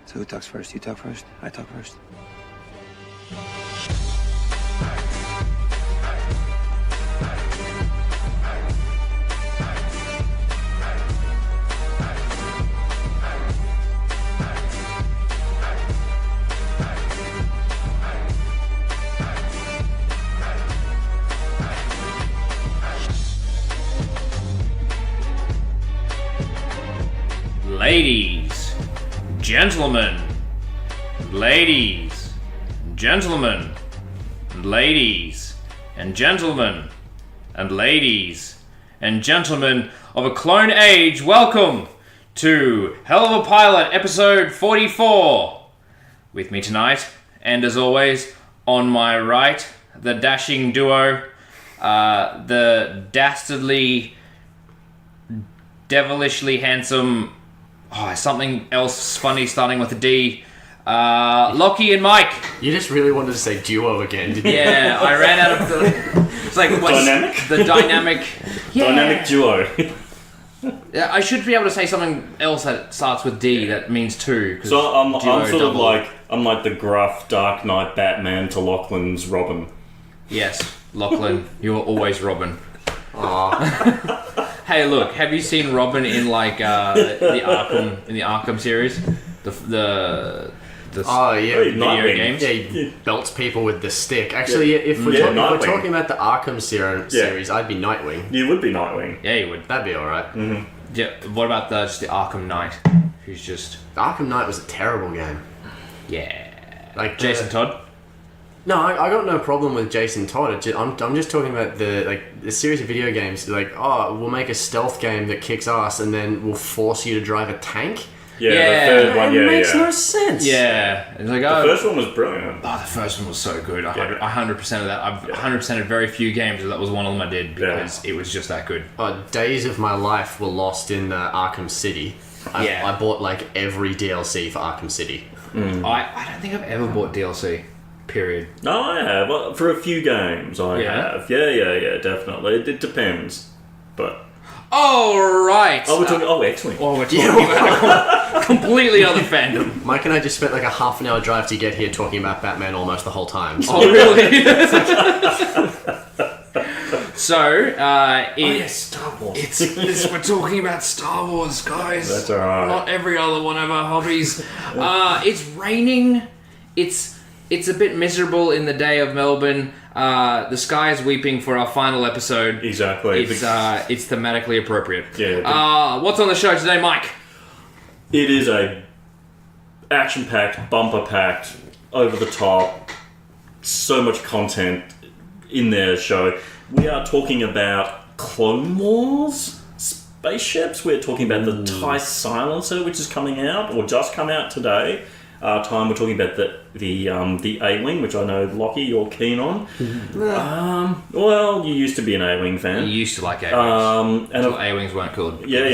So who talks first? You talk first? I talk first. Ladies, gentlemen, ladies, gentlemen, ladies, and gentlemen, and ladies, and gentlemen of a clone age, welcome to Hell of a Pilot, episode 44. With me tonight, and as always, on my right, the dashing duo, the dastardly, devilishly handsome... something else funny starting with a D. Lachie and Mike. You just really wanted to say duo again, didn't you? Yeah, I ran out of the... It's like Dynamic? The dynamic... Yeah. Dynamic duo. Yeah, I should be able to say something else that starts with D that means two. So I'm sort of like... I'm like the gruff Dark Knight Batman to Lachlan's Robin. Yes, Lachlan, you are always Robin. Aww. Hey, look, have you seen Robin in like the Arkham series? The video games? Yeah, he belts people with the stick. Actually, if we're talking about the Arkham series, I'd be Nightwing. You would be Nightwing. Yeah, you would. That'd be alright. Mm-hmm. Yeah, what about just the Arkham Knight? Who's just... The Arkham Knight was a terrible game. Yeah. Like Jason Todd? No, I got no problem with Jason Todd. I'm just talking about the series of video games. Like, we'll make a stealth game that kicks ass, and then we'll force you to drive a tank. Yeah, the third one. It makes no sense. Yeah, it's like, the first one was brilliant. Oh, the first one was so good. 100% of that. I've 100% of very few games, but that was one of them I did because it was just that good. Days of my life were lost in Arkham City. I bought like every DLC for Arkham City. I don't think I've ever bought DLC. Period. No, I have. Well, for a few games, I have. Yeah, definitely. It depends. But... Oh, right. Oh, we're talking... X-Wing. Oh, we're talking about a completely other fandom. Mike and I just spent like a half an hour drive to get here talking about Batman almost the whole time. So. Oh, really? So, Star Wars. We're talking about Star Wars, guys. That's alright. Not every other one of our hobbies. It's raining. It's a bit miserable in the day of Melbourne. The sky is weeping for our final episode. Exactly. It's thematically appropriate. Yeah. What's on the show today, Mike? It is a action-packed, bumper-packed, over-the-top, so much content in their show. We are talking about Clone Wars spaceships. We're talking about the TIE Silencer, which is coming out, or just come out today. We're talking about the A-Wing, which I know, Lachie, you're keen on. Well, you used to be an A-Wing fan. You used to like A-Wings. Until A-Wings weren't cool. Yeah.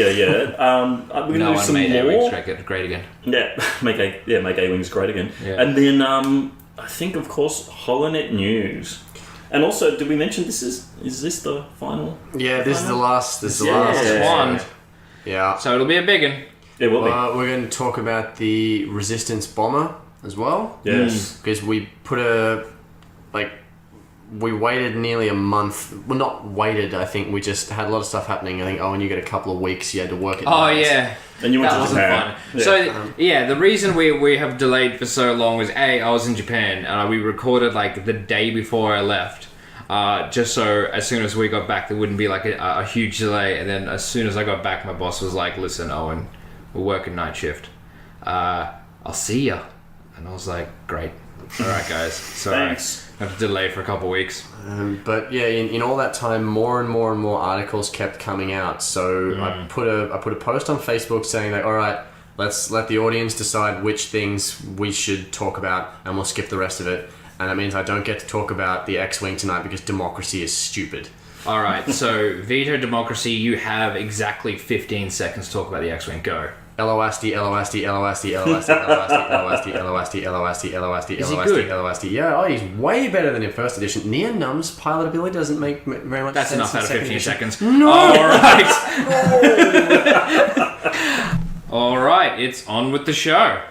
We're going to do some made more. A-Wings great again. Yeah, make A-Wings great again. Yeah. And then I think, of course, HoloNet News. And also, did we mention is this the final? Yeah, this is the last. This is the last one. Yeah. So it'll be a big one. It will be. We're going to talk about the Resistance bomber as well. Yes. Because we we waited nearly a month. Well, not waited, I think. We just had a lot of stuff happening. I think, and you get a couple of weeks, you had to work it. Oh, yeah. And you went to Japan. Yeah. So, the reason we have delayed for so long was, I was in Japan, and we recorded, like, the day before I left. Just so as soon as we got back, there wouldn't be, like, a huge delay. And then as soon as I got back, my boss was like, listen, Owen, we're working night shift. I'll see ya. And I was like, great. All right, guys. So Thanks. I have to delay for a couple of weeks. But yeah, in all that time, more and more and more articles kept coming out. So I put a post on Facebook saying that, all right, let's let the audience decide which things we should talk about, and we'll skip the rest of it. And that means I don't get to talk about the X-Wing tonight because democracy is stupid. All right, so veto democracy, you have exactly 15 seconds to talk about the X-Wing. Go. LOSD, LOSD, LOSD, LOSD, LOSD, LOSD, LOSD, LOSD, LOSD, Is he good? LOSD. Yeah, he's way better than in first edition. Nien Num's pilot ability doesn't make very much That's sense. enough out of 15 seconds. No! All right. All right, it's on with the show.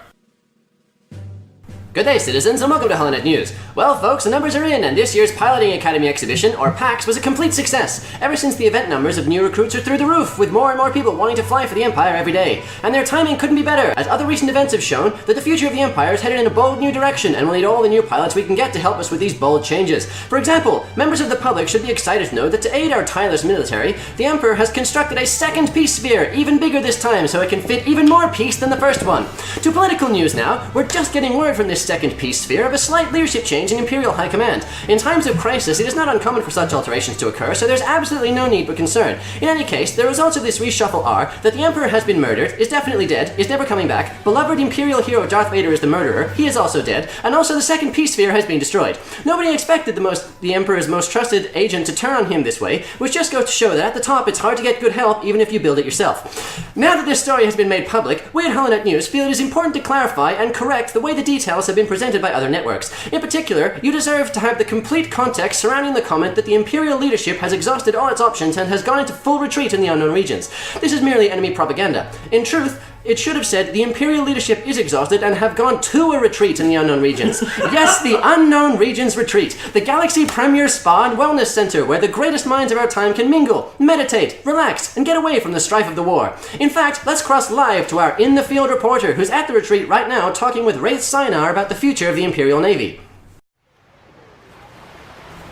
Good day, citizens, and welcome to HoloNet News. Well, folks, the numbers are in, and this year's Piloting Academy exhibition, or PAX, was a complete success. Ever since the event numbers of new recruits are through the roof, with more and more people wanting to fly for the Empire every day. And their timing couldn't be better, as other recent events have shown that the future of the Empire is headed in a bold new direction, and we'll need all the new pilots we can get to help us with these bold changes. For example, members of the public should be excited to know that to aid our tireless military, the Emperor has constructed a second peace sphere, even bigger this time, so it can fit even more peace than the first one. To political news now, we're just getting word from this second peace sphere of a slight leadership change in Imperial High Command. In times of crisis, it is not uncommon for such alterations to occur, so there's absolutely no need for concern. In any case, the results of this reshuffle are that the Emperor has been murdered, is definitely dead, is never coming back, beloved Imperial hero Darth Vader is the murderer, he is also dead, and also the second peace sphere has been destroyed. Nobody expected the Emperor's most trusted agent to turn on him this way, which just goes to show that at the top it's hard to get good help even if you build it yourself. Now that this story has been made public, we at HoloNet News feel it is important to clarify and correct the way the details have been presented by other networks. In particular, you deserve to have the complete context surrounding the comment that the Imperial leadership has exhausted all its options and has gone into full retreat in the unknown regions. This is merely enemy propaganda. In truth, it should have said the Imperial leadership is exhausted and have gone to a retreat in the unknown regions. Yes, the unknown regions retreat, the galaxy premier spa and wellness center where the greatest minds of our time can mingle, meditate, relax, and get away from the strife of the war. In fact, let's cross live to our in-the-field reporter who's at the retreat right now talking with Wraith Sinar about the future of the Imperial Navy.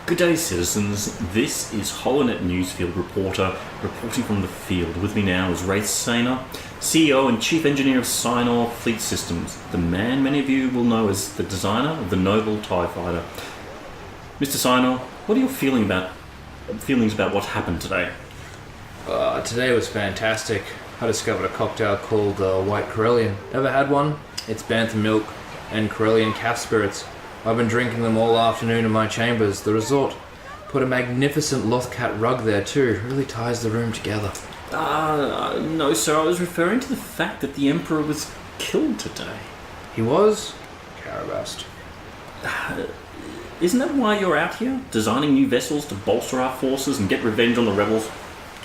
Good day, citizens. This is HoloNet Newsfield reporter reporting from the field. With me now is Wraith Sinar, CEO and Chief Engineer of Sinar Fleet Systems, the man many of you will know as the designer of the Noble TIE Fighter. Mr. Sinar, what are your feelings about what happened today? Today was fantastic. I discovered a cocktail called White Corellian. Ever had one? It's bantha milk and Corellian calf spirits. I've been drinking them all afternoon in my chambers. The resort put a magnificent Lothcat rug there too. Really ties the room together. No, sir. I was referring to the fact that the Emperor was killed today. He was? Carabast. Isn't that why you're out here? Designing new vessels to bolster our forces and get revenge on the rebels?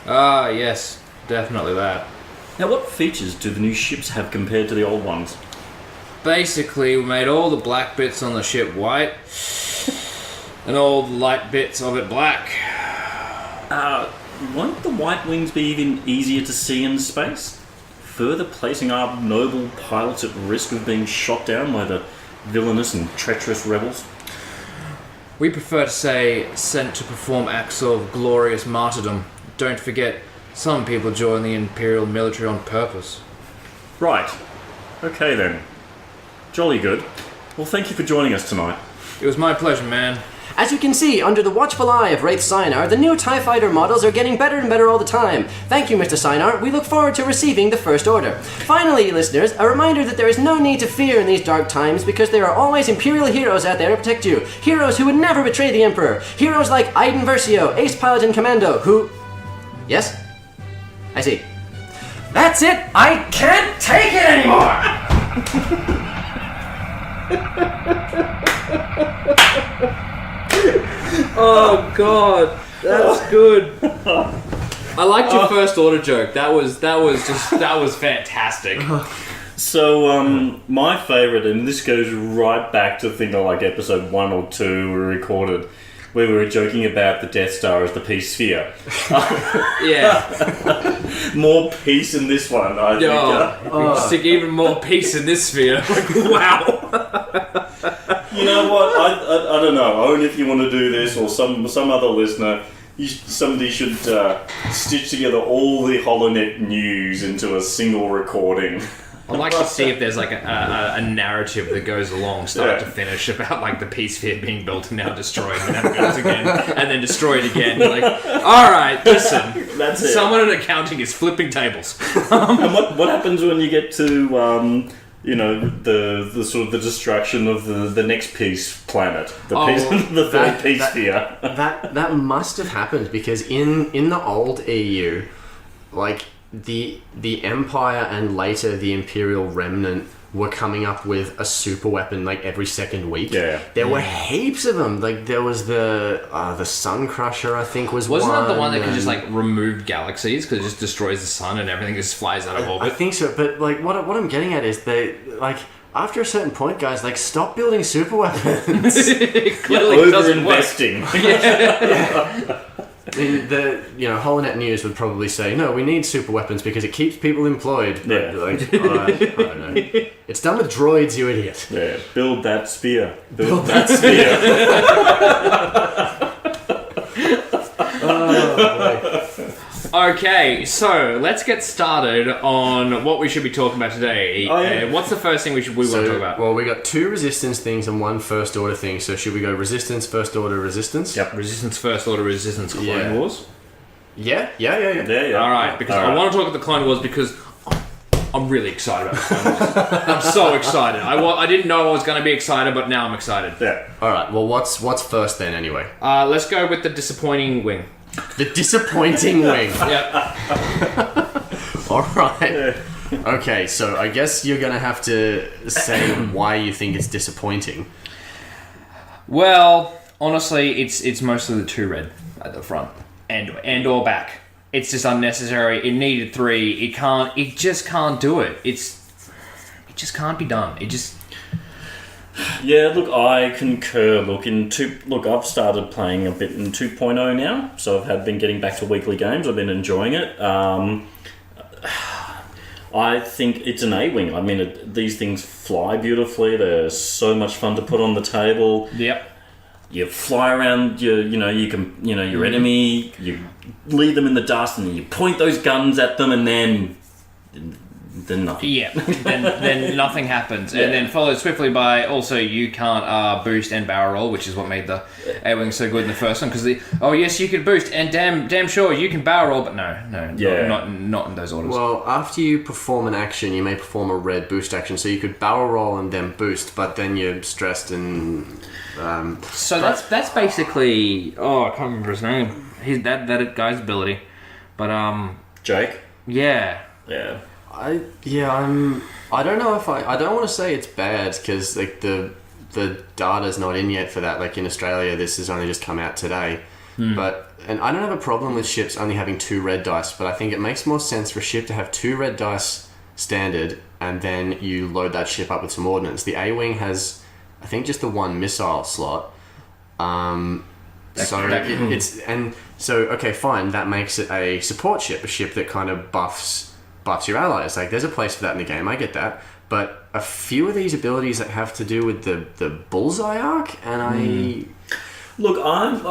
Yes. Definitely that. Now, what features do the new ships have compared to the old ones? Basically, we made all the black bits on the ship white, and all the light bits of it black. Won't the white wings be even easier to see in space? Further placing our noble pilots at risk of being shot down by the villainous and treacherous rebels? We prefer to say, sent to perform acts of glorious martyrdom. Don't forget, some people join the Imperial military on purpose. Right. Okay then. Jolly good. Well, thank you for joining us tonight. It was my pleasure, man. As you can see, under the watchful eye of Wraith Sinar, the new TIE Fighter models are getting better and better all the time. Thank you, Mr. Sinar. We look forward to receiving the First Order. Finally, listeners, a reminder that there is no need to fear in these dark times because there are always Imperial heroes out there to protect you. Heroes who would never betray the Emperor. Heroes like Iden Versio, Ace Pilot and Commando, who... Yes? I see. That's it! I can't take it anymore! Oh god, that's good. I liked your First Order joke. That was fantastic. So, my favourite, and this goes right back to think of like episode 1 or 2 we recorded, where we were joking about the Death Star as the peace sphere. Yeah. More peace in this one, I think. Stick even more peace in this sphere. Wow. You know what? I don't know. Owen, if you want to do this, or some other listener, somebody should stitch together all the HoloNet news into a single recording. I'd like to see if there's like a narrative that goes along start to finish about like the peace sphere being built and now destroyed and now built again and then destroyed again. You're like, alright, listen. That's it. Someone in accounting is flipping tables. And what happens when you get to the sort of the destruction of the next peace planet, the third peace sphere? That must have happened because in the old EU, like the Empire and later the Imperial Remnant were coming up with a super weapon like every second week. Yeah. There were heaps of them. Like there was the Sun Crusher, I think was Wasn't one. that the one that could just like remove galaxies because it just destroys the sun and everything just flies out of orbit? I think so, but like what I'm getting at is they like after a certain point, guys, like, stop building super weapons. Clearly doesn't work. Over-investing. I mean, Holonet News would probably say, no, we need super weapons because it keeps people employed. Yeah. But, I don't know. It's done with droids, you idiot. Yeah, build that spear. Build that spear. Okay, so let's get started on what we should be talking about today. Oh, yeah. What's the first thing we want to talk about? Well, we got 2 resistance things and 1 first order thing. So should we go resistance, first order, resistance? Yep, Resistance First Order, Resistance Clone Wars. Yeah. Yeah. Alright, because I want to talk about the Clone Wars because I'm really excited about the Clone Wars. I'm so excited. I didn't know I was going to be excited, but now I'm excited. Yeah. All right. Well, what's first then, anyway? Let's go with the disappointing wing. The disappointing wing. Yep. All right. Okay, so I guess you're gonna have to say why you think it's disappointing. Well, honestly, it's mostly the 2 red at the front and or back. It's just unnecessary. It needed 3. It just can't do it. It just can't be done. Yeah, look, I concur. Look, I've started playing a bit in 2.0 now, so I've been getting back to weekly games. I've been enjoying it. I think it's an A-wing. I mean, these things fly beautifully. They're so much fun to put on the table. Yep. You fly around your enemy. You leave them in the dust, and then you point those guns at them, and then nothing. Yeah, then nothing happens. Yeah. And then followed swiftly by also you can't boost and barrel roll, which is what made the A-Wing so good in the first one. Because yes, you could boost and damn sure you can barrel roll, but no, not in those orders. Well, after you perform an action, you may perform a red boost action. So you could barrel roll and then boost, but then you're stressed and. So that's basically I can't remember his name. That guy's ability, but Jake? Yeah. I don't know if I don't want to say it's bad because like the data's not in yet for that. Like in Australia, this has only just come out today. And I don't have a problem with ships only having 2 red dice, but I think it makes more sense for a ship to have 2 red dice standard, and then you load that ship up with some ordnance. The A-Wing has, I think, just the 1 missile slot. Okay, fine. That makes it a support ship, a ship that kind of buffs your allies. Like, there's a place for that in the game. I get that. But a few of these abilities that have to do with the bullseye arc, and Look, I'm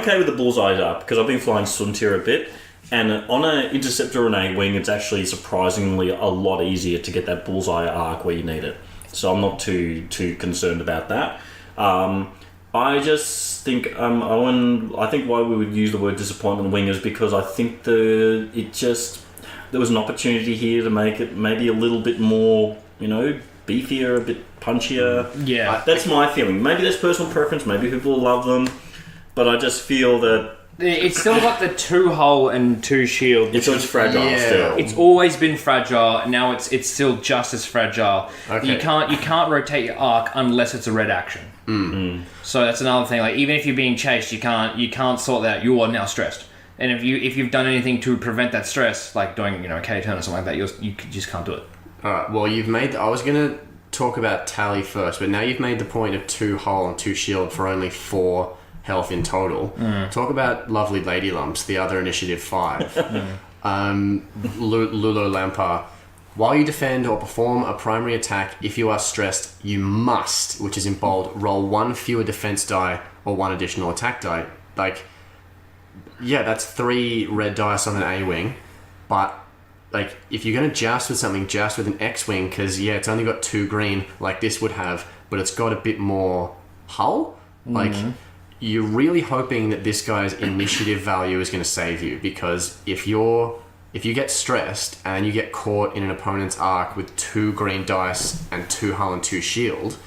okay with the bullseye arc because I've been flying Suntir a bit, and on an interceptor or an A-wing, it's actually surprisingly a lot easier to get that bullseye arc where you need it. So I'm not too concerned about that. I just think Owen. I think why we would use the word disappointment wing is because I think there was an opportunity here to make it maybe a little bit more, beefier, a bit punchier. Yeah. That's my feeling. Maybe that's personal preference. Maybe people love them, but I just feel that it's still got the 2 hull and 2 shield. it's fragile still. It's always been fragile, and now it's still just as fragile. Okay. You can't rotate your arc unless it's a red action. So that's another thing. Like, even if you're being chased, you can't sort that out. You are now stressed. And if you've done anything to prevent that stress, like doing a K-turn or something like that, you just can't do it. Alright, well, I was going to talk about tally first, but now you've made the point of 2 hull and 2 shield for only 4 health in total. Talk about lovely lady lumps, the other initiative 5. Lulo Lampar. While you defend or perform a primary attack, if you are stressed, you must, which is in bold, roll 1 fewer defense die or 1 additional attack die. Like, yeah, that's 3 red dice on an A-wing, but like, if you're going to joust with something, joust with an X-wing, because it's only got 2 green like this would have, but it's got a bit more hull. Like, you're really hoping that this guy's initiative value is going to save you, because if you get stressed and you get caught in an opponent's arc with 2 green dice and 2 hull and 2 shield,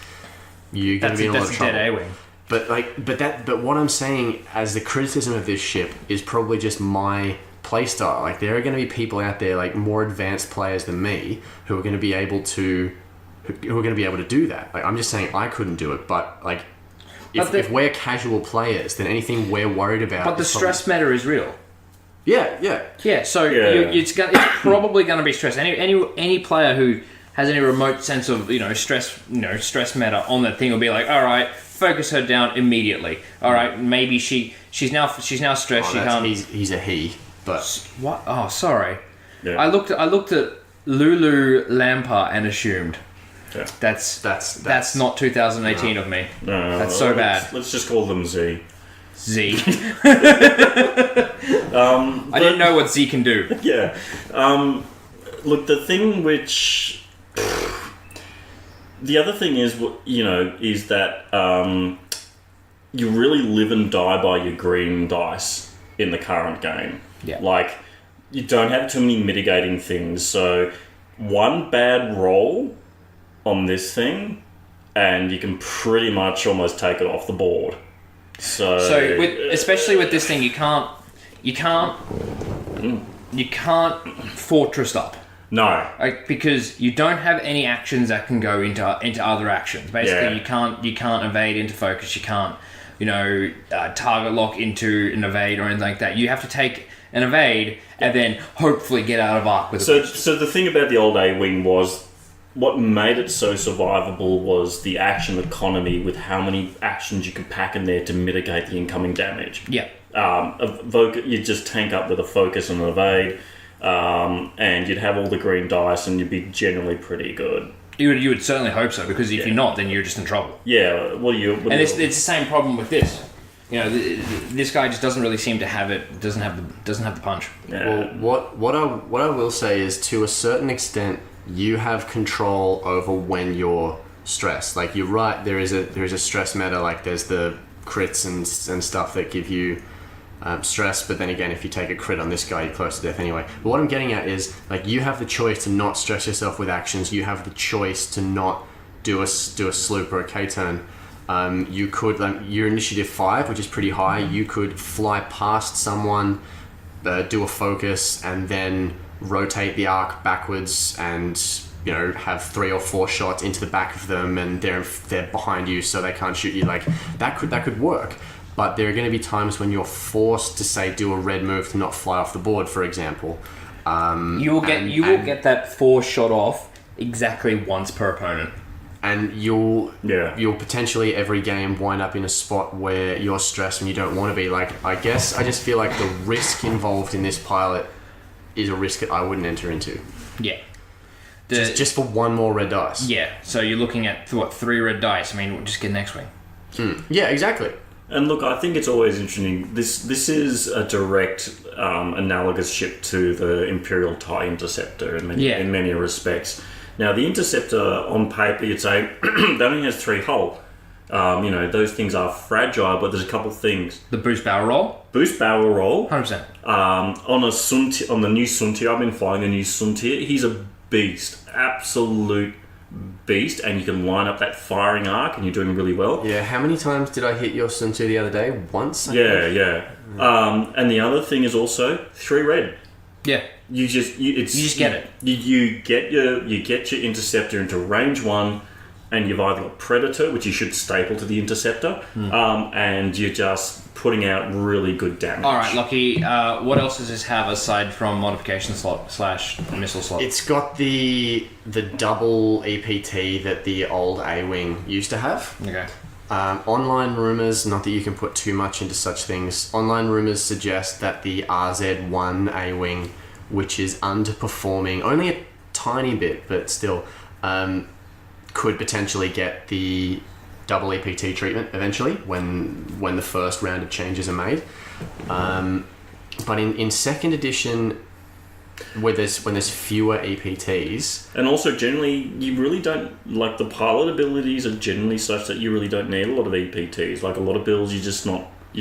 you're going to be in a lot of trouble. That's a dead A-wing. But what I'm saying as the criticism of this ship is probably just my playstyle. Like, there are going to be people out there, like more advanced players than me, who are going to be able to do that. Like, I'm just saying I couldn't do it, but like, if we're casual players, then anything we're worried about. But the stress matter is real. Yeah. Yeah. So it's probably going to be stress. Any player has any remote sense of stress matter on that thing, will be like, all right, focus her down immediately. All right, maybe she's now stressed. She can't. He's a he, but What? Oh, sorry. Yeah. I looked at Lulu Lampa and assumed. Yeah. That's not 2018 of me. No, That's so bad. Let's just call them Z. Z. I didn't know what Z can do. Yeah. Look, the thing which... The other thing is, is that you really live and die by your green dice in the current game. Yeah. Like, you don't have too many mitigating things, so one bad roll on this thing, and you can pretty much almost take it off the board. So especially with this thing, you can't fortress up. No. Because you don't have any actions that can go into other actions. Basically, you can't evade into focus. You can't, target lock into an evade or anything like that. You have to take an evade and then hopefully get out of arc with it. So the thing about the old A-Wing was, what made it so survivable was the action economy with how many actions you could pack in there to mitigate the incoming damage. Yeah. You just tank up with a focus and an evade, and you'd have all the green dice, and you'd be generally pretty good. You would certainly hope so, because if you're not, then you're just in trouble. Yeah. It's the same problem with this. This guy just doesn't really seem to have it. Doesn't have the punch. Yeah. Well, what I will say is, to a certain extent, you have control over when you're stressed. Like, you're right, there is a stress meta. Like, there's the crits and stuff that give you stress, but then again, if you take a crit on this guy, you're close to death anyway. But what I'm getting at is, like, you have the choice to not stress yourself with actions. You have the choice to not do a sloop or a K-turn. You could, your initiative 5, which is pretty high, you could fly past someone, do a focus, and then rotate the arc backwards and have 3 or 4 shots into the back of them, and they're behind you, so they can't shoot you. Like, that could work. But there are going to be times when you're forced to, say, do a red move to not fly off the board, for example. You will get that 4 shot off exactly once per opponent. And you'll potentially every game wind up in a spot where you're stressed and you don't want to be. Like, I guess I just feel like the risk involved in this pilot is a risk that I wouldn't enter into. Yeah. Just for one more red dice. Yeah. So you're looking at 3 red dice. I mean, we'll just get an X-wing. Yeah, exactly. And look, I think it's always interesting. This is a direct analogous ship to the Imperial TIE Interceptor in many respects. Now, the Interceptor, on paper, you'd say, that only has 3 hull. Those things are fragile, but there's a couple things. The boost barrel roll? Boost barrel roll. 100%. On the new Suntier, I've been flying the new Suntier. He's a beast. Absolute beast. And you can line up that firing arc, and you're doing really well. Yeah, how many times did I hit your Suntier the other day? Once? Yeah. And the other thing is also 3 red. Yeah. You just get it. You get your Interceptor into range 1, and you've either got Predator, which you should staple to the Interceptor, and you're just putting out really good damage. All right, Lachie. What else does this have aside from modification slot / missile slot? It's got the double EPT that the old A-Wing used to have. Okay. Online rumours, not that you can put too much into such things, online rumours suggest that the RZ-1 A-Wing, which is underperforming only a tiny bit, but still, could potentially get the double EPT treatment eventually when the first round of changes are made. But in second edition, when there's fewer EPTs, and also generally you really don't, like, the pilot abilities are generally such that you really don't need a lot of EPTs. Like, a lot of builds you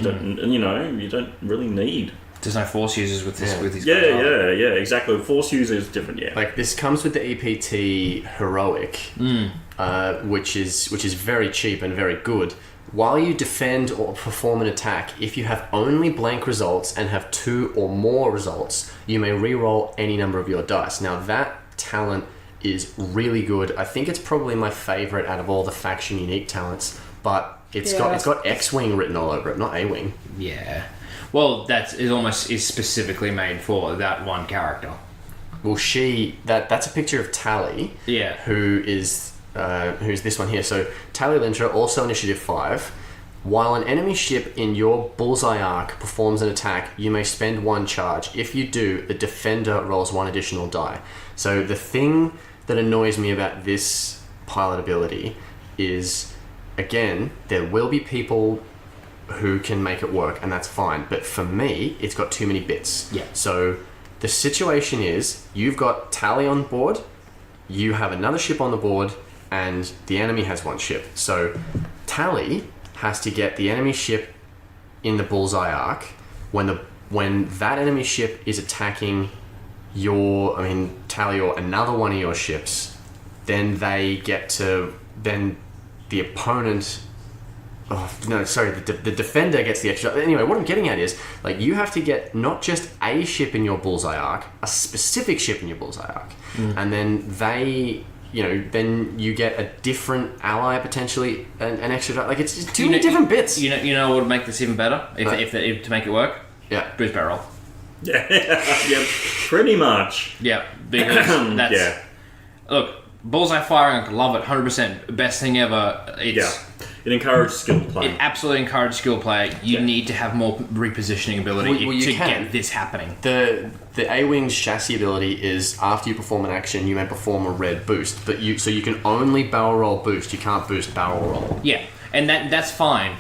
don't really need. There's no force users with this. Yeah. With these. Yeah, exactly. Force user is different. Yeah. Like, this comes with the EPT heroic, which is very cheap and very good. While you defend or perform an attack, if you have only blank results and have 2 or more results, you may re-roll any number of your dice. Now, that talent is really good. I think it's probably my favorite out of all the faction unique talents, but it's got X-Wing written all over it, not A-Wing. Yeah. Well, is specifically made for that one character. that's a picture of Tally. Yeah. Who's this one here. So Tally Lintra, also initiative 5. While an enemy ship in your bullseye arc performs an attack, you may spend 1 charge. If you do, the defender rolls 1 additional die. So the thing that annoys me about this pilot ability is, again, there will be people who can make it work, and that's fine. But for me, it's got too many bits. Yeah. So the situation is, you've got Tally on board, you have another ship on the board, and the enemy has 1 ship. So Tally has to get the enemy ship in the bullseye arc. When that enemy ship is attacking Tally or another one of your ships, then the opponent... the defender gets the extra... Anyway, what I'm getting at is, like, you have to get not just a ship in your bullseye arc, a specific ship in your bullseye arc. And then then you get a different ally, potentially, an extra... Like, it's just too many different bits. You know what would make this even better? If to make it work? Yeah. Boost barrel. Yeah, yeah, pretty much. Yeah, because that's... Yeah. Look, bullseye firing, I love it, 100%. Best thing ever. It encourages skill play. It absolutely encourages skill play. You need to have more repositioning ability to get this happening. The A-Wing's chassis ability is, after you perform an action, you may perform a red boost. So you can only barrel roll boost. You can't boost barrel roll. Yeah, and that's fine.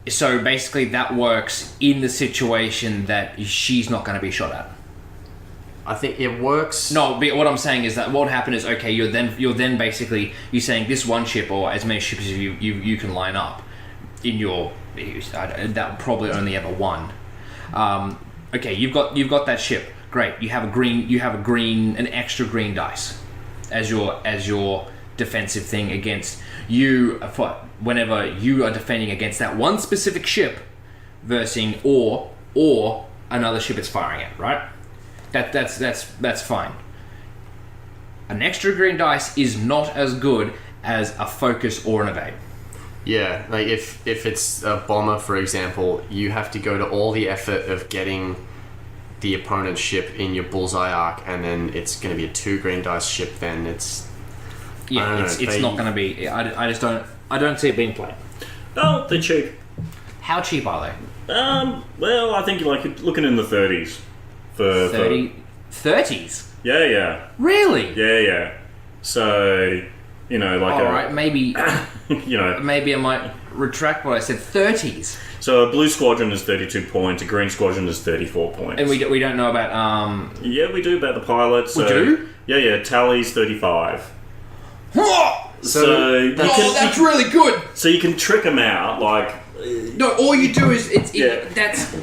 So basically that works in the situation that she's not going to be shot at. I think it works. No, but what I'm saying is that what happened is, okay, you're then basically you're saying this 1 ship or as many ships as you can line up in your that probably only ever 1. Okay, you've got that ship. Great. You have an extra green dice as your defensive thing against you whenever you are defending against that one specific ship versus or another ship it's firing at, right? That's fine. An extra green dice is not as good as a focus or an evade. Yeah, like if it's a bomber, for example, you have to go to all the effort of getting the opponent's ship in your bullseye arc, and then it's going to be a 2 green dice ship. Then it's it's not going to be. I don't see it being played. Oh, they're cheap. How cheap are they? Well, I think you're looking in the 30s. For 30s? Yeah. Really? Yeah. So, alright, maybe you maybe I might retract what I said. 30s. So a blue squadron is 32 points, a green squadron is 34 points. And we don't know about Yeah, we do about the pilots. We do? Yeah, Tally's 35. So that's really good. So you can trick them out, No, all you do is that's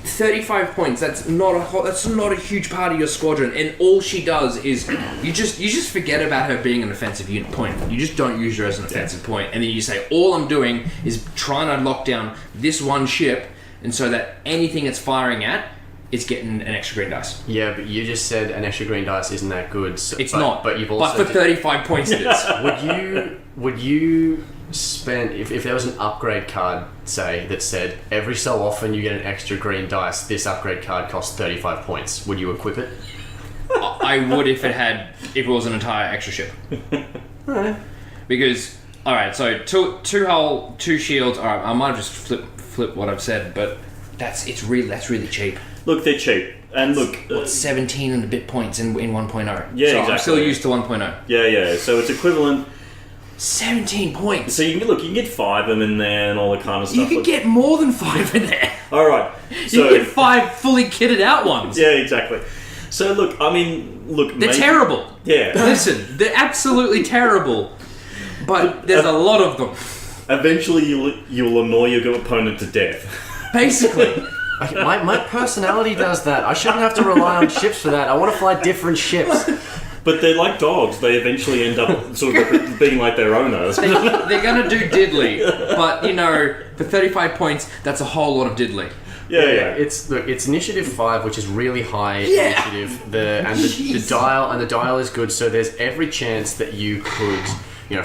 35 points. That's not a huge part of your squadron, and all she does is you just forget about her being an offensive unit point. You just don't use her as an offensive point, and then you say all I'm doing is trying to lock down this 1 ship, and so that anything it's firing at, it's getting an extra green dice. Yeah, but you just said an extra green dice isn't that good. It's not. But you've also. But for 35 points, it is. Would you spend if there was an upgrade card, say, that said every so often you get an extra green dice, this upgrade card costs 35 points, would you equip it? I would if it was an entire extra ship. Alright. Because so two hull, 2 shields. Alright, I might have just flip what I've said, but that's really cheap. Look, they're cheap. And look... 17 and a bit points in 1.0. Yeah, so exactly. I'm still used to 1.0. Yeah. So it's equivalent... 17 points. So you can get 5 of them in there and all that kind of stuff. You can get more than 5 in there. All right. So, you can get 5 fully kitted out ones. Yeah, exactly. So look, they're terrible. Yeah. Listen, they're absolutely terrible. But there's a lot of them. Eventually, you'll annoy your opponent to death. Basically. My personality does that. I shouldn't have to rely on ships for that. I want to fly different ships. But they're like dogs. They eventually end up sort of being like their owners. They're going to do diddly. But, for 35 points, that's a whole lot of diddly. Yeah. It's initiative 5, which is really high initiative. The dial is good, so there's every chance that you could,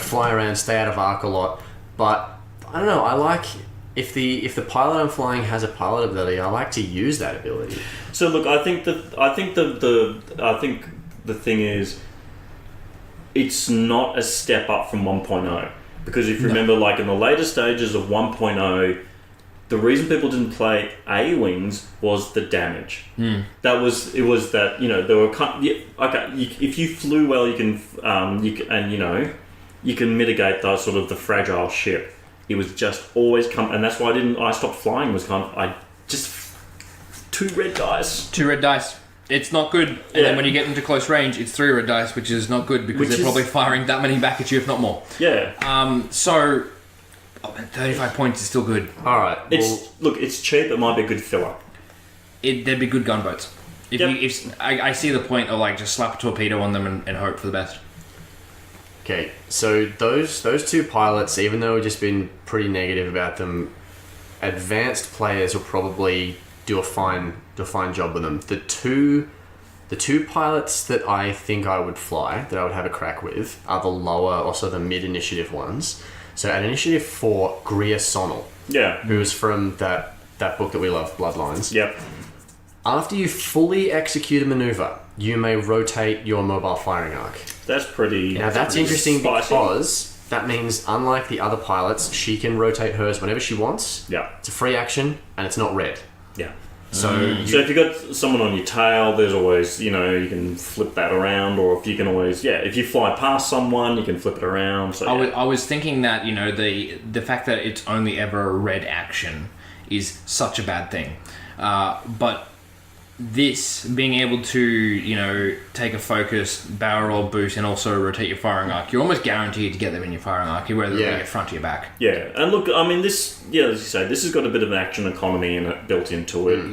fly around, stay out of arc a lot. But I don't know. I like if the pilot I'm flying has a pilot ability, I like to use that ability. So look, I think the thing is, it's not a step up from 1.0, because if you remember, like in the later stages of 1.0, the reason people didn't play A-wings was the damage. There was that, you know, there were if you flew well, you can mitigate the sort of the fragile ship. It was just always and that's why I stopped flying. Was just 2 red dice. 2 red dice. It's not good. And then when you get into close range, it's 3 red dice, which is not good because they're probably firing that many back at you, if not more. Yeah. So 35 points is still good. All right. It's cheap. It might be a good filler. There'd be good gunboats. I see the point of like just slap a torpedo on them and hope for the best. Okay, so those 2 pilots, even though we've just been pretty negative about them, advanced players will probably do a fine job with them. The two pilots that I think I would fly, that I would have a crack with, are the lower, also the mid-initiative ones. So at initiative 4, Greer Sonnel. Yeah. Who is from that book that we love, Bloodlines. Yep. After you fully execute a maneuver, you may rotate your mobile firing arc. That's pretty... Now that's interesting spicy. because that means, unlike the other pilots, she can rotate hers whenever she wants. Yeah. It's a free action, and it's not red. Yeah. So So if you've got someone on your tail, there's always, you know, you can flip that around, or if you can always, if you fly past someone, you can flip it around. So I was thinking that, you know, the fact that it's only ever a red action is such a bad thing. But this, being able to, you know, take a focus, barrel roll, boost, and also rotate your firing arc, you're almost guaranteed to get them in your firing arc, whether they're your front or your back. Yeah, and look, I mean, this, as you say, this has got a bit of an action economy in it, built into it.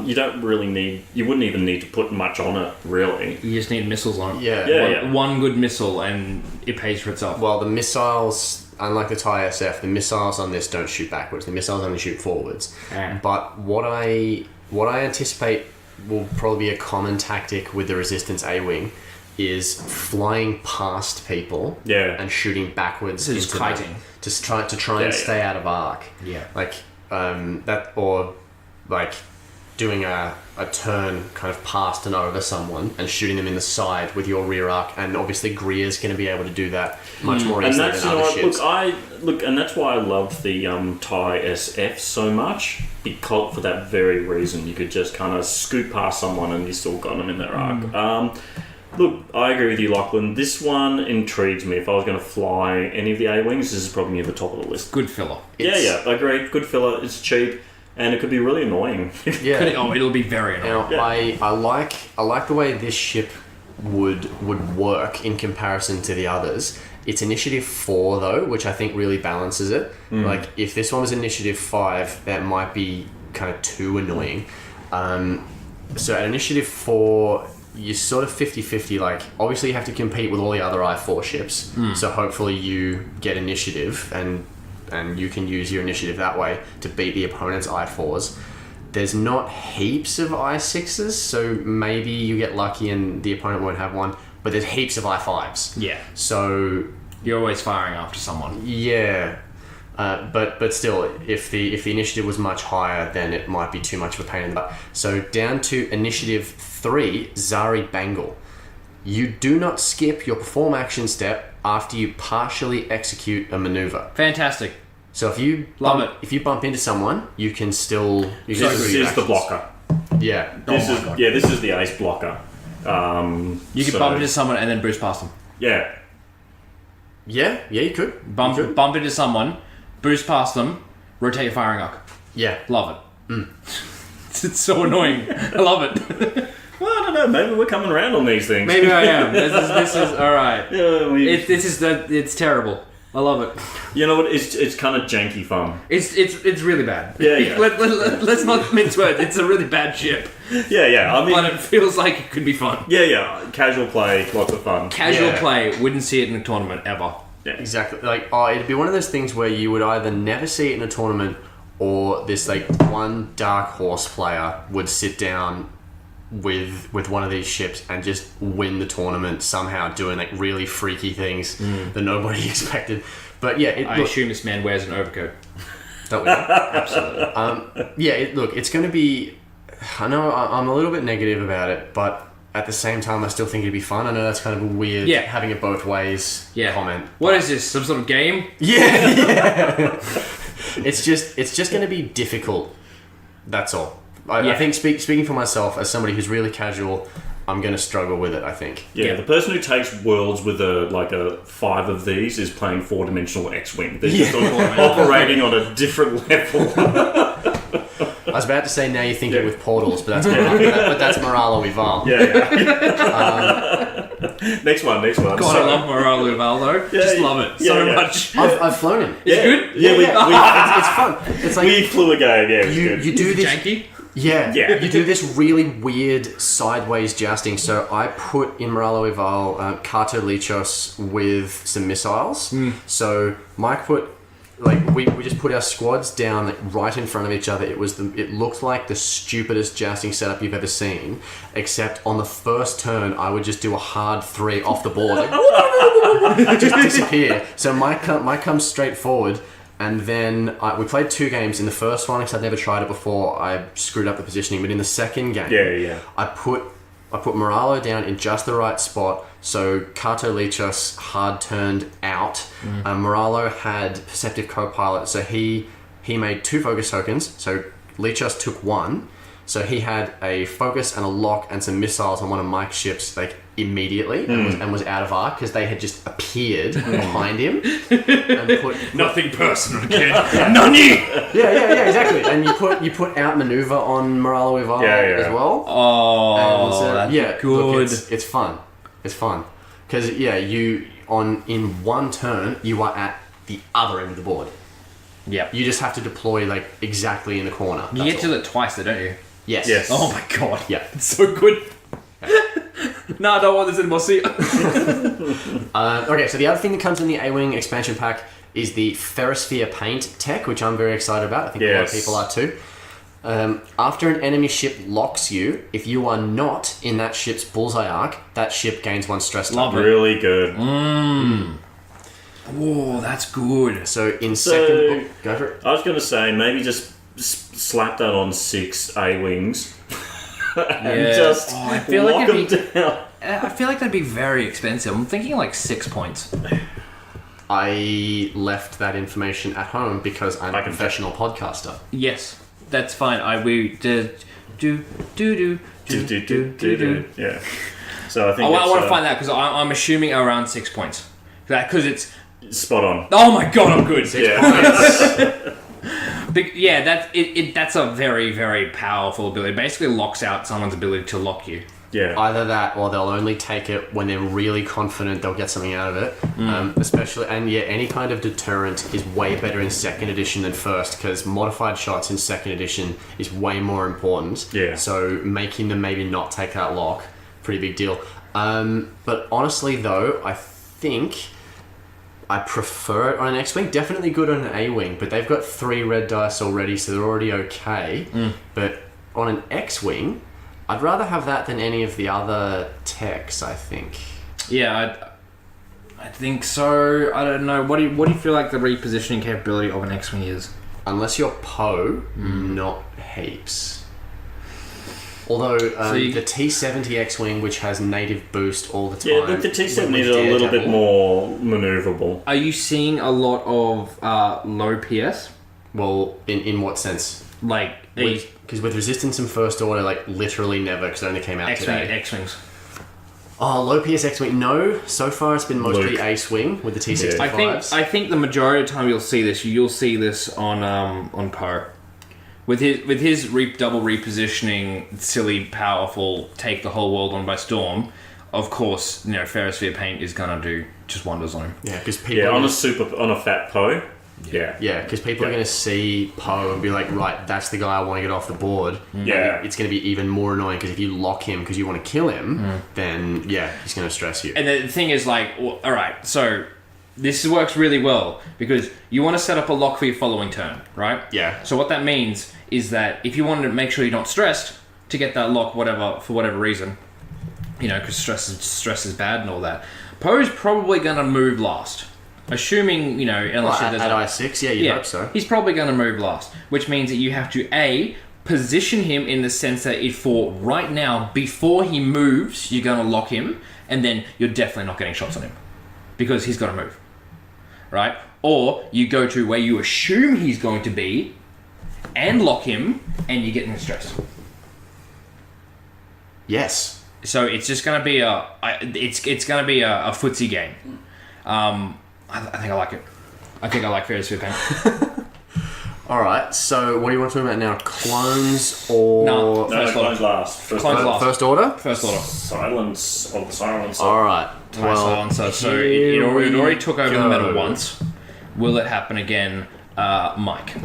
You don't really you wouldn't even need to put much on it, really. You just need missiles on it. Yeah. One good missile and it pays for itself. Well, the missiles, unlike the TIE SF, the missiles on this don't shoot backwards. The missiles only shoot forwards. But what I anticipate will probably be a common tactic with the Resistance A-Wing is flying past people and shooting backwards into kiting. them to try and stay out of arc. Like that, or like doing a turn kind of past and over someone and shooting them in the side with your rear arc, and obviously Greer's going to be able to do that much more easily than other ships. And that's why I loved the TIE SF so much, because for that very reason, you could just kind of scoot past someone and you still got them in their arc. Look, I agree with you, Lachlan. This one intrigues me. If I was going to fly any of the A-Wings, this is probably near the top of the list. Good filler. I agree. Good filler. It's cheap. And it could be really annoying. It'll be very annoying. Now, I like the way this ship would work in comparison to the others. It's initiative 4 though, which I think really balances it. Like if this one was initiative 5, that might be kind of too annoying. So at initiative 4, you're sort of 50-50. Like obviously you have to compete with all the other I-4 ships. So hopefully you get initiative and you can use your initiative that way to beat the opponent's I-4s. There's not heaps of I-6s, so maybe you get lucky and the opponent won't have one, but there's heaps of I-5s. Yeah. So you're always firing after someone. Yeah. But still, if the initiative was much higher, then it might be too much of a pain in the butt. So down to initiative 3, Zari Bangle. You do not skip your perform action step after you partially execute a maneuver. Fantastic. So if you bump into someone, you can still... This is the blocker. Yeah. This is the ace blocker. You can bump into someone and then boost past them. Yeah. Yeah, you could. Bump into someone, boost past them, rotate your firing arc. Yeah. Love it. It's so annoying. I love it. Well, I don't know. Maybe we're coming around on these things. Maybe I am. This is all right. Yeah, it's terrible. I love it. You know what? It's kind of janky fun. It's really bad. Yeah. Let's not mince words. It's a really bad ship. Yeah. I mean, but it feels like it could be fun. Yeah. Casual play, lots of fun. Casual play. Wouldn't see it in a tournament ever. Yeah. Exactly. Like, it'd be one of those things where you would either never see it in a tournament, or this like one dark horse player would sit down with one of these ships and just win the tournament somehow, doing like really freaky things that nobody expected. But yeah, I assume this man wears an overcoat. That we absolutely. Look, it's going to be. I know I'm a little bit negative about it, but at the same time, I still think it'd be fun. I know that's kind of a weird having it both ways comment. What is this? Some sort of game? Yeah. It's just going to be difficult. That's all. I think speaking for myself as somebody who's really casual, I'm going to struggle with it, I think. Yeah, the person who takes worlds with a 5 of these is playing 4-dimensional X-Wing. They're just operating on a different level. I was about to say now you're thinking with portals, but that's Moralo Eval. Next one. God, I love Moralo Eval though. Just love it so much. I've flown him. It's good? It's fun. It's like we flew a game, you do this... Janky? Yeah, you do this really weird sideways jousting. So I put in Moralo Eval Kato Lichos with some missiles. So Mike put... we just put our squads down right in front of each other. It looked like the stupidest jousting setup you've ever seen, except on the first turn I would just do a hard 3 off the board, just disappear. So Mike comes straight forward, and then we played 2 games. In the first one, because I'd never tried it before, I screwed up the positioning. But in the second game, I put Moralo down in just the right spot, so Kato Lichos hard turned out. Moralo had Perceptive Co-Pilot, so he made 2 focus tokens, so Lichos took 1. So he had a focus and a lock and some missiles on one of Mike's ships immediately and was out of arc because they had just appeared behind him and put nothing personal, kid. Nani! Yeah, exactly. And you put out maneuver on Moralo Eval as well. Oh, that's good. Look, it's fun. It's fun because in one turn you are at the other end of the board. Yeah. You just have to deploy exactly in the corner. You get to it twice, though, don't you? Yes. Oh my god. Yeah. It's so good. No, I don't want this anymore. See. Okay, so the other thing that comes in the A-Wing expansion pack is the Ferrosphere paint tech, which I'm very excited about. I think a lot of people are too. After an enemy ship locks you, if you are not in that ship's bullseye arc, that ship gains 1 stress token. Really good. Oh, that's good. So second... go for it. I was going to say, maybe just slap that on 6 A-Wings. And just I feel lock like them down. I feel like that'd be very expensive. I'm thinking 6 points. I left that information at home because I'm a professional podcaster. Yes, that's fine. Yeah. So I think I want to find that because I'm assuming around 6 points. Because it's spot on. Oh my god, I'm good. 6 points. That's a very, very powerful ability. It basically locks out someone's ability to lock you. Yeah. Either that, or they'll only take it when they're really confident they'll get something out of it. Especially, and any kind of deterrent is way better in 2nd edition than 1st, because modified shots in 2nd edition is way more important. Yeah. So making them maybe not take that lock, pretty big deal. But honestly, though, I think I prefer it on an X-Wing. Definitely good on an A-Wing, but they've got 3 red dice already, so they're already okay. But on an X-Wing, I'd rather have that than any of the other techs, I think. Yeah, I think so. I don't know. What do you feel like the repositioning capability of an X-Wing is? Unless you're Poe, not heaps. Although the T-70 X-Wing, which has native boost all the time... Yeah, the T-70 is a little bit more manoeuvrable. Are you seeing a lot of low PS? Well, in what sense? Because with Resistance and First Order, literally never, because it only came out today. X-Wings. Oh, low PS X-Wing. No, so far it's been mostly A-Swing with the T-65s. I think the majority of the time you'll see this on Poe. With his double repositioning, silly, powerful, take the whole world on by storm. Of course, Ferrosphere paint is gonna do just wonders on him. Yeah, because people on a fat Poe. Yeah, because people are going to see Poe and be like, right, that's the guy I want to get off the board. Yeah. It's going to be even more annoying because if you lock him because you want to kill him, then he's going to stress you. And the thing is alright, so this works really well because you want to set up a lock for your following turn, right? Yeah. So what that means is that if you want to make sure you're not stressed to get that lock, for whatever reason, because stress is bad and all that, Poe's probably going to move last. Assuming, unless At there's I6, yeah, you'd hope so. he's probably going to move last, which means that you have to position him in the sense that if for right now, before he moves, you're going to lock him, and then you're definitely not getting shots on him because he's got to move, right? Or you go to where you assume he's going to be and lock him, and you're getting stressed. Yes. So it's just going to be a footsie game. I think I like it. I think I like Ferris Wheel Paint. Alright, so what do you want to talk about now? Clones or... No, No, clones last. Clones last. First order? First order. Silence of the silence. Alright. TIE Silencer. So it already took over the meta once. Will it happen again, Mike?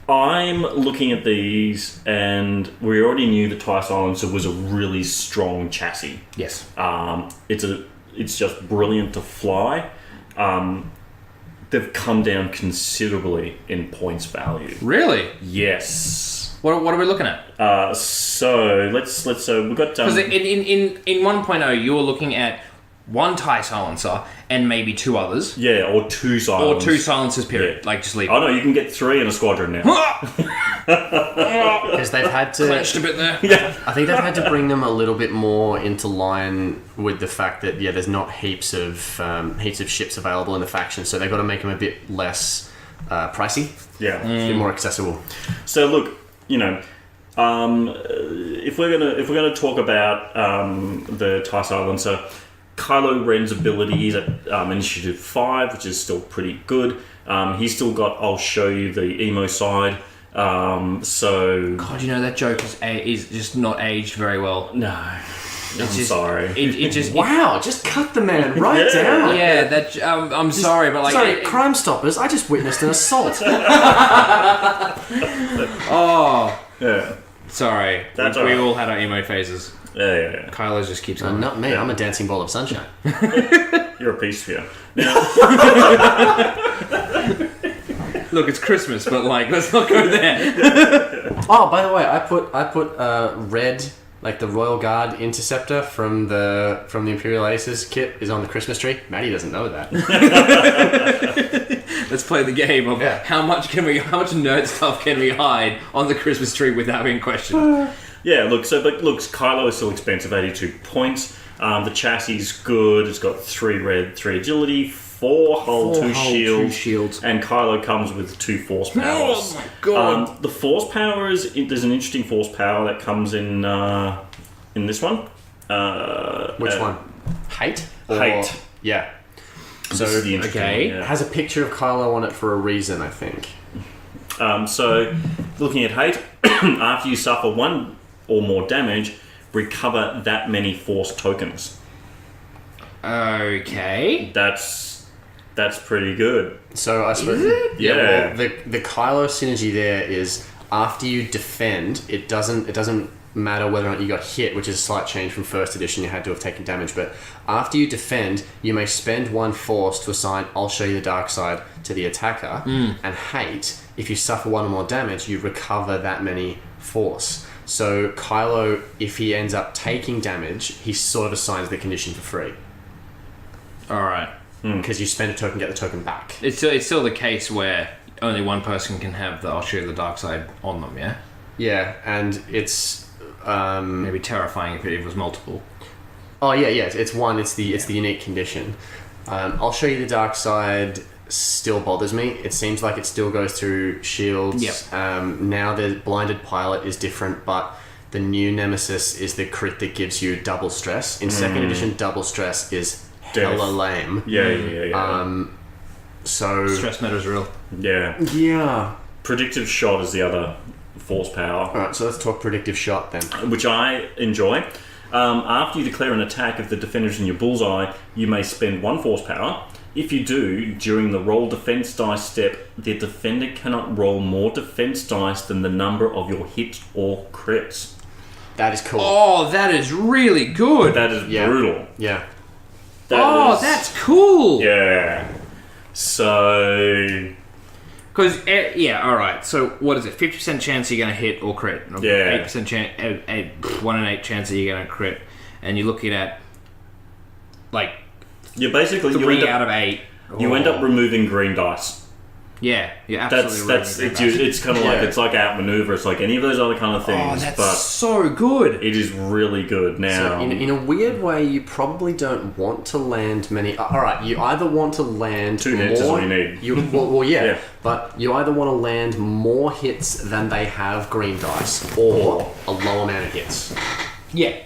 I'm looking at these, and we already knew the TIE Silencer was a really strong chassis. Yes. It's just brilliant to fly. They've come down considerably in points value. Really? Yes. What are we looking at? So we've got Because in 1.0 you were looking at one TIE Silencer and maybe two others. Yeah, or two silencers. Or two silencers, period. Yeah. Like, just leave Oh no, you can get 3 in a squadron now. Because they've had to... Clenched a bit there. Yeah. I think they've had to bring them a little bit more into line with the fact that, there's not heaps of ships available in the faction, so they've got to make them a bit less pricey, Yeah. a bit more accessible. So look, if we're gonna talk about the TIE Silencer, Kylo Ren's ability is at Initiative 5, which is still pretty good. He's still got I'll show you the emo side. So God, that joke is just not aged very well. no, I'm sorry. It just Wow, just cut the man right down. yeah. That I'm sorry, but like Sorry, Crime Stoppers, I just witnessed an assault. oh, Yeah, sorry. That's we alright. all had our emo phases. yeah. Kylo just keeps going. Not me, I'm a dancing ball of sunshine. You're a piece of you. Look, it's Christmas, but let's not go there. Oh, by the way, I put red, like the Royal Guard Interceptor from the Imperial Aces kit is on the Christmas tree. Maddie doesn't know that. Let's play the game of how much nerd stuff can we hide on the Christmas tree without being questioned. Yeah, Kylo is still expensive, 82 points. The chassis is good. It's got 3 red, 3 agility, 4 hull, 2 shields, and Kylo comes with 2 force powers. Oh my god! The force power there's an interesting force power that comes in this one. Which one? Height? Height. Yeah. So this is the interesting one, It yeah. has a picture of Kylo on it for a reason, I think. So, looking at height, after you suffer 1 or more damage, recover that many force tokens. Okay. That's pretty good. So I suppose Yeah. well, the Kylo synergy there is after you defend, it doesn't matter whether or not you got hit, which is a slight change from first edition. You had to have taken damage, but after you defend, you may spend 1 force to assign I'll show you the dark side to the attacker, and hate. If you suffer 1 or more damage, you recover that many force. So Kylo, if he ends up taking damage, he sort of assigns the condition for free. Alright. Because you spend a token, get the token back. It's still the case where only one person can have the I'll show you the dark side on them, yeah? Yeah, and it's... Maybe terrifying if it was multiple. Oh yeah, it's one. It's the unique condition. I'll show you the dark side. Still bothers me. It seems like it still goes through shields. Yep. Now the blinded pilot is different, but the new nemesis is the crit that gives you double stress. In second edition, double stress is hella lame. Yeah. So Stress matters real. yeah. Predictive shot is the other force power. All right, so let's talk predictive shot then. Which I enjoy. After you declare an attack, if the defender's in your bullseye, you may spend 1 force power. If you do, during the roll defense dice step, the defender cannot roll more defense dice than the number of your hits or crits. That is cool. Oh, that is really good. That is brutal. Yeah. That's cool. Yeah. So... Because, alright, so what is it? 50% chance you're going to hit or crit. Yeah. 8% chance, 1 in 8 chance that you're going to crit. And you're looking at, You basically you 3 end out up, of 8. you end up removing green dice. Yeah, you're absolutely It's kind of like it's like outmaneuver. It's like any of those other kind of things. that's but so good. it is really good now. So in a weird way, you probably don't want to land many. All right, you either want to land 2 hits is all you need. Yeah, but you either want to land more hits than they have green dice, or a low amount of hits. Yeah.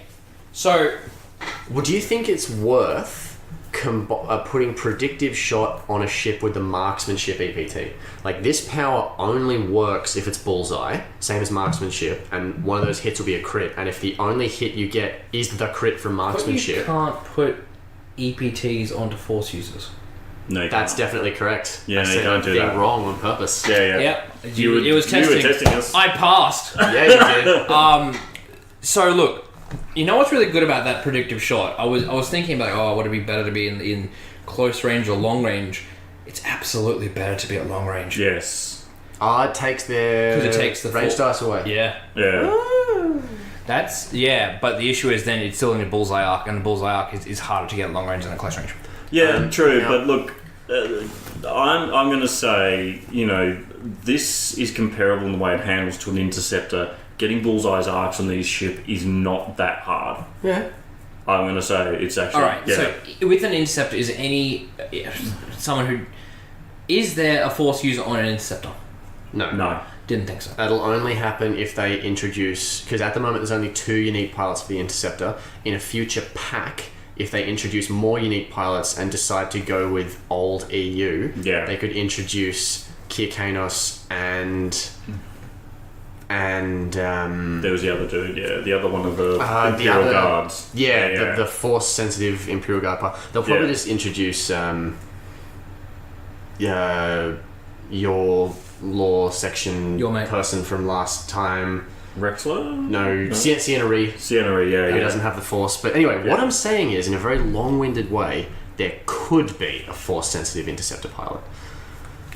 So, Would you think it's worth putting predictive shot on a ship with the marksmanship EPT? Like, this power only works if it's bullseye, same as marksmanship, and one of those hits will be a crit, and if the only hit you get is the crit from but you marksmanship... can't put EPTs onto Force users. No, you That's can't. definitely correct. Yeah, I you said can't do thing that. wrong on purpose. Yeah. Yep. You it was testing. You were testing us. I passed. Yeah, you did. So look, you know what's really good about that predictive shot? I was thinking about, would it be better to be in close range or long range? It's absolutely better to be at long range. Yes. It takes their 'Cause it takes the range full- dice away. Yeah. Yeah. But the issue is then it's still in a bullseye arc, and the bullseye arc is harder to get at long range than at close range. Yeah, true. now- But look, I'm going to say, this is comparable in the way it handles to an interceptor. Getting bullseye's arcs on these ship is not that hard. Yeah. I'm going to say it's actually... Alright, so with an interceptor, is there is there a Force user on an interceptor? No. Didn't think so. That'll only happen if they introduce... Because at the moment there's only 2 unique pilots for the Interceptor. In a future pack, if they introduce more unique pilots and decide to go with old EU, they could introduce Kirkanos and There was the other dude, the other one of the the Imperial other- Guards. the Force sensitive Imperial Guard pilot. They'll probably just introduce your law section Your mate. person from last time. Rexler? No, Sienna Rhee. Sienna Rhee, Who doesn't have the Force. But anyway, what I'm saying is, in a very long-winded way, there could be a Force-sensitive interceptor pilot.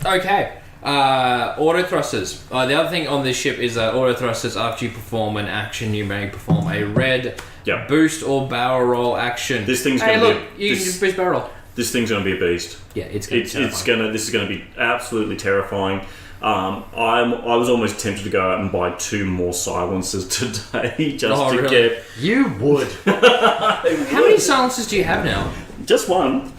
Okay. Auto thrusters. The other thing on this ship is that auto thrusters, after you perform an action, you may perform a red boost or barrel roll action. This thing's hey, gonna look, be... you can just boost barrel roll. This thing's going to be a beast. Yeah, this This is going to be absolutely terrifying. I was almost tempted to go out and buy 2 more silencers today just to get You would. How many silencers do you have now? just one.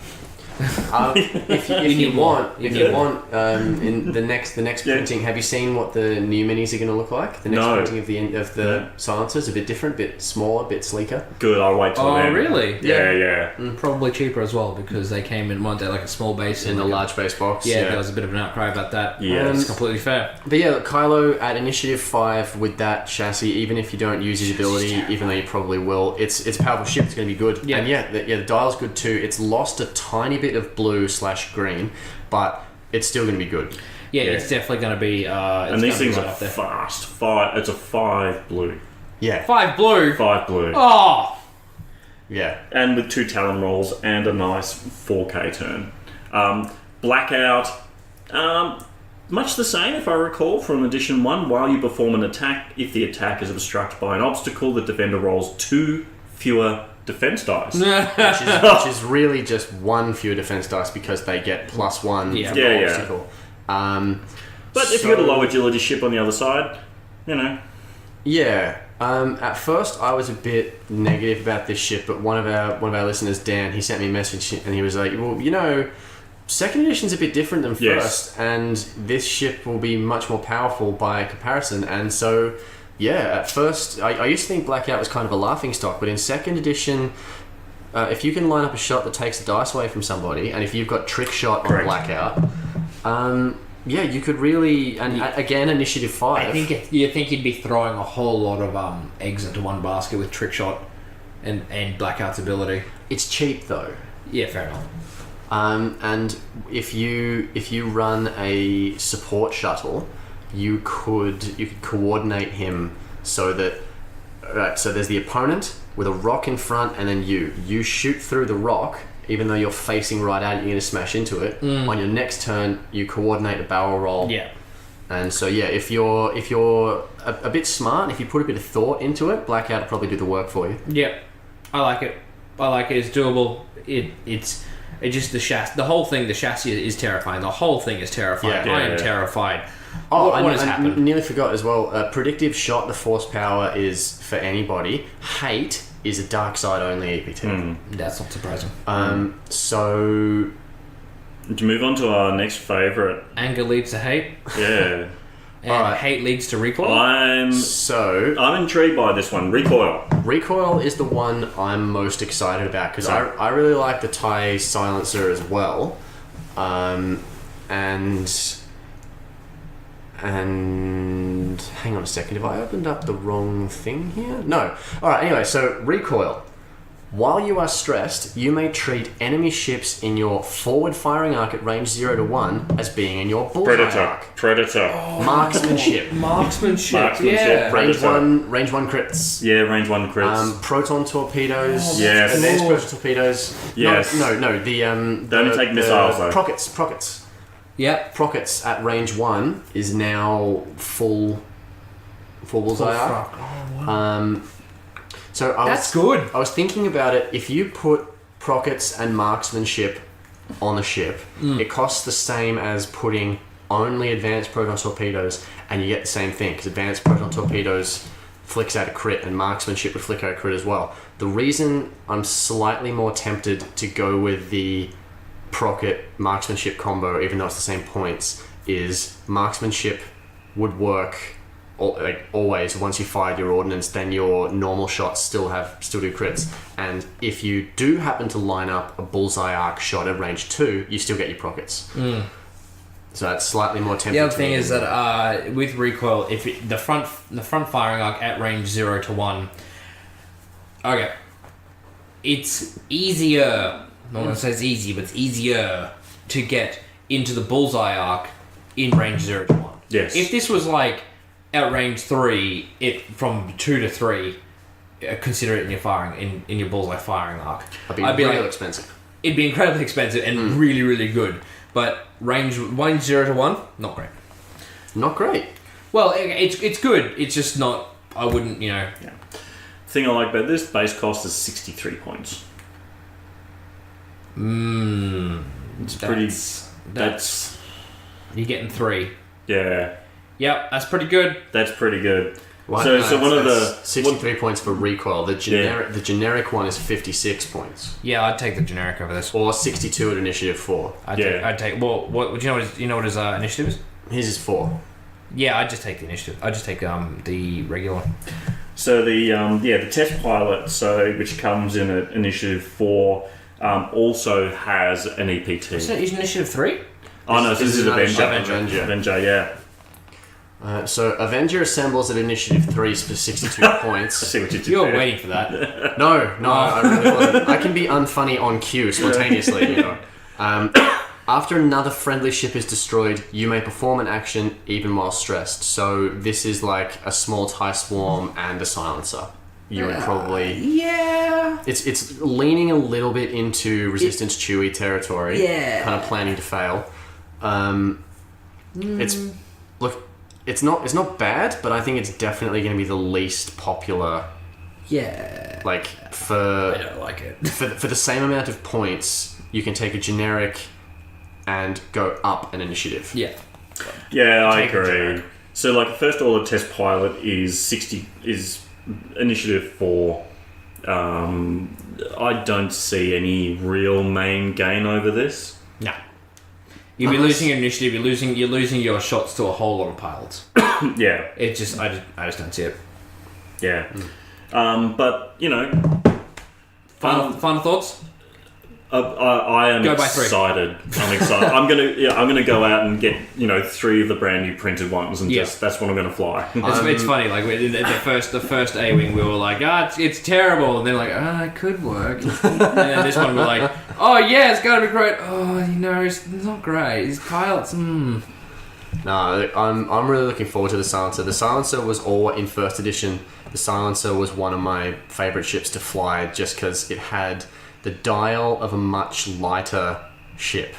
If you want, in the next printing, have you seen what the new minis are going to look like? The next No. printing of the end of the silencers, a bit different, bit smaller, bit sleeker. Good, I'll wait till then. Oh, really? Yeah. Probably cheaper as well because they came in one day like a small base In and the like large base box. Yeah, there was a bit of an outcry about that. Yeah. It's completely fair. But yeah, Kylo at Initiative 5 with that chassis, even if you don't use his ability, even though you probably will, it's a powerful ship. It's going to be good. Yeah. And the dial's good too. It's lost a tiny bit of blue/green, but it's still going to be good. Yeah, it's definitely going to be. And these things are up there. fast. It's a 5 blue. Yeah. 5 blue. 5 blue. Oh, Yeah. And with 2 Talon rolls and a nice 4K turn. Blackout. Much the same, if I recall, from Edition 1. While you perform an attack, if the attack is obstructed by an obstacle, the defender rolls 2 fewer defense dice. which is really just 1 fewer defense dice because they get +1 from the obstacle. But if you got a low agility ship on the other side, Yeah. At first, I was a bit negative about this ship, but one of our listeners, Dan, he sent me a message and he was like, "Well, second edition's a bit different than first, and this ship will be much more powerful by comparison." And so, at first, I used to think Blackout was kind of a laughing stock, but in second edition, if you can line up a shot that takes the dice away from somebody, and if you've got trick shot on Blackout, you could really, and again, Initiative 5. I think you think you'd be throwing a whole lot of eggs into one basket with trick shot and Blackout's ability. It's cheap though. Yeah, fair enough. And if you run a support shuttle, you could coordinate him so that so there's the opponent with a rock in front, and then you shoot through the rock. Even though you're facing right at it, you're going to smash into it. On your next turn, you coordinate a barrel roll. Yeah. And so if you're a bit smart, and if you put a bit of thought into it, Blackout will probably do the work for you. Yeah, I like it. It's doable. It's It just the whole thing. The chassis is terrifying. The whole thing is terrifying. Yeah. I am terrified. Oh, what has I happened? nearly forgot as well. Predictive shot. The force power is for anybody. Hate is a dark side only EPT. That's not surprising. So To move on to our next favourite. Anger leads to hate, Yeah. and Alright. hate leads to recoil. I'm intrigued by this one. Recoil. Recoil is the one I'm most excited about because I really like the TIE silencer as well, and hang on a second, have I opened up the wrong thing here? No. Alright, anyway, so recoil. While you are stressed, you may treat enemy ships in your forward firing arc at range 0 to 1 as being in your bullseye arc. Predator. Marksmanship. Marksmanship. Yeah. Range Predator. range 1 crits. Yeah, range 1 crits. Proton torpedoes. Yes. Advanced proton torpedoes. Yes. No. They only take missiles, though. Prockets. Yep. Prockets at range 1 is now full bullseye arc. So That's good. I was thinking about it. If you put Prockets and Marksmanship on the ship, it costs the same as putting only Advanced Proton Torpedoes, and you get the same thing, because Advanced Proton Torpedoes flicks out a crit, and Marksmanship would flick out a crit as well. The reason I'm slightly more tempted to go with the Procket Marksmanship combo, even though it's the same points, is Marksmanship would work always. Once you fired your ordnance, then your normal shots still do crits, and if you do happen to line up a bullseye arc shot at range 2, you still get your Prockets. So that's slightly more tempting. The other thing is that with recoil, if the front firing arc at range 0 to 1, okay, it's easier. No one says easy, but it's easier to get into the bullseye arc in range 0 to 1. Yes. If this was like at range 3, from 2 to 3, consider it in your firing in your bullseye firing arc. It'd be real expensive. It'd be incredibly expensive and really, really good. But range 0 to 1, not great. Not great. Well, it's good. It's just not. I wouldn't, Yeah. The thing I like about this, base cost is 63 points. It's pretty. That's. You're getting 3. Yeah. Yep, that's pretty good. That's pretty good. Well, So one of the 63 points for recoil. The generic one is 56 points, Yeah, I'd take the generic over this. or 62 at initiative 4. I'd take. Well, what do you know what his initiative is? His is 4. Yeah, I'd just take the initiative. I'd just take the regular one. So the test pilot, which comes in at initiative 4, also has an EPT. Isn't it initiative 3? Oh no, this is another Avenger. Avenger. Avenger, yeah. So Avenger assembles at initiative 3 for 62 I points. see what you did You were there. waiting for that. No, I really wasn't. I can be unfunny on cue spontaneously, you know. After another friendly ship is destroyed, you may perform an action even while stressed. So this is like a small TIE swarm and a silencer. You would probably... Yeah. It's leaning a little bit into Resistance Chewie territory. Yeah. Kind of planning to fail. It's not bad, but I think it's definitely going to be the least popular. Yeah. Like I don't like it. for the same amount of points, you can take a generic and go up an initiative. Yeah. Yeah, I Take a agree. generic. So like the first order test pilot is initiative 4. I don't see any real main gain over this. No. You'll be losing your initiative. You're losing your shots to a whole lot of pilots. Yeah, I just don't see it. yeah. But you know, Final thoughts. I am Go by 3. excited. I'm excited. I'm gonna go out and get 3 of the brand new printed ones, and Yeah. that's what I'm gonna fly. It's funny. Like the first A-wing, we were like, it's terrible, and then like, it could work. And then this one, we're like, oh yeah, it's gotta be great. Oh, it's not great. These pilots. No, I'm really looking forward to the silencer. The silencer was all in first edition. The silencer was one of my favorite ships to fly, just because it had the dial of a much lighter ship.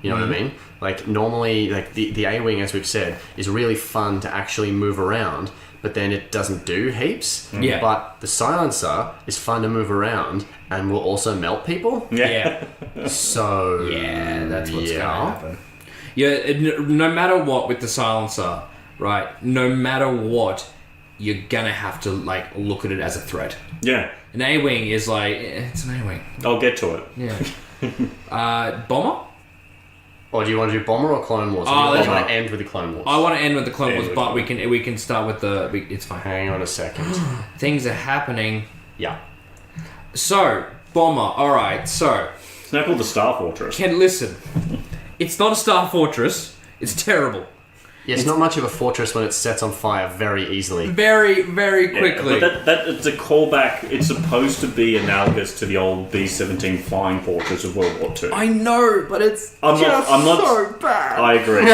You know what I mean? Like normally, like the A-wing, as we've said, is really fun to actually move around, but then it doesn't do heaps. Yeah. But the silencer is fun to move around and will also melt people. Yeah. So Yeah, that's what's gonna happen. Yeah, no matter what with the silencer, right? No matter what, you're gonna have to like look at it as a threat. Yeah. An A-wing is like it's an A-wing. I'll get to it. Yeah. Bomber. Or do you want to do Bomber or Clone Wars? Oh, Or do you let's want to end with the Clone Wars? I want to end with the Clone Yeah, Wars, with but Clone we can start with the. It's fine. Hang on a second. Things are happening. Yeah. So Bomber. All right. So It's now called the Star Fortress. Ken, listen. It's not a Star Fortress. It's terrible. Yeah, it's not much of a fortress when it sets on fire very easily. Very, very quickly. Yeah, but that it's a callback. It's supposed to be analogous to the old B-17 flying fortress of World War II. I know, but it's I'm not so bad. I agree.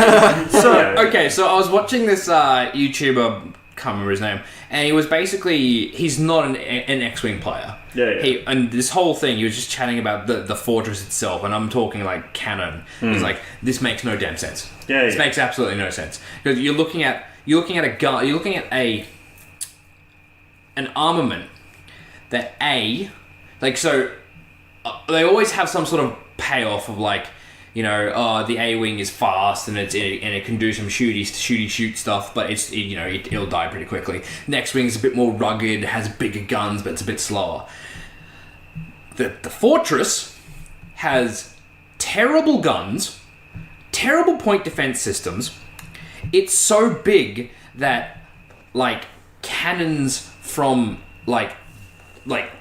Okay, so I was watching this YouTuber, can't remember his name, and he was basically, he's not an X-Wing player. Yeah. And this whole thing, he was just chatting about the fortress itself, and I'm talking like canon. He's like, this makes no damn sense. Yeah, This yeah. makes absolutely no sense. Because you're looking at a gun, you're looking at an armament that they always have some sort of payoff of like, you know, the A-wing is fast and it can do some shoot stuff, but it'll die pretty quickly. Next wing's a bit more rugged, has bigger guns, but it's a bit slower. The fortress has terrible guns, terrible point defense systems. It's so big that like cannons from like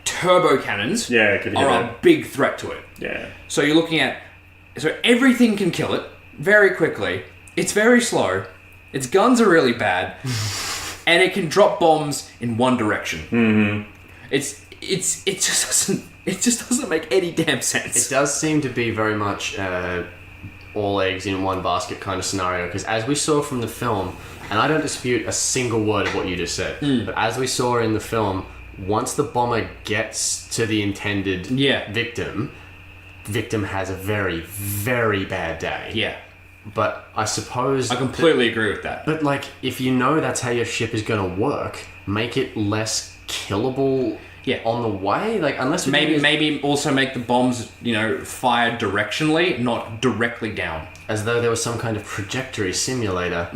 turbo cannons Yeah, I could hear are that. a big threat to it. Yeah. So you're looking at... So everything can kill it very quickly. It's very slow. Its guns are really bad. And it can drop bombs in one direction. Mm-hmm. It just doesn't make any damn sense. It does seem to be very much all eggs in one basket kind of scenario, because as we saw from the film, and I don't dispute a single word of what you just said, but as we saw in the film, once the bomber gets to the intended victim has a very, very bad day. Yeah. But I suppose... I completely agree with that. But, like, if you know that's how your ship is going to work, make it less killable on the way. Like, unless... Maybe also make the bombs, fired directionally, not directly down. As though there was some kind of trajectory simulator.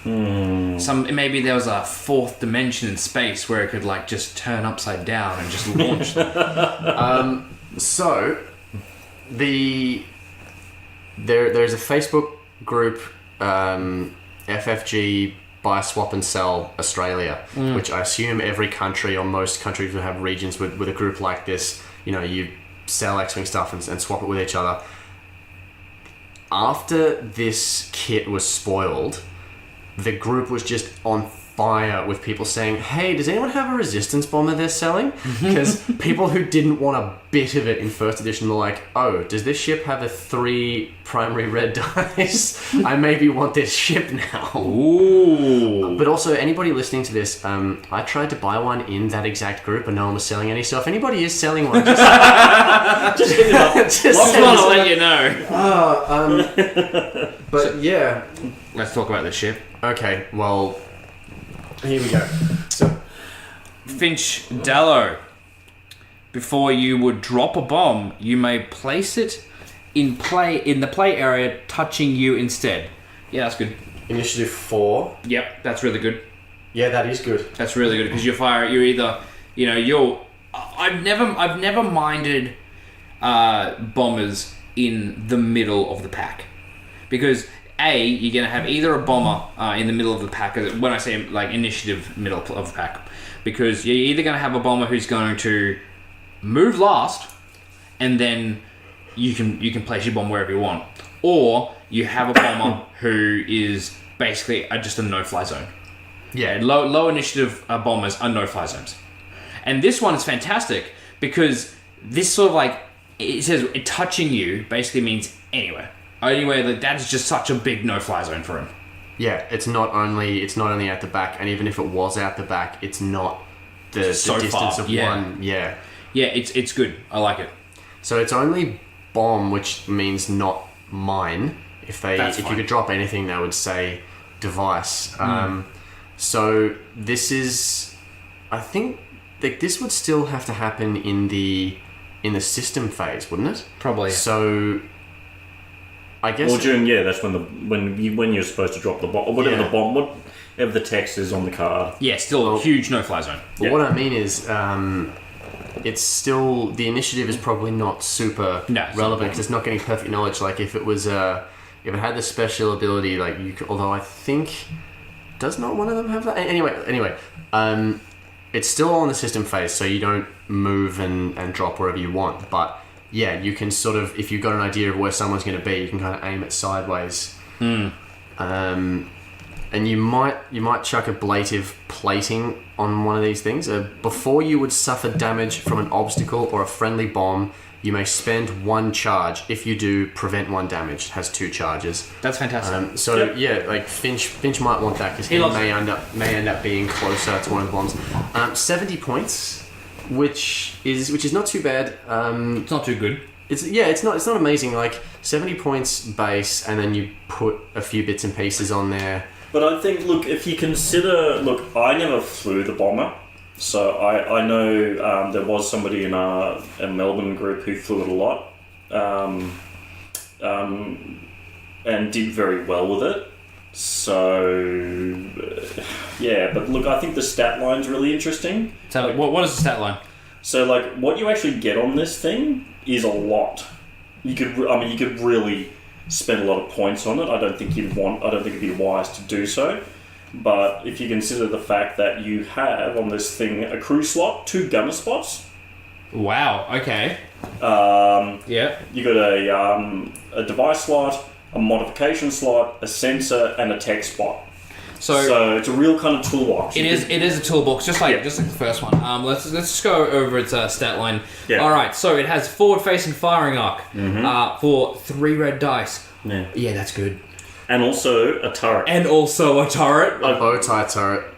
Maybe there was a fourth dimension in space where it could, like, just turn upside down and just launch them. So... There's a Facebook group, FFG Buy, Swap and Sell Australia, which I assume every country or most countries will have regions with a group like this. You know, you sell X-Wing stuff and swap it with each other. After this kit was spoiled, the group was just on fire with people saying, hey, does anyone have a resistance bomber they're selling? Because people who didn't want a bit of it in first edition were like, oh, does this ship have a 3 primary red dice? I maybe want this ship now. Ooh. But also, anybody listening to this, I tried to buy one in that exact group and no one was selling any. So if anybody is selling one, just hit it up. Just want to let you know. But yeah. Let's talk about the ship. Okay, well, here we go. So, Finch Dallo. Before you would drop a bomb, you may place it in the play area, touching you instead. Yeah, that's good. Initiative 4. Yep, that's really good. Yeah, that is good. That's really good because you're either, I've never minded bombers in the middle of the pack because you're going to have either a bomber in the middle of the pack. When I say like initiative middle of the pack, because you're either going to have a bomber who's going to move last, and then you can place your bomb wherever you want, or you have a bomber who is basically just a no-fly zone. Yeah, low initiative bombers are no-fly zones, and this one is fantastic because this sort of like it says touching you basically means anywhere. Anyway, that is just such a big no-fly zone for him. Yeah, it's not only at the back, and even if it was out the back, it's not the distance far. of one. Yeah. Yeah, it's good. I like it. So it's only bomb, which means not mine. If you could drop anything, they would say device. So this is, I think, this would still have to happen in the system phase, wouldn't it? Probably. So, I guess. Well, that's when you're supposed to drop the bomb, or whatever the bomb, whatever the text is on the card. Yeah, still a huge no-fly zone. But what I mean is, it's still, the initiative is probably not super relevant because it's not getting perfect knowledge. Like if it was, if it had the special ability, like you could, although I think, does not one of them have that? Anyway, it's still on the system phase, so you don't move and drop wherever you want. But yeah, you can sort of, if you've got an idea of where someone's going to be, you can kind of aim it sideways. And you might chuck ablative plating on one of these things. Before you would suffer damage from an obstacle or a friendly bomb, you may spend 1 charge. If you do, prevent 1 damage. It has 2 charges. That's fantastic. Like Finch might want that because he may end up being closer to one of the bombs. 70 points, which is not too bad. It's not too good. It's not amazing. Like 70 points base, and then you put a few bits and pieces on there. But I think, look, if you consider... Look, I never flew the bomber, so I know there was somebody in a Melbourne group who flew it a lot and did very well with it. So, but look, I think the stat line's really interesting. So, what is the stat line? So, like, what you actually get on this thing is a lot. You could really spend a lot of points on it. I don't think it'd be wise to do so. But if you consider the fact that you have on this thing a crew slot, 2 gunner spots. Wow. Okay. You got a device slot, a modification slot, a sensor, and a tech spot. So it's a real kind of toolbox. It is a toolbox, just like the first one. Let's just go over its stat line. Yeah. All right. So it has forward-facing firing arc for 3 red dice. Yeah, that's good. And also a turret. A bow tie turret.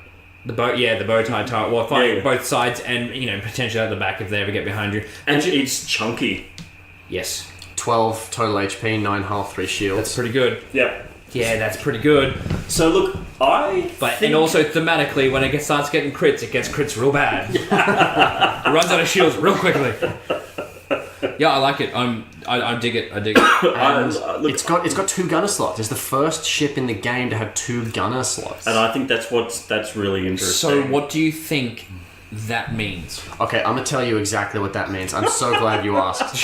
The bow tie turret. Well, firing both sides, and potentially at the back if they ever get behind you. And it's chunky. Yes. 12 total HP, 9 health, 3 shields. That's pretty good. Yep. Yeah, that's pretty good. So look, and also thematically, when it starts getting crits, it gets crits real bad. It runs out of shields real quickly. Yeah, I like it. I dig it. And it's got 2 gunner slots. It's the first ship in the game to have 2 gunner slots. And I think that's really interesting. So what do you think that means? Okay, I'm gonna tell you exactly what that means. I'm so glad you asked.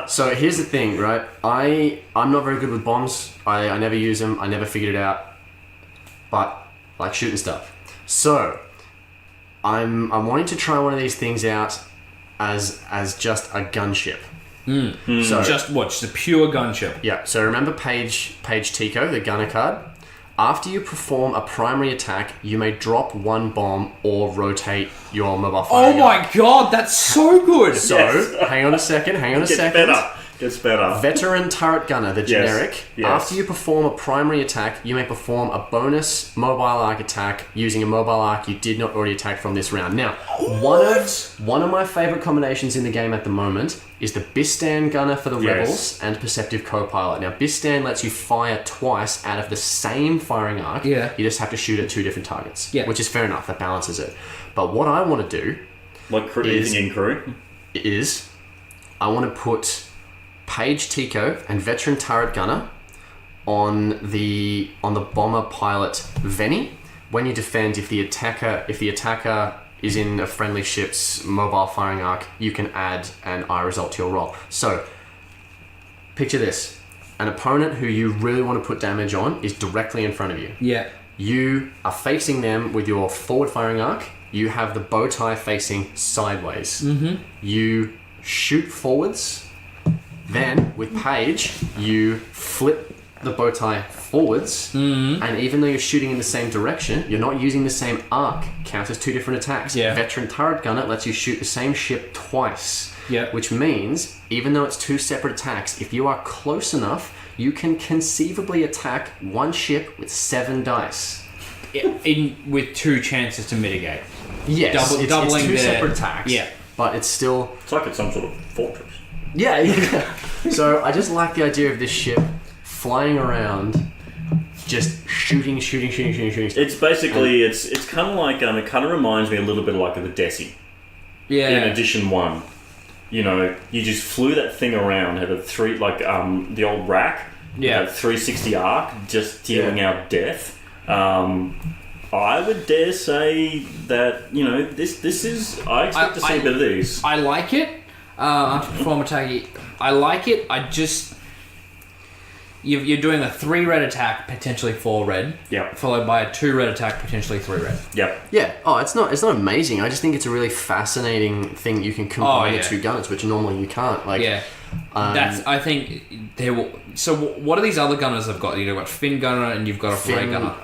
So here's the thing, right? I'm not very good with bombs. I never use them. I never figured it out. But I like shooting stuff. So I'm wanting to try one of these things out as just a gunship. So just a pure gunship. Yeah. So remember Page Tico, the gunner card. After you perform a primary attack, you may drop 1 bomb or rotate your mobile firing. Oh my god, that's so good! So, hang on a second. Gets better. Veteran turret gunner, the generic. Yes. After you perform a primary attack, you may perform a bonus mobile arc attack using a mobile arc you did not already attack from this round. Now, one of my favorite combinations in the game at the moment is the Bistan gunner for the Rebels and Perceptive Co-Pilot. Now, Bistan lets you fire twice out of the same firing arc. Yeah. You just have to shoot at 2 different targets. Yeah. Which is fair enough. That balances it. But what I want to do anything in crew is I want to put Page Tico and Veteran Turret Gunner on the Bomber Pilot Venny. When you defend, if the attacker is in a friendly ship's mobile firing arc, you can add an eye result to your roll. So, picture this. An opponent who you really want to put damage on is directly in front of you. Yeah. You are facing them with your forward firing arc. You have the bow tie facing sideways. You shoot forwards. Then, with Page, you flip the bow tie forwards, and even though you're shooting in the same direction, you're not using the same arc. Counts as 2 different attacks. Yeah. Veteran Turret Gunner lets you shoot the same ship twice. Yeah. Which means, even though it's 2 separate attacks, if you are close enough, you can conceivably attack 1 ship with 7 dice. With 2 chances to mitigate. Yes, Doubling it's 2 the separate attacks. Yeah. But it's still... It's like it's some sort of fortress. Yeah. So I just like the idea of this ship flying around, just shooting. It's basically it's kind of like it kind of reminds me a little bit like of the Desi Yeah. in Edition 1. You know, you just flew that thing around, had a the old rack, Yeah. had a 360 arc, just dealing out death. I would dare say that, you know, this is... I expect to see a bit of these. I like it. After perform attack, I like it. I just... You're doing a 3 red attack, potentially 4 red. Yep. Followed by a 2 red attack, potentially 3 red. Yep. Yeah. Oh, it's not amazing. I just think it's a really fascinating thing. You can combine the two gunners, which normally you can't. Like, yeah. I think there will. So what are these other gunners I've got? You've got Fin gunner and you've got a ray gunner.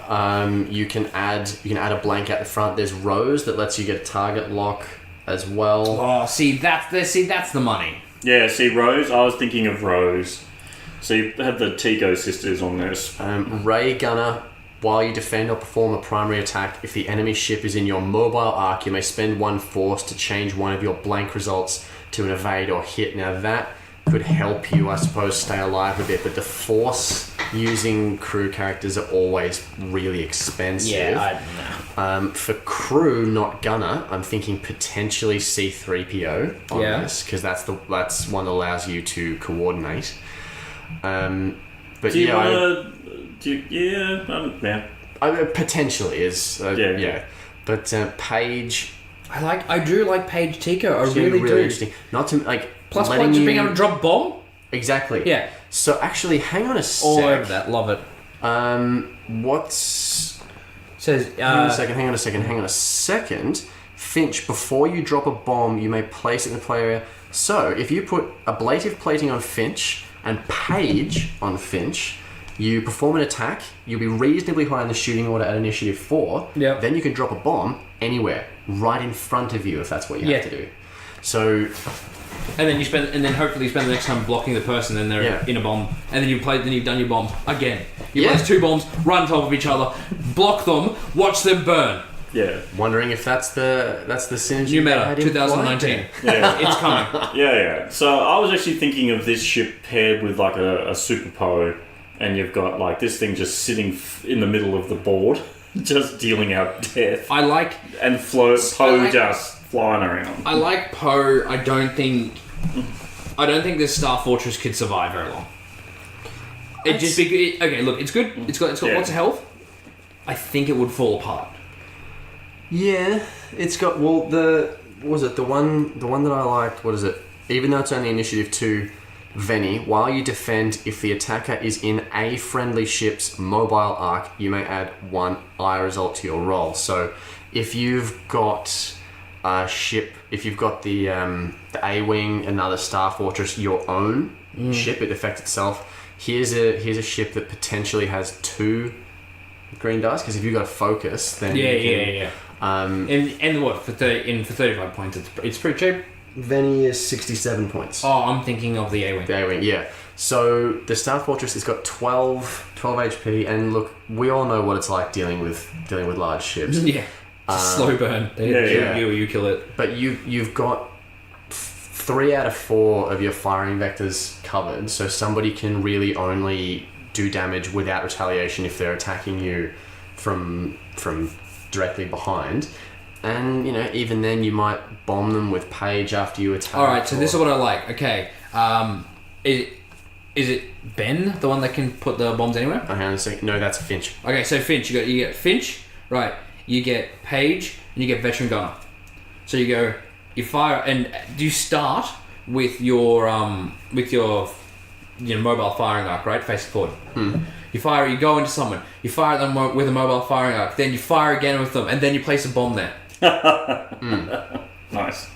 You can add a blank at the front. There's Rose that lets you get a target lock as well. Oh, that's the money. Yeah, see, Rose, I was thinking of Rose. So you have the Tico sisters on this. Ray gunner. While you defend or perform a primary attack, if the enemy ship is in your mobile arc, you may spend 1 force to change one of your blank results to an evade or hit. Now that could help you, I suppose, stay alive a bit, but the force using crew characters are always really expensive. Yeah, I know. For crew, not gunner, I'm thinking potentially C-3PO on this, because that's one that allows you to coordinate. But do you yeah, potentially is yeah. But Paige, I do like Paige Tico. I it's really do. interesting. Not to like Plus letting points you of being able to drop bomb. exactly. Yeah. So actually, hang on a sec. All over that. Love it. What's Says hang on a second. Finch, before you drop a bomb, you may place it in the play area. So if you put ablative plating on Finch and Paige on Finch, you perform an attack, you'll be reasonably high in the shooting order at initiative 4. Yep. Then you can drop a bomb anywhere, right in front of you if that's what you have to do. So and then hopefully you spend the next time blocking the person, then they're in a bomb, and then you've done your bomb again. You place 2 bombs, run on top of each other, block them, watch them burn. Yeah. wondering if that's the synergy. New meta, 2019. Yeah. It's coming. Yeah. So I was actually thinking of this ship paired with like a Super Poe, and you've got like this thing just sitting in the middle of the board, just dealing out death. I like Poe just flying around. I like Poe. I don't think this Star Fortress could survive very long. Okay. Look, it's good. It's got lots of health. I think it would fall apart. Yeah, it's got the one that I liked. What is it? Even though it's only initiative 2, Venny, while you defend, if the attacker is in a friendly ship's mobile arc, you may add 1 eye result to your roll. So if you've got a ship, if you've got the A-Wing, another Star Fortress, your own ship, it affects itself. Here's a ship that potentially has 2 green dice, because if you've got a focus, then Yeah. And what for 35 points? It's pretty cheap. Venny is 67 points. Oh, I'm thinking of the A-Wing. The A-Wing, yeah. So the Star Fortress has got 12 HP, and look, we all know what it's like dealing with large ships. Yeah. Slow burn. You kill it. But you've got 3 out of 4 of your firing vectors covered, so somebody can really only do damage without retaliation if they're attacking you from directly behind. And even then you might bomb them with Paige after you attack. Alright, so this is what I like. Okay. Is it Ben, the one that can put the bombs anywhere? Hang on a second. No, that's Finch. Okay, so Finch, you get Finch, right? You get Paige and you get Veteran Gunner. So you fire, and you start with your mobile firing arc, right? Face forward. You fire, you go into someone, you fire at them with a mobile firing arc, then you fire again with them, and then you place a bomb there. Nice.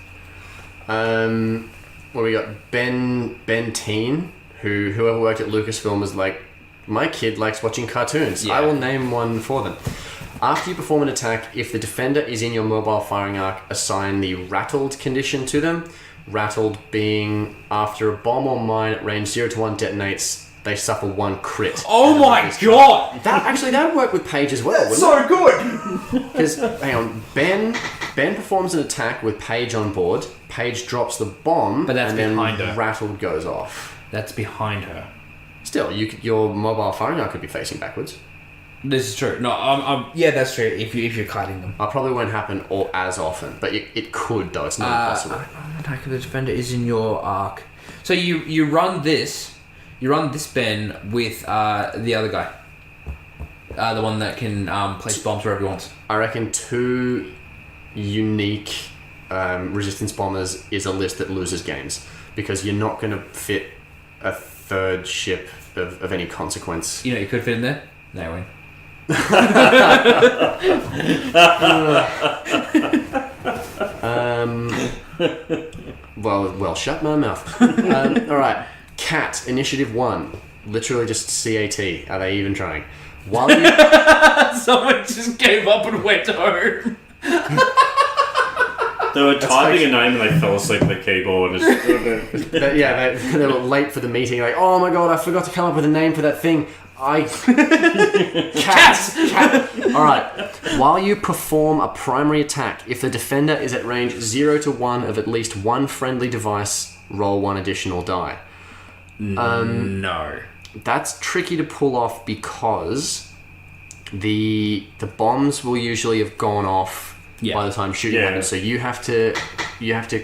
Well, we got Ben Teen, whoever worked at Lucasfilm was like, my kid likes watching cartoons. Yeah. I will name one for them. After you perform an attack, if the defender is in your mobile firing arc, assign the rattled condition to them. Rattled being after a bomb or mine at range 0 to 1 detonates, they suffer 1 crit. Oh my god! That would work with Paige as well, wouldn't So good! it? Because, hang on, Ben performs an attack with Paige on board. Paige drops the bomb, But that's and then behind her. Rattled goes off. That's behind her. Still, your mobile firing arc could be facing backwards. This is true. No, yeah, that's true. If you're kiting them. It probably won't happen as often, but it could though. It's not impossible. Attack of the defender is in your arc. So you run this Ben with the other guy, the one that can place bombs wherever he wants. I reckon 2 unique resistance bombers is a list that loses games because you're not going to fit a 3rd ship of any consequence. You could fit in there. No, win. Well, shut my mouth. All right, Cat Initiative 1, literally just CAT. Are they even trying? While you Someone just gave up and went home. They were typing a name and they fell asleep at the keyboard. they were late for the meeting. Like, oh my god, I forgot to come up with a name for that thing. Cat. All right. While you perform a primary attack, if the defender is at range 0 to 1 of at least one friendly device, roll 1 additional die. No. That's tricky to pull off because the bombs will usually have gone off by the time shooting happens. So you have to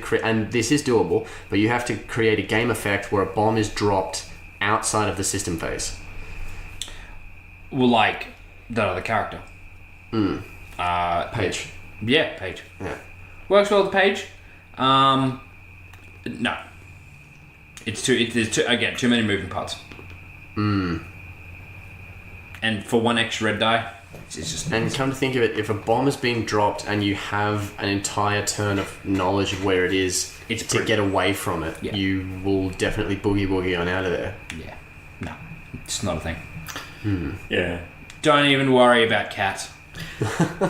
create, and this is doable, but you have to create a game effect where a bomb is dropped outside of the system phase. Well, like that other character. Page. Yeah, Page. Yeah. Works well with Page. No. There's too many moving parts. And for 1 extra red die, it's just... And come to think of it, if a bomb is being dropped and you have an entire turn of knowledge of where it is to get away from it, you will definitely boogie on out of there. Yeah. No. It's not a thing. Yeah. Don't even worry about Cat.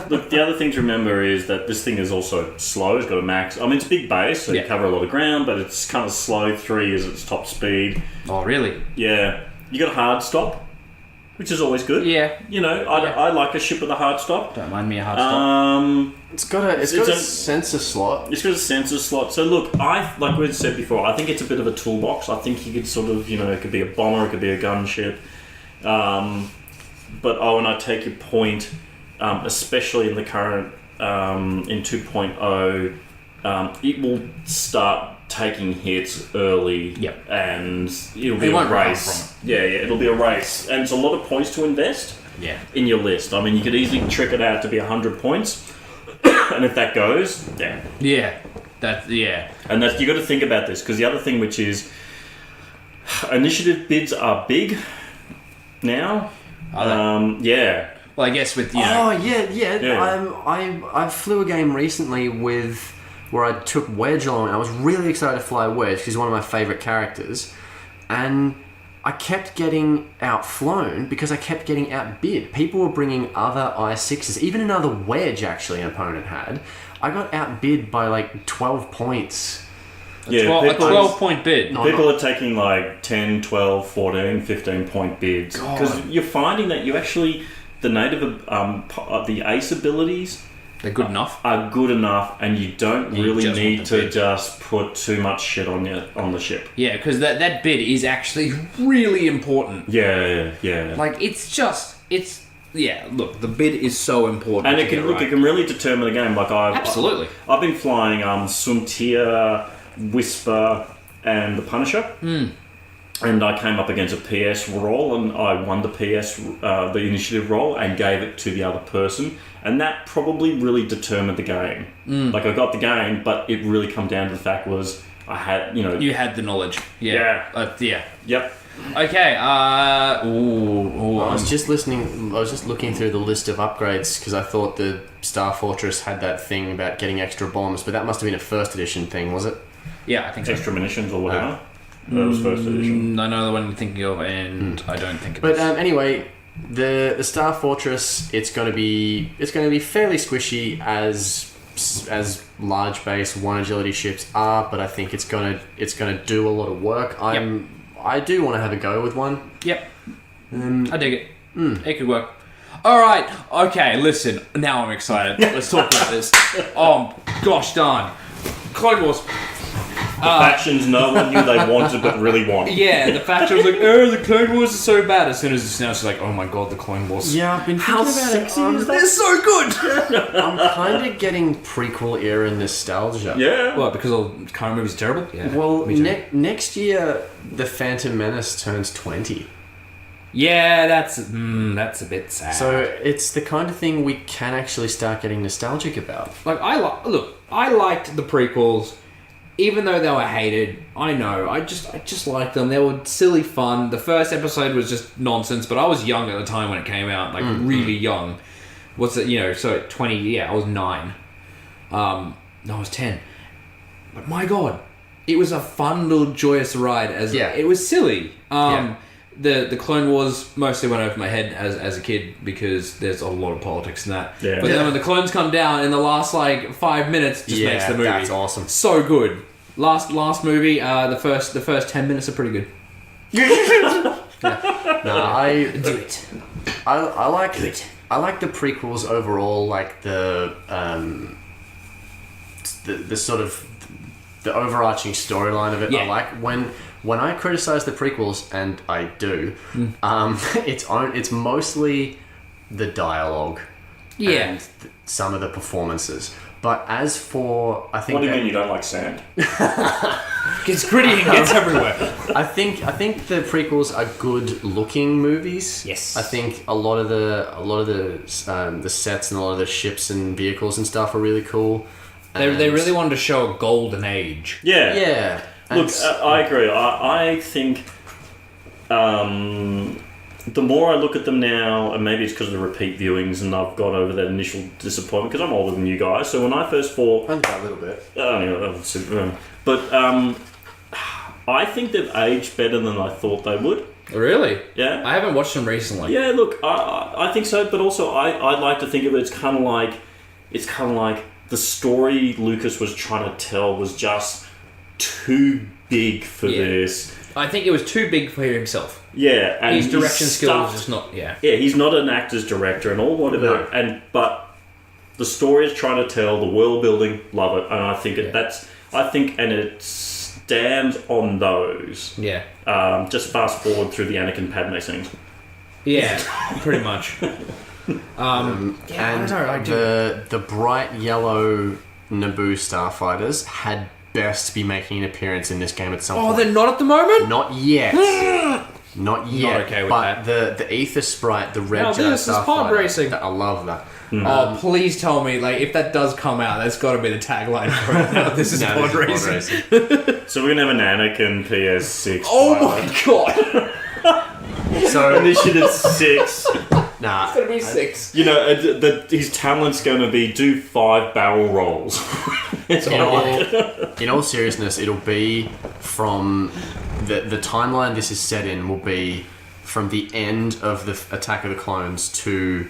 Look, the other thing to remember is that this thing is also slow. It's got a max... I mean, it's a big base, so you cover a lot of ground, but it's kind of slow. 3 is its top speed. Oh, really? Yeah. You got a hard stop, which is always good. Yeah. I like a ship with a hard stop. Don't mind me a hard stop. It's got a sensor slot. It's got a sensor slot. So look, like we said before, I think it's a bit of a toolbox. I think you could sort of, it could be a bomber, it could be a gunship. But Owen, I take your point, especially in the current, in 2.0, it will start taking hits early, and it'll be a race. It'll be a race, and it's a lot of points to invest in your list. I mean, you could easily trick it out to be 100 points, and if that goes, and that's you got to think about this, because the other thing, which is initiative bids are big now. Well, I guess with I flew a game recently where I took Wedge along. I was really excited to fly Wedge because he's one of my favourite characters, and I kept getting outflown because I kept getting outbid. People were bringing other I6s, even another Wedge actually an opponent had. I got outbid by like 12 points. A 12-point bid. People are taking like 10, 12, 14, 15-point bids. Because you're finding that you actually, the native, the ace abilities... They're good enough. Are good enough, and you don't really need to just put too much shit on the ship. Yeah, because that bid is actually really important. Yeah. Like, look, the bid is so important. And it can really determine the game. Like Absolutely. I've been flying Suntia, Whisper, and the Punisher. And I came up against a PS roll, and I won the the initiative roll, and gave it to the other person. And that probably really determined the game. Like, I got the game, but it really come down to the fact was I had, You had the knowledge. Yeah. Yep. Okay. I was just looking through the list of upgrades because I thought the Star Fortress had that thing about getting extra bombs, but that must have been a first edition thing, was it? Yeah, I think so. Extra munitions or whatever. That was first edition. I know the one you're thinking of, and I don't think it is. But anyway, the Star Fortress, it's going to be fairly squishy as large base 1 agility ships are, but I think it's going to do a lot of work. I do want to have a go with one. Yep. I dig it. It could work. All right. Okay. Listen. Now I'm excited. Let's talk about this. Oh gosh darn. Clone Wars. factions no one knew they wanted but really want. Yeah, the faction was like, oh, the Clone Wars are so bad. As soon as it's announced, it's like, oh my god, the Clone Wars. Yeah, I've been thinking about it. They're so good! I'm kind of getting prequel era nostalgia. Yeah. What, because all current movies are terrible? Yeah. Well, me too. next year, The Phantom Menace turns 20. Yeah, that's a bit sad. So it's the kind of thing we can actually start getting nostalgic about. Like, I liked the prequels, even though they were hated. I know, I just liked them. They were silly fun. The first episode was just nonsense, but I was young at the time when it came out, like really young. What's it? So 20. Yeah, I was 9. No, I was 10. But my god, it was a fun little joyous ride. It was silly. The Clone Wars mostly went over my head as a kid because there's a lot of politics in that. Yeah. But then when the clones come down in the last 5 minutes, just makes the movie. That's awesome. So good. Last movie, the first 10 minutes are pretty good. Do it. I like the prequels overall, like the sort of the overarching storyline of it. Yeah. I like when I criticize the prequels, and I do. It's mostly the dialogue. Yeah. And some of the performances. But as for, I think What do you mean you don't like sand? Gets gritty and gets everywhere. I think the prequels are good looking movies. Yes. I think a lot of the sets and a lot of the ships and vehicles and stuff are really cool. They really wanted to show a golden age. Yeah. Yeah. Look, I agree. I think the more I look at them now, and maybe it's because of the repeat viewings, and I've got over that initial disappointment because I'm older than you guys. So when I first saw, a little bit. But I think they've aged better than I thought they would. Really? Yeah. I haven't watched them recently. Yeah. Look, I think so, but also I like to think of it. It's kind of like the story Lucas was trying to tell was just too big for this. I think it was too big for himself. Yeah, and his direction he's skills stuffed- is just not. Yeah. Yeah, he's not an actor's director and all whatever. No. But the story is trying to tell, the world building, love it, and I think and it stands on those. Yeah. Just fast forward through the Anakin Padme scenes. Yeah, pretty much. And the bright yellow Naboo starfighters had best be making an appearance in this game at some point. Oh, they're not at the moment? Not yet. Not yet. Not okay with but that. the Aethersprite, the red No, jet this is pod racing. starfighter. I love that. Oh, please tell me, if that does come out, that's got to be the tagline for it. No, this is pod racing. So we're going to have an Anakin PS6. Oh my god! So Initiative 6. nah, It's going to be 6. You know, his talent's going to be do 5 barrel rolls. in all seriousness, it'll be from the timeline this is set in will be from the end of the Attack of the Clones to.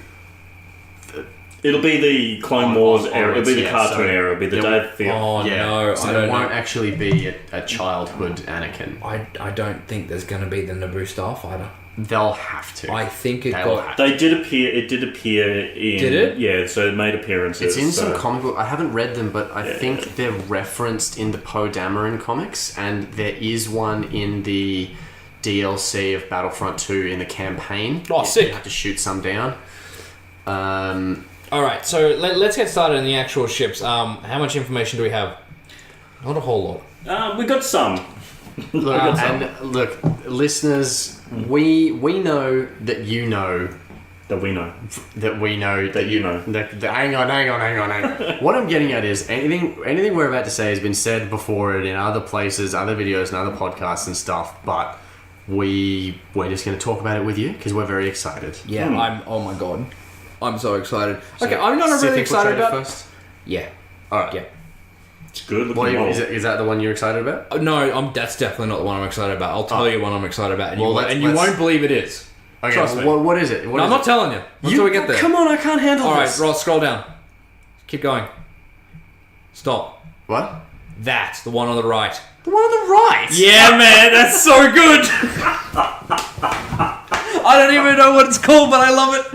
It'll be the Clone Wars era. It'll be the cartoon era. It'll be the Dave Filoni. Oh no, so I there don't won't know. actually be a childhood Anakin. I don't think there's going to be the Naboo Starfighter. They'll have to. I think it They'll got... have to. They did appear. It did appear in. Did it? Yeah. So it made appearances. It's in so. some comic book. I haven't read them, but I think they're referenced in the Poe Dameron comics, and there is one in the DLC of Battlefront 2 in the campaign. Oh, sick. You have to shoot some down. Alright, so let's get started in the actual ships. How much information do we have? Not a whole lot. We got some. Look, listeners, we know that you know That we know. that we know That you know. Hang on. What I'm getting at is anything we're about to say has been said before in other places, other videos, and other podcasts and stuff. But we're just going to talk about it with you because we're very excited. Yeah, oh my god. I'm so excited. Okay, I'm not Sith really excited Infiltrator about... first. Yeah. Alright. Yeah. It's good. What Looking is that the one you're excited about? No, that's definitely not the one I'm excited about. I'll tell you what I'm excited about, and, Well, you won't believe it is. Okay, Trust me. what is it? No, I'm not telling you. Until we get there. Come on, I can't handle Alright, this. Ross, scroll down. Keep going. Stop. What? That, the one on the right. The one on the right? Yeah, man, that's so good! I don't even know what it's called, but I love it.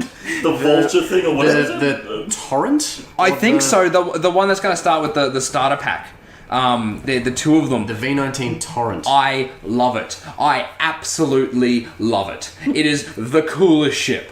The vulture thing, or what is it? The torrent? I think so. The one that's going to start with the starter pack. The two of them. The V19 Torrent. I love it. I absolutely love it. It is the coolest ship.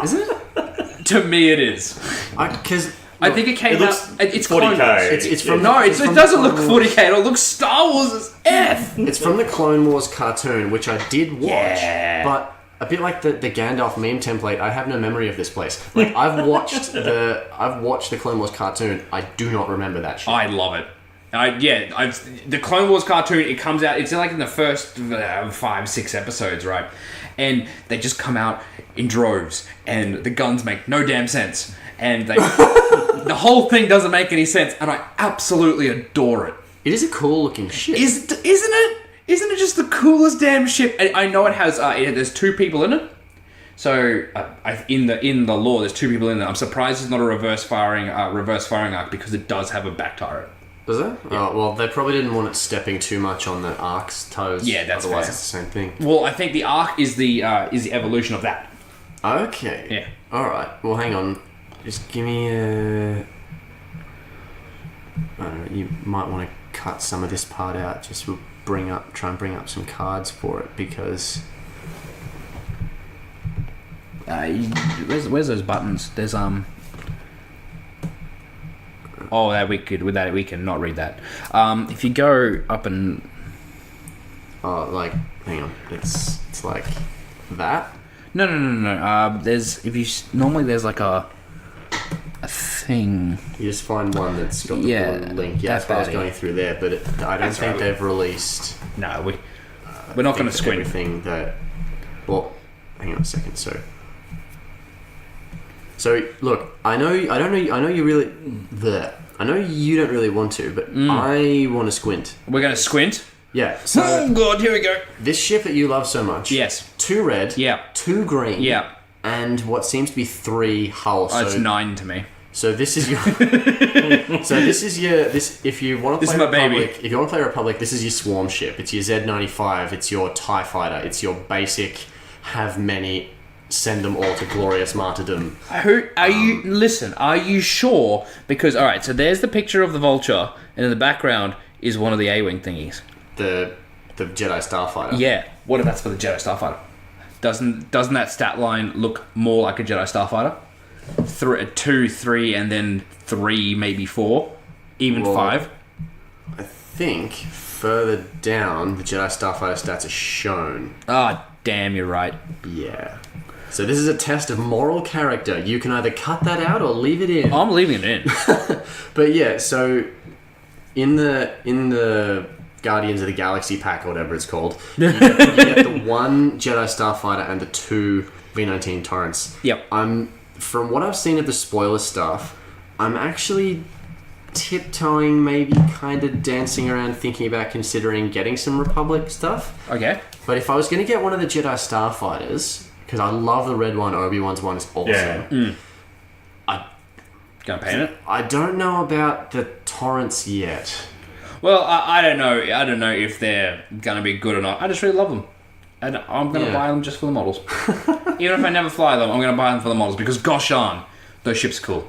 Is it? To me, it is. Because I think it came out. It's 40K. Clone- it's from No, it's it from doesn't the look Clone Wars. 40k. It looks Star Wars as F. It's from the Clone Wars cartoon, which I did watch, Yeah. but a bit like the Gandalf meme template, I have no memory of this place. Like I've watched the Clone Wars cartoon. I do not remember that shit. I love it. The Clone Wars cartoon, it comes out, it's like in the first 5-6 episodes, right? And they just come out in droves, and the guns make no damn sense. And they, the whole thing doesn't make any sense, and I absolutely adore it. It is a cool looking ship. Isn't it? Isn't it just the coolest damn ship? And I know it has, there's 2 people in it. So in the lore, there's 2 people in there. I'm surprised it's not a reverse firing arc because it does have a back turret. Does it? Yeah. Oh, well, they probably didn't want it stepping too much on the Ark's toes. Yeah, that's otherwise fair. it's the same thing. Well, I think the arc is the evolution of that. Okay. Yeah. All right. Well, hang on. Just give me a. I don't know. You might want to cut some of this part out. Just we'll try and bring up some cards for it because. Where's those buttons? There's Oh, that we can not read that. If you go up and Oh, like, hang on. It's like that. no. Normally there's like a thing. You just find one that's got the blue link. Yeah, that's that's what I was about it. going through there, but I don't think they've released. No, we're not going to squint. Everything that. Well, hang on a second. So look, I know you really. I know you don't really want to, but I want to squint. We're going to squint. Yeah. So Oh god, here we go. this ship that you love so much. Yes. 2 red. Yeah. 2 green. Yeah. And what seems to be 3 hull. Oh, it's 9 to me. So this is your. If you want to This play is my baby. Republic, if you want to play Republic, this is your swarm ship. It's your Z95. It's your TIE fighter. It's your basic. Have many. Send them all to glorious martyrdom. Who are you? Listen, are you sure? Because all right, so there's the picture of the Vulture, and in the background is one of the A-wing thingies. The Jedi Starfighter. Yeah. What if that's for the Jedi Starfighter? Doesn't that stat line look more like a Jedi Starfighter? 2, 3, and then 3, maybe 4, even 5. I think further down the Jedi Starfighter stats are shown. Ah, damn, you're right. Yeah. So this is a test of moral character. You can either cut that out or leave it in. I'm leaving it in. But yeah, so in the Guardians of the Galaxy pack or whatever it's called, you get the 1 Jedi Starfighter and the 2 V19 Torrents. Yep. From what I've seen of the spoiler stuff, I'm actually tiptoeing, maybe kind of dancing around, thinking about considering getting some Republic stuff. Okay. But if I was going to get one of the Jedi Starfighters, because I love the red one, Obi-Wan's one is awesome. Yeah. Gonna paint it? I don't know about the Torrents yet. Well, I don't know. I don't know if they're gonna be good or not. I just really love them, and I'm gonna buy them just for the models. Even if I never fly them, I'm gonna buy them for the models because gosh darn, those ships are cool.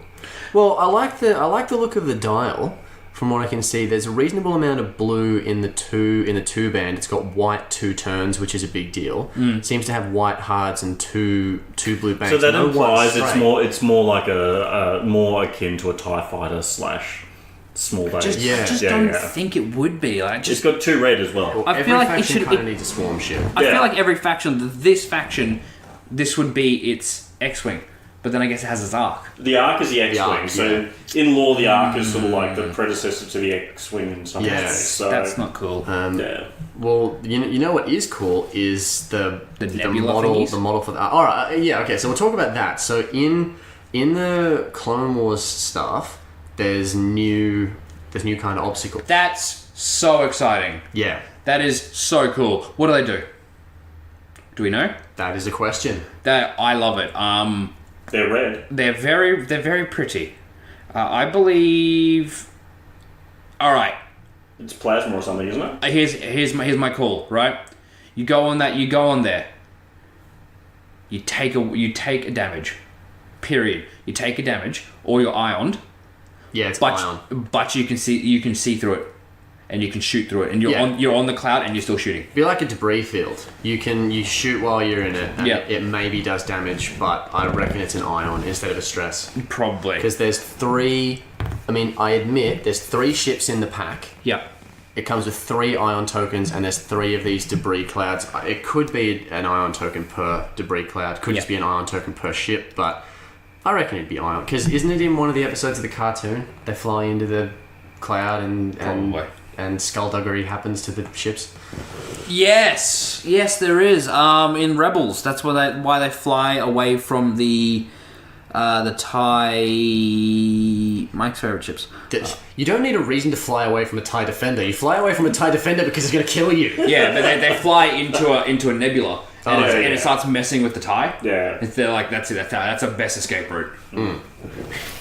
Well, I like the look of the dial. From what I can see, there's a reasonable amount of blue in the two band. It's got white 2 turns, which is a big deal. Seems to have white hards and two blue bands. So that No white implies straight. it's more like a more akin to a TIE fighter / small base. Just don't think it would be like. It's got 2 red as well. I feel like it should. kind of needs a swarm ship. I feel like every faction, this would be its X-wing, but then I guess it has its arc. The Ark is the X-wing, Ark, so in lore the Ark is sort of like the predecessor to the X-wing in some Yeah. ways. So That's not cool. yeah. Well, you know what is cool is the nebula model thingies? the model for that. All right, yeah, okay. So we'll talk about that. So in the Clone Wars stuff, there's new kind of obstacle. That's so exciting. Yeah, That is so cool. What do they do? Do we know? that is a question. That I love it. They're red. They're very pretty. I believe. All right. It's plasma or something, isn't it? Here's my call. Right. You go on that. You go on there. You take a damage. Period. You take a damage, or you're ioned. Yeah, it's but ion. but you can see through it, and you can shoot through it, and you're on the cloud, and you're still shooting. Be like a debris field. You shoot while you're in it, and it maybe does damage, but I reckon it's an ion instead of a stress. Probably because there's 3. I mean, I admit there's 3 ships in the pack. Yeah. It comes with 3 ion tokens, and there's 3 of these debris clouds. It could be an ion token per debris cloud. Could just be an ion token per ship, but I reckon it'd be ion. Because isn't it in one of the episodes of the cartoon? They fly into the cloud and skullduggery happens to the ships. Yes, there is. In Rebels, that's why they fly away from the TIE... Mike's favourite ships. You don't need a reason to fly away from a TIE Defender. You fly away from a TIE Defender because it's going to kill you. Yeah, but they fly into a nebula, and it starts messing with the TIE. Yeah. They're like, that's it, that's our best escape route.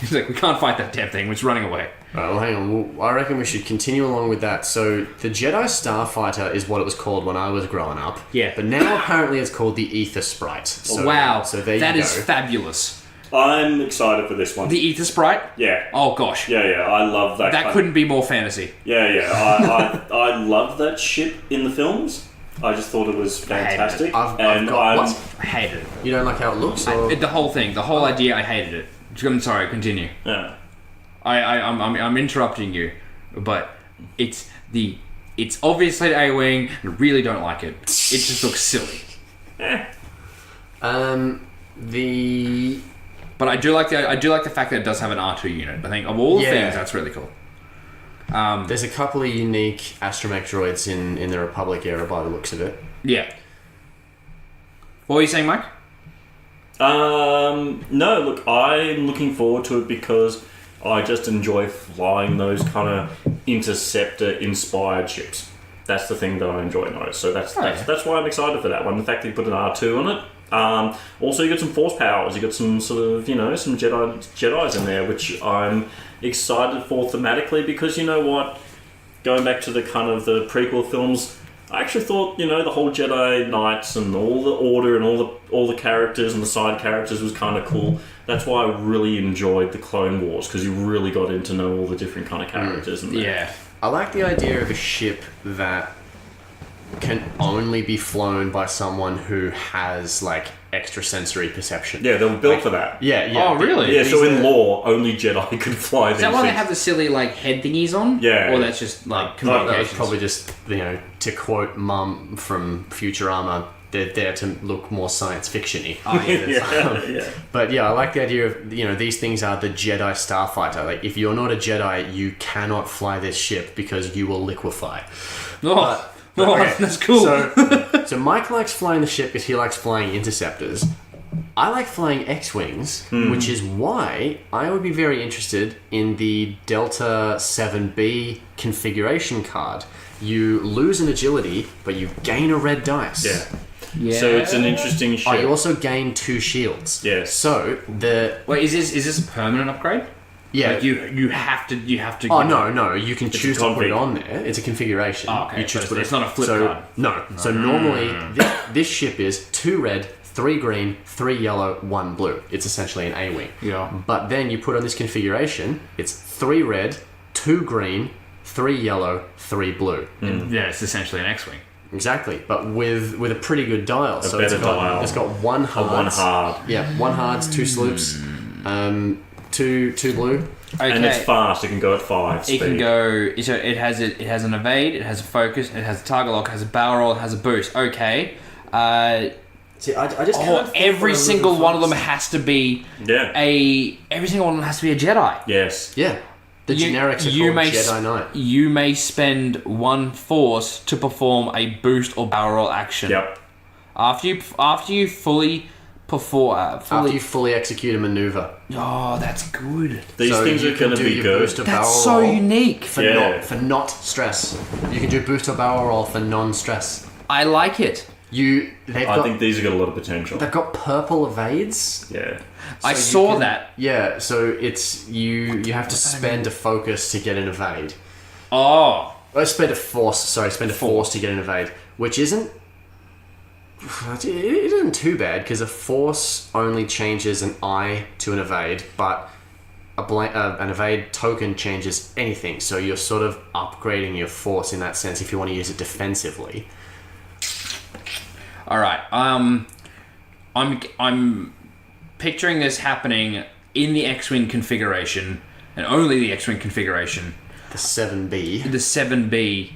He's like, we can't fight that damn thing, it's running away. Alright, well hang on. I reckon we should continue along with that. So, the Jedi Starfighter is what it was called when I was growing up. Yeah. But now apparently it's called the Aethersprite. So, wow, so there that you is go. fabulous. I'm excited for this one. The Aethersprite? Yeah. Oh gosh. Yeah, I love that. That couldn't be more fantasy. Yeah. I love that ship in the films. I just thought it was fantastic. I've got what? I hated it. You don't like how it looks? Or? The whole thing, the whole idea, I hated it. I'm sorry, continue. Yeah. I'm interrupting you, but it's obviously the A-Wing. I really don't like it. It just looks silly. But I do like the fact that it does have an R2 unit. I think of all the things, that's really cool. There's a couple of unique astromech droids in the Republic era by the looks of it. Yeah. What were you saying, Mike? No, look, I'm looking forward to it because I just enjoy flying those kind of interceptor-inspired ships. That's the thing that I enjoy most. So that's why I'm excited for that one. The fact that you put an R2 on it. Also, you got some force powers. You got some sort of, some Jedis in there, which I'm excited for thematically because you know what? Going back to the kind of the prequel films, I actually thought the whole Jedi Knights and all the Order and all the characters and the side characters was kind of cool. That's why I really enjoyed the Clone Wars because you really got in to know all the different kind of characters. Yeah. I like the idea of a ship that can only be flown by someone who has extrasensory perception. Yeah, they were built for that. Yeah. Oh, really? Yeah, so in lore, only Jedi could fly these Is that why they things. have the silly head thingies on? Yeah. Or that's just That was communications? probably just, to quote Mum from Futurama, they're there to look more science fiction-y. Oh, yeah. Yeah. But yeah, I like the idea of, these things are the Jedi Starfighter. If you're not a Jedi, you cannot fly this ship because you will liquefy. That's cool. So Mike likes flying the ship because he likes flying interceptors. I like flying X-Wings, which is why I would be very interested in the Delta 7B configuration card. You lose an agility, but you gain a red dice. Yeah. Yeah. So it's an interesting ship. Oh, you also gain 2 shields. Yes. So Wait, is this a permanent upgrade? Yeah. You have to. Oh no! You can choose to put it config. on there. It's a configuration. Oh, okay. You choose So to put it's not a flip so, card. No. So normally this ship is 2 red, 3 green, 3 yellow, 1 blue. It's essentially an A-wing. Yeah. But then you put on this configuration. It's 3 red, 2 green, 3 yellow, 3 blue. Yeah, it's essentially an X-wing. Exactly, but with a pretty good dial. So better dial. It's got 1 hard. 1 hard. Yeah, 1 hards, 2 sloops, 2 blue. Okay. And it's fast. It can go at 5 speed. It can go. So it has an evade. It has a focus. It has a target lock. It has a barrel roll. It has a boost. Okay. See, I just can't think every what I'm single looking one for. of them has to be Yeah. Every single one of them has to be a Jedi. Yes. Yeah. The generics are called Jedi Knight. You may spend 1 force to perform a boost or barrel roll action. Yep. After you fully perform. After you fully execute a maneuver. Oh, that's good. These So things you are going can to do be your good. boost or barrel That's so roll unique. For, Yeah. for not stress. You can do boost or barrel roll for non-stress. I like it. I think these have got a lot of potential. They've got purple evades. Yeah. I So you saw can- that. Yeah, so it's you have to spend a focus to get an evade. Oh. Spend a force to get an evade, which isn't it isn't too bad because a force only changes an I to an evade, but an evade token changes anything, so you're sort of upgrading your force in that sense if you want to use it defensively. All right. I'm picturing this happening in the X-Wing configuration, and only the X-Wing configuration. The 7B. The 7B.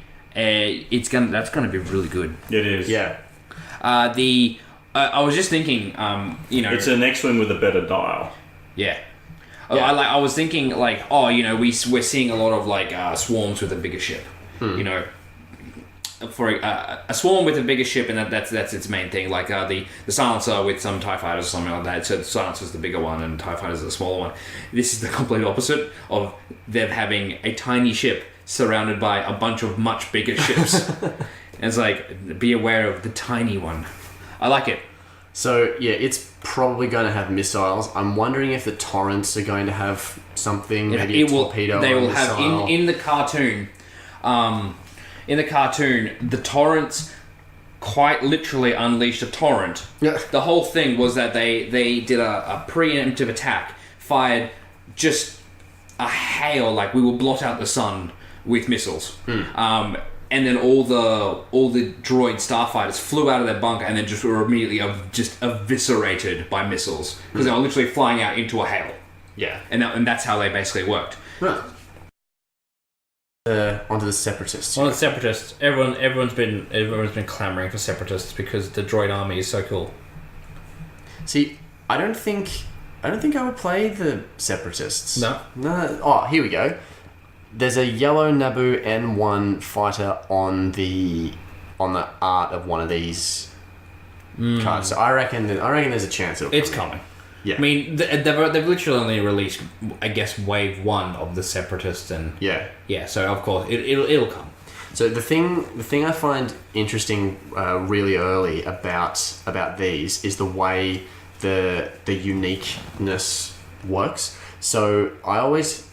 That's gonna be really good. It is. Yeah. I was just thinking, it's an X-Wing with a better dial. Yeah. I was thinking we're seeing a lot of swarms with a bigger ship. For a swarm with a bigger ship, and that's its main thing. Like the silencer with some TIE fighters or something like that. So the silencer's the bigger one, and TIE fighters are the smaller one. This is the complete opposite of them having a tiny ship surrounded by a bunch of much bigger ships. And it's like, be aware of the tiny one. I like it. So, yeah, it's probably going to have missiles. I'm wondering if the torrents are going to have something, maybe a torpedo They or a will missile. have, in the cartoon, the torrents quite literally unleashed a torrent. Yeah. The whole thing was that they did a preemptive attack, fired just a hail, like we will blot out the sun with missiles. And then all the droid starfighters flew out of their bunker and then just were immediately just eviscerated by missiles because they were literally flying out into a hail. Yeah. And that's how they basically worked. Right. Onto the Separatists. Well, the Separatists. Everyone's been clamoring for Separatists because the droid army is so cool. See, I don't think I would play the Separatists. No. Oh, here we go. There's a yellow Naboo N1 fighter on the art of one of these cards. So I reckon there's a chance It's coming. Yeah. I mean, they've literally only released, I guess, wave 1 of the Separatists, and yeah. So of course it'll come. So the thing I find interesting really early about these is the way the uniqueness works. So I always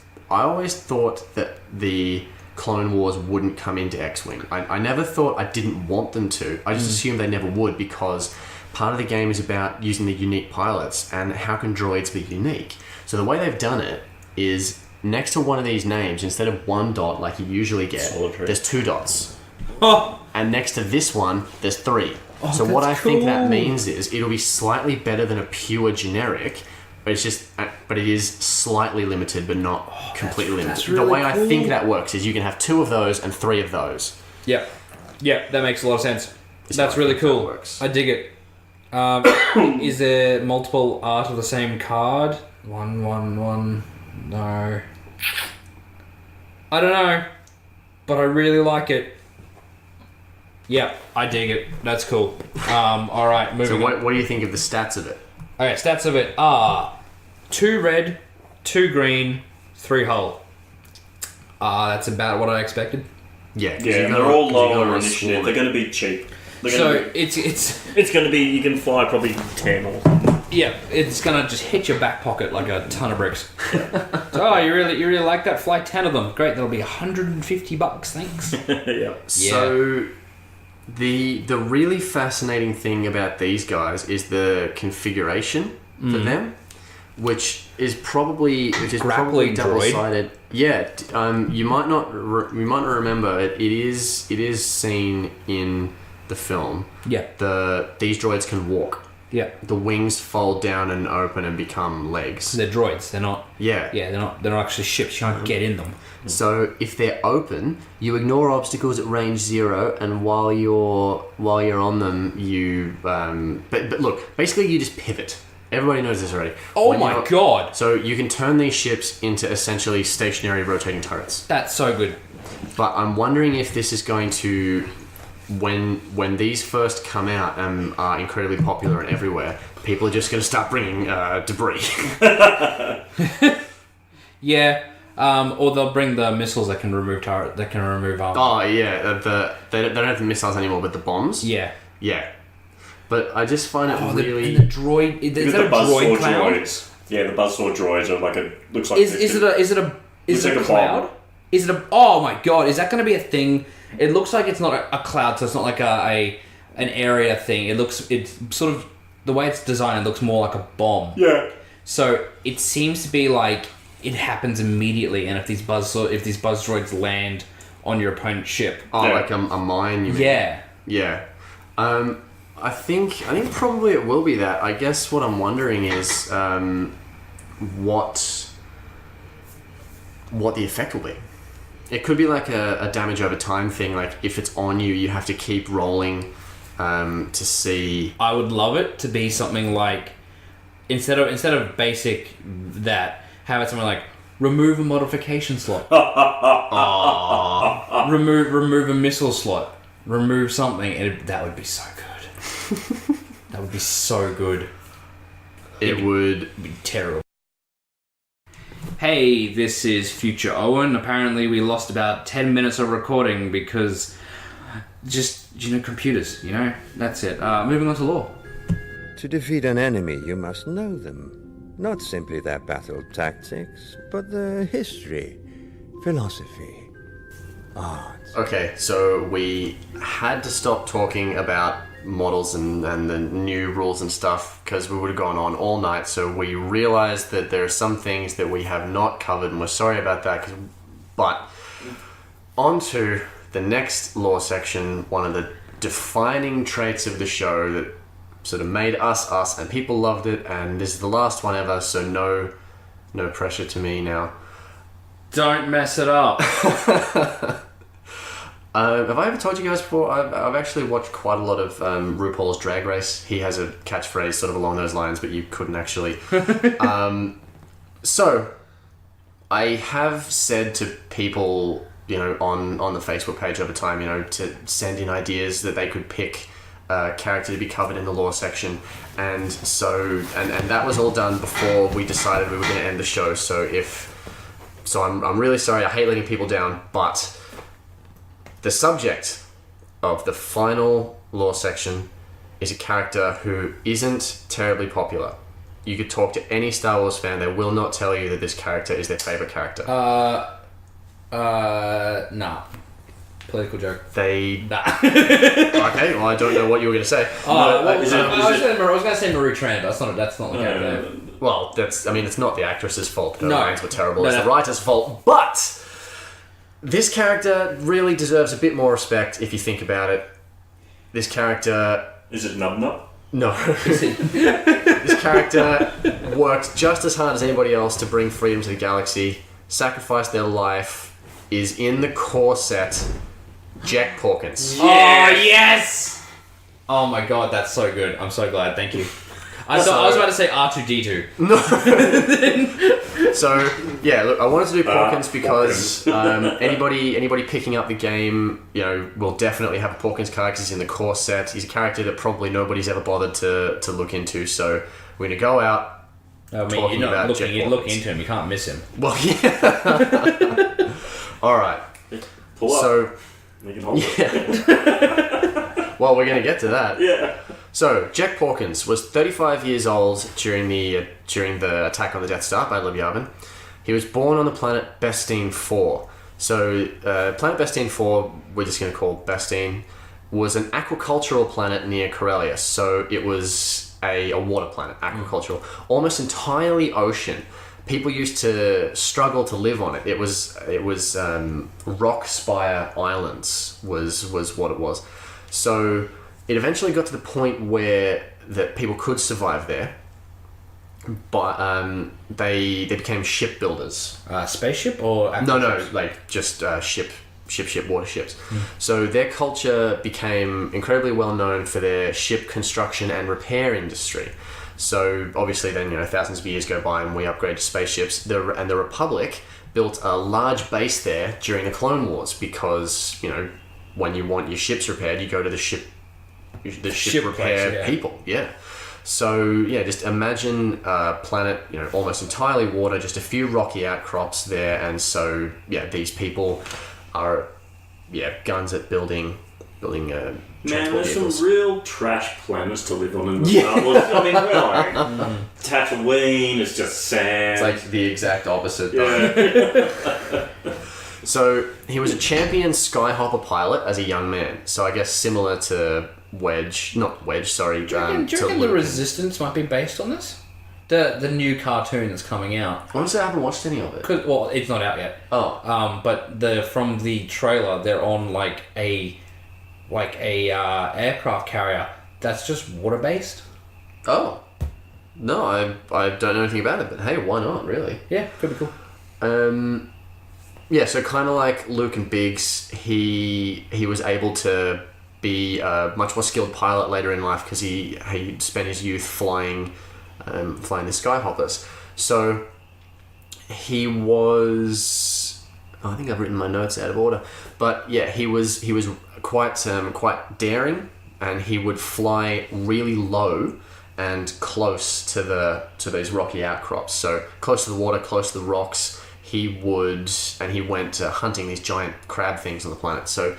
thought that the Clone Wars wouldn't come into X-Wing. I never thought I didn't want them to. I just assumed they never would because part of the game is about using the unique pilots and how can droids be unique. So the way they've done it is next to one of these names, instead of one dot like you usually get, Solitary. there's 2 dots. Oh, And next to this one, there's 3. So what I think that means is it'll be slightly better than a pure generic, but it is slightly limited, but not completely limited. that's really the way I cool. think that works is you can have 2 of those and 3 of those. yeah, that makes a lot of sense. It's That's how I really think that cool. works. I dig it. Is there multiple art of the same card? 1. No. I don't know, but I really like it. Yeah, I dig it. That's cool. All right, moving So on. what do you think of the stats of it? Okay, stats of it are 2 red, 2 green, 3 hull. That's about what I expected. Yeah, Yeah, and they're all lower initiative. They're going to be cheap. So it's It's going to be, you can fly probably 10 or something. yeah, it's gonna just hit your back pocket like a ton of bricks. So, you really like that? Fly 10 of them. Great, that'll be $150. Thanks. Yeah. So the really fascinating thing about these guys is the configuration for them, which is probably Grappling droid. double-sided. Yeah, you might not remember it. It is seen in the film. Yeah. These droids can walk. Yeah. The wings fold down and open and become legs. They're droids. They're not. Yeah. Yeah, they're not actually ships. You can't get in them. So if they're open, you ignore obstacles at range 0, and while you're on them, you but look, basically you just pivot. Everybody knows this already. Oh When my you're- god, So you can turn these ships into essentially stationary rotating turrets. that's so good. But I'm wondering if this is going to, when these first come out and are incredibly popular and everywhere, people are just going to start bringing debris. Yeah. Or they'll bring the missiles that can remove turret. That can remove Oh yeah, they don't have the missiles anymore, but the bombs. Yeah. Yeah. But I just find it really. The droid. Is that a droid cloud? droids. Yeah, the buzzsaw droids are like looks like Is it a like a cloud? bomb. Is it a? Oh my god! Is that going to be a thing? It looks like it's not a cloud, so it's not like an area thing. It's sort of the way it's designed. It looks more like a bomb. Yeah. So it seems to be like it happens immediately, and if these buzz droids land on your opponent's ship, like a mine. You mean? yeah. I think probably it will be that. I guess what I'm wondering is what the effect will be. It could be like a damage over time thing. Like if it's on you, you have to keep rolling to see. I would love it to be something like instead of basic that, have it something like remove a modification slot, remove a missile slot, remove something, and that would be so good. That would be so good. It would be terrible. Hey, this is future Owen. Apparently we lost about 10 minutes of recording because just, computers, that's it. Moving on to lore. To defeat an enemy, you must know them. Not simply their battle tactics, but their history, philosophy, art. Okay, so we had to stop talking about models and the new rules and stuff because we would have gone on all night. So we realized that there are some things that we have not covered, and we're sorry about that. But on to the next lore section, one of the defining traits of the show that sort of made us, and people loved it, and this is the last one ever, so no pressure to me now. Don't mess it up. Have I ever told you guys before? I've actually watched quite a lot of RuPaul's Drag Race. He has a catchphrase sort of along those lines, but you couldn't actually. So, I have said to people, on the Facebook page over time, to send in ideas that they could pick a character to be covered in the lore section, and so and that was all done before we decided we were going to end the show. So I'm really sorry. I hate letting people down, but the subject of the final lore section is a character who isn't terribly popular. You could talk to any Star Wars fan; they will not tell you that this character is their favorite character. Nah. Political joke. Okay, well, I don't know what you were going to say. I was going to say Marie Tran, but that's not the character name. Well, it's not the actress's fault. Her No. lines were terrible. It's the writer's fault. But this character really deserves a bit more respect if you think about it. This character... Is it Nub Nub? No. This character worked just as hard as anybody else to bring freedom to the galaxy, sacrificed their life, is in the core set... Jack Porkins. Yes! Oh, yes! Oh my god, that's so good. I'm so glad. Thank you. I was about to say R2-D2. No. So, yeah, look, I wanted to do Porkins because anybody picking up the game, will definitely have a Porkins card because he's in the core set. He's a character that probably nobody's ever bothered to look into. So, we're going to go out talking about Jack Porkins. You're looking into him. You can't miss him. Well, yeah. All right. Pull up. So... Yeah. Well, we're going to get to that. Yeah. So, Jack Porkins was 35 years old during the attack on the Death Star by Lib Yavin. He was born on the planet Bestine 4. So, planet Bestine 4, we're just going to call Bestine, was an aquacultural planet near Corellia. So, it was a water planet, aquacultural, almost entirely ocean. People used to struggle to live on it. It was rock spire islands was what it was. So it eventually got to the point where that people could survive there, but they became shipbuilders. Spaceship or no, like just ship warships. So their culture became incredibly well known for their ship construction and repair industry. So obviously then, thousands of years go by and we upgrade to spaceships. And the Republic built a large base there during the Clone Wars because, when you want your ships repaired, you go to the ship repair place, people. Yeah. So, just imagine a planet, almost entirely water, just a few rocky outcrops there. And so, these people are, guns at building Man, there's vehicles. some real trash planets to live on in the Star Wars. I mean, really. Tatooine is just sand. It's like the exact opposite. Yeah. So he was a champion skyhopper pilot as a young man. So I guess similar to Wedge, not Wedge, sorry. Do you reckon the Resistance might be based on this? The new cartoon that's coming out. Honestly, I haven't watched any of it. Well, it's not out yet. Oh. But from the trailer, they're on like a aircraft carrier that's just water based. Oh. No, I don't know anything about it, but hey, why not, really? Yeah, could be cool. Yeah, so kind of like Luke and Biggs, he was able to be a much more skilled pilot later in life because he spent his youth flying the Skyhoppers. So he was... I think I've written my notes out of order. But yeah, he was quite daring, and he would fly really low and close to these rocky outcrops. So close to the water, close to the rocks. He went hunting these giant crab things on the planet. So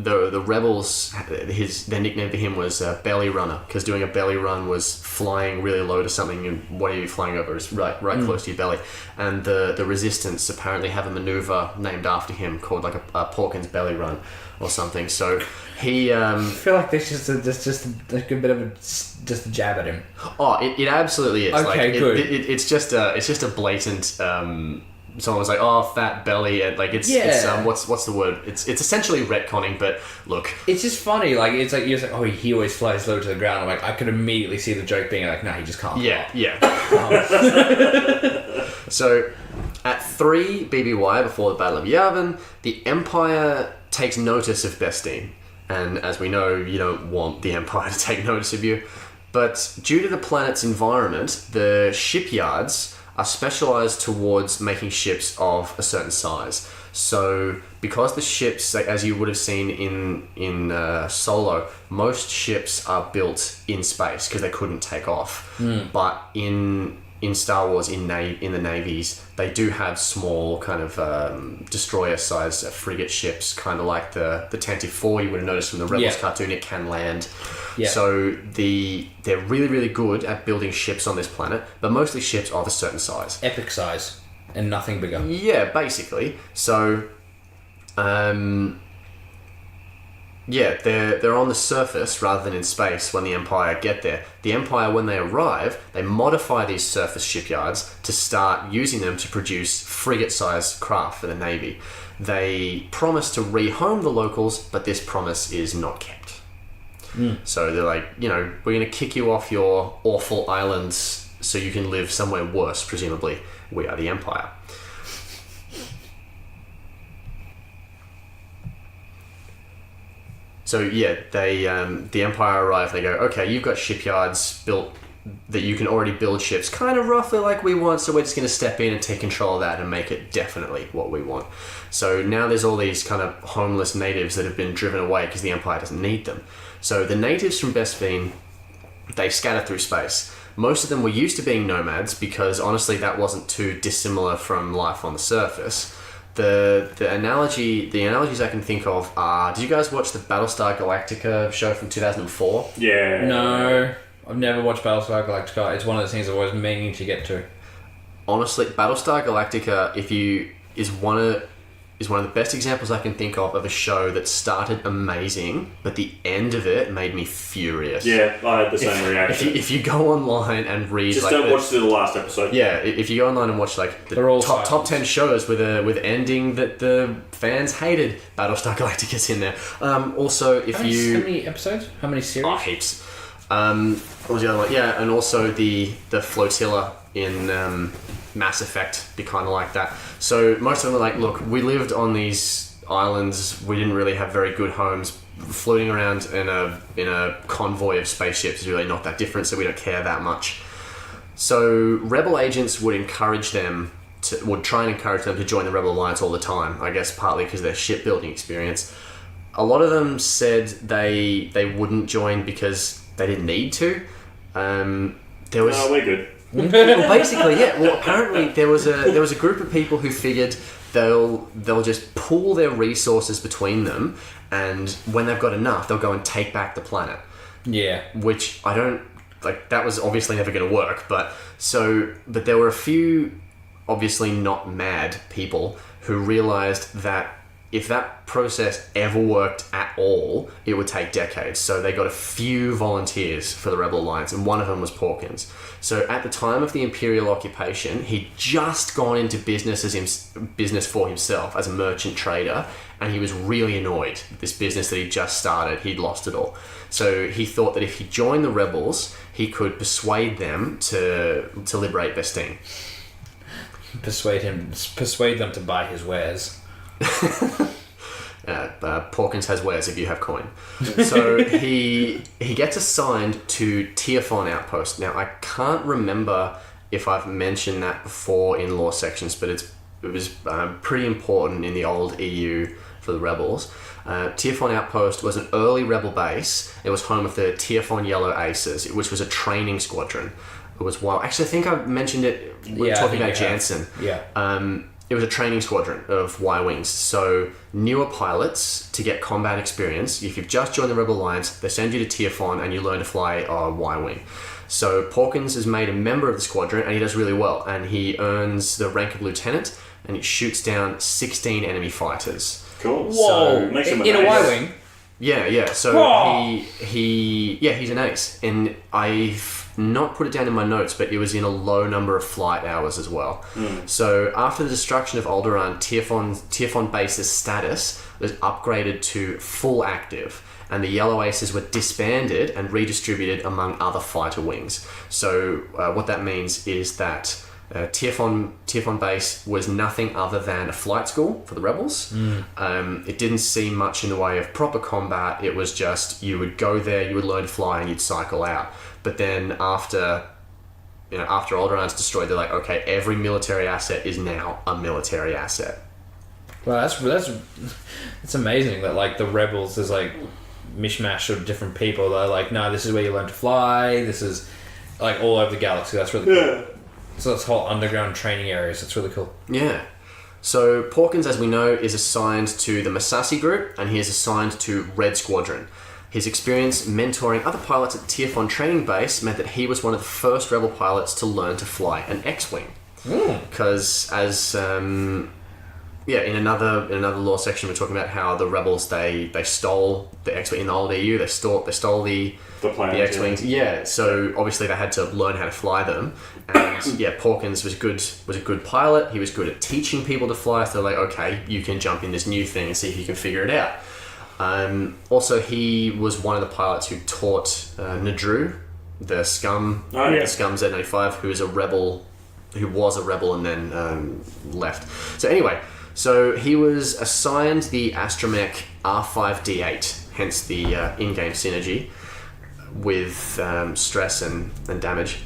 the rebels, their nickname for him was Belly Runner, because doing a belly run was flying really low to something, and what are you flying over is right close to your belly. And the resistance apparently have a maneuver named after him called like a Porkins belly run or something. So he I feel like there's just a good bit of a jab at him. Oh, it absolutely is. Okay, like, good. It's just a blatant. Someone was like, "Oh, fat belly," and like it's what's the word? It's essentially retconning. But look, it's just funny. Like you're like, oh, he always flies low to the ground. I'm like, I could immediately see the joke being like, no, he just can't. Yeah. So, at 3 BBY before the Battle of Yavin, the Empire takes notice of Bestine, and as we know, you don't want the Empire to take notice of you. But due to the planet's environment, the shipyards are specialized towards making ships of a certain size. So because the ships, as you would have seen in Solo, most ships are built in space because they couldn't take off. But in Star Wars, in the navies, they do have small kind of destroyer-sized frigate ships, kind of like the Tantive 4 you would have noticed from the Rebels cartoon. It can land. Yeah. So they're really, really good at building ships on this planet, but mostly ships of a certain size. Epic size, and nothing bigger. Yeah, basically. So, they're on the surface rather than in space when the Empire get there. The Empire, when they arrive, they modify these surface shipyards to start using them to produce frigate-sized craft for the Navy. They promise to rehome the locals, but this promise is not kept. So they're like, we're going to kick you off your awful islands so you can live somewhere worse, presumably. We are the Empire. So yeah, the Empire arrive. They go, okay, you've got shipyards built that you can already build ships kind of roughly like we want, so we're just going to step in and take control of that and make it definitely what we want. So now there's all these kind of homeless natives that have been driven away because the Empire doesn't need them. So the natives from Bespin, they scatter through space. Most of them were used to being nomads because honestly that wasn't too dissimilar from life on the surface. The analogies I can think of are, did you guys watch the Battlestar Galactica show from 2004? Yeah. No, I've never watched Battlestar Galactica. It's one of those things I've always meaning to get to. Honestly, Battlestar Galactica is one of the best examples I can think of a show that started amazing, but the end of it made me furious. Yeah, I had the same reaction. If you go online and read, just don't watch the last episode. Yeah, if you go online and watch like the top 10 shows with ending that the fans hated, Battlestar Galactica's in there. Also, how many episodes? How many series? Oh, heaps. What was the other one? Yeah, and also the flotilla in Mass Effect be kind of like that. So most of them are like, look, we lived on these islands, we didn't really have very good homes. Floating around in a convoy of spaceships is really not that different, so we don't care that much. So rebel agents would try and encourage them to join the Rebel Alliance all the time, I guess partly because of their shipbuilding experience. A lot of them said they wouldn't join because they didn't need to. No, we're good. Well, basically, yeah. Well, apparently there was a group of people who figured they'll just pool their resources between them, and when they've got enough, they'll go and take back the planet. Yeah. Which I don't like. That was obviously never going to work. But there were a few obviously not mad people who realized that if that process ever worked at all, it would take decades. So they got a few volunteers for the Rebel Alliance, and one of them was Porkins. So at the time of the Imperial occupation, he'd just gone into business for himself as a merchant trader, and he was really annoyed with this business that he'd just started. He'd lost it all. So he thought that if he joined the rebels, he could persuade them to liberate Vestine. Persuade them to buy his wares. Porkins has wares if you have coin. So he gets assigned to Tiafon Outpost. Now, I can't remember if I've mentioned that before in lore sections, but it was pretty important in the old EU for the rebels. Tiafon Outpost was an early rebel base. It was home of the Tiafon Yellow Aces, which was a training squadron. It was wild. Actually, I think I mentioned it when we were talking about Jansen. Yeah. It was a training squadron of Y-Wings. So newer pilots, to get combat experience, if you've just joined the Rebel Alliance, they send you to Tiafon and you learn to fly a Y-Wing. So Porkins is made a member of the squadron and he does really well. And he earns the rank of lieutenant and he shoots down 16 enemy fighters. Cool. Whoa! Makes him In a Y-Wing? Yeah. So Whoa. he's an ace. And I've not put it down in my notes, but it was in a low number of flight hours as well. So after the destruction of Alderaan, Tiafon base's status was upgraded to full active, and the Yellow Aces were disbanded and redistributed among other fighter wings. So what that means is that Tiafon base was nothing other than a flight school for the rebels. It didn't see much in the way of proper combat. It was just, you would go there, you would learn to fly, and you'd cycle out. But then after Alderaan's destroyed, they're like, okay, every military asset is now a military asset. Well, that's amazing that like the rebels is like mishmash of different people. They're like, no, this is where you learn to fly. This is like all over the galaxy. That's really cool. So this whole underground training areas. That's really cool. Yeah. So Porkins, as we know, is assigned to the Masasi group, and he is assigned to Red Squadron. His experience mentoring other pilots at Tiafon training base meant that he was one of the first rebel pilots to learn to fly an X-Wing. Because as in another lore section, we're talking about how the rebels they stole the X-Wing in the old EU. They stole the X-Wings. Yeah. So obviously they had to learn how to fly them. And Porkins was a good pilot. He was good at teaching people to fly. So they're like, okay, you can jump in this new thing and see if you can figure it out. Also, he was one of the pilots who taught Nadru, the scum, the scum Z95, who was a rebel and then left. So anyway, he was assigned the astromech R5D8, hence the in-game synergy with stress and damage.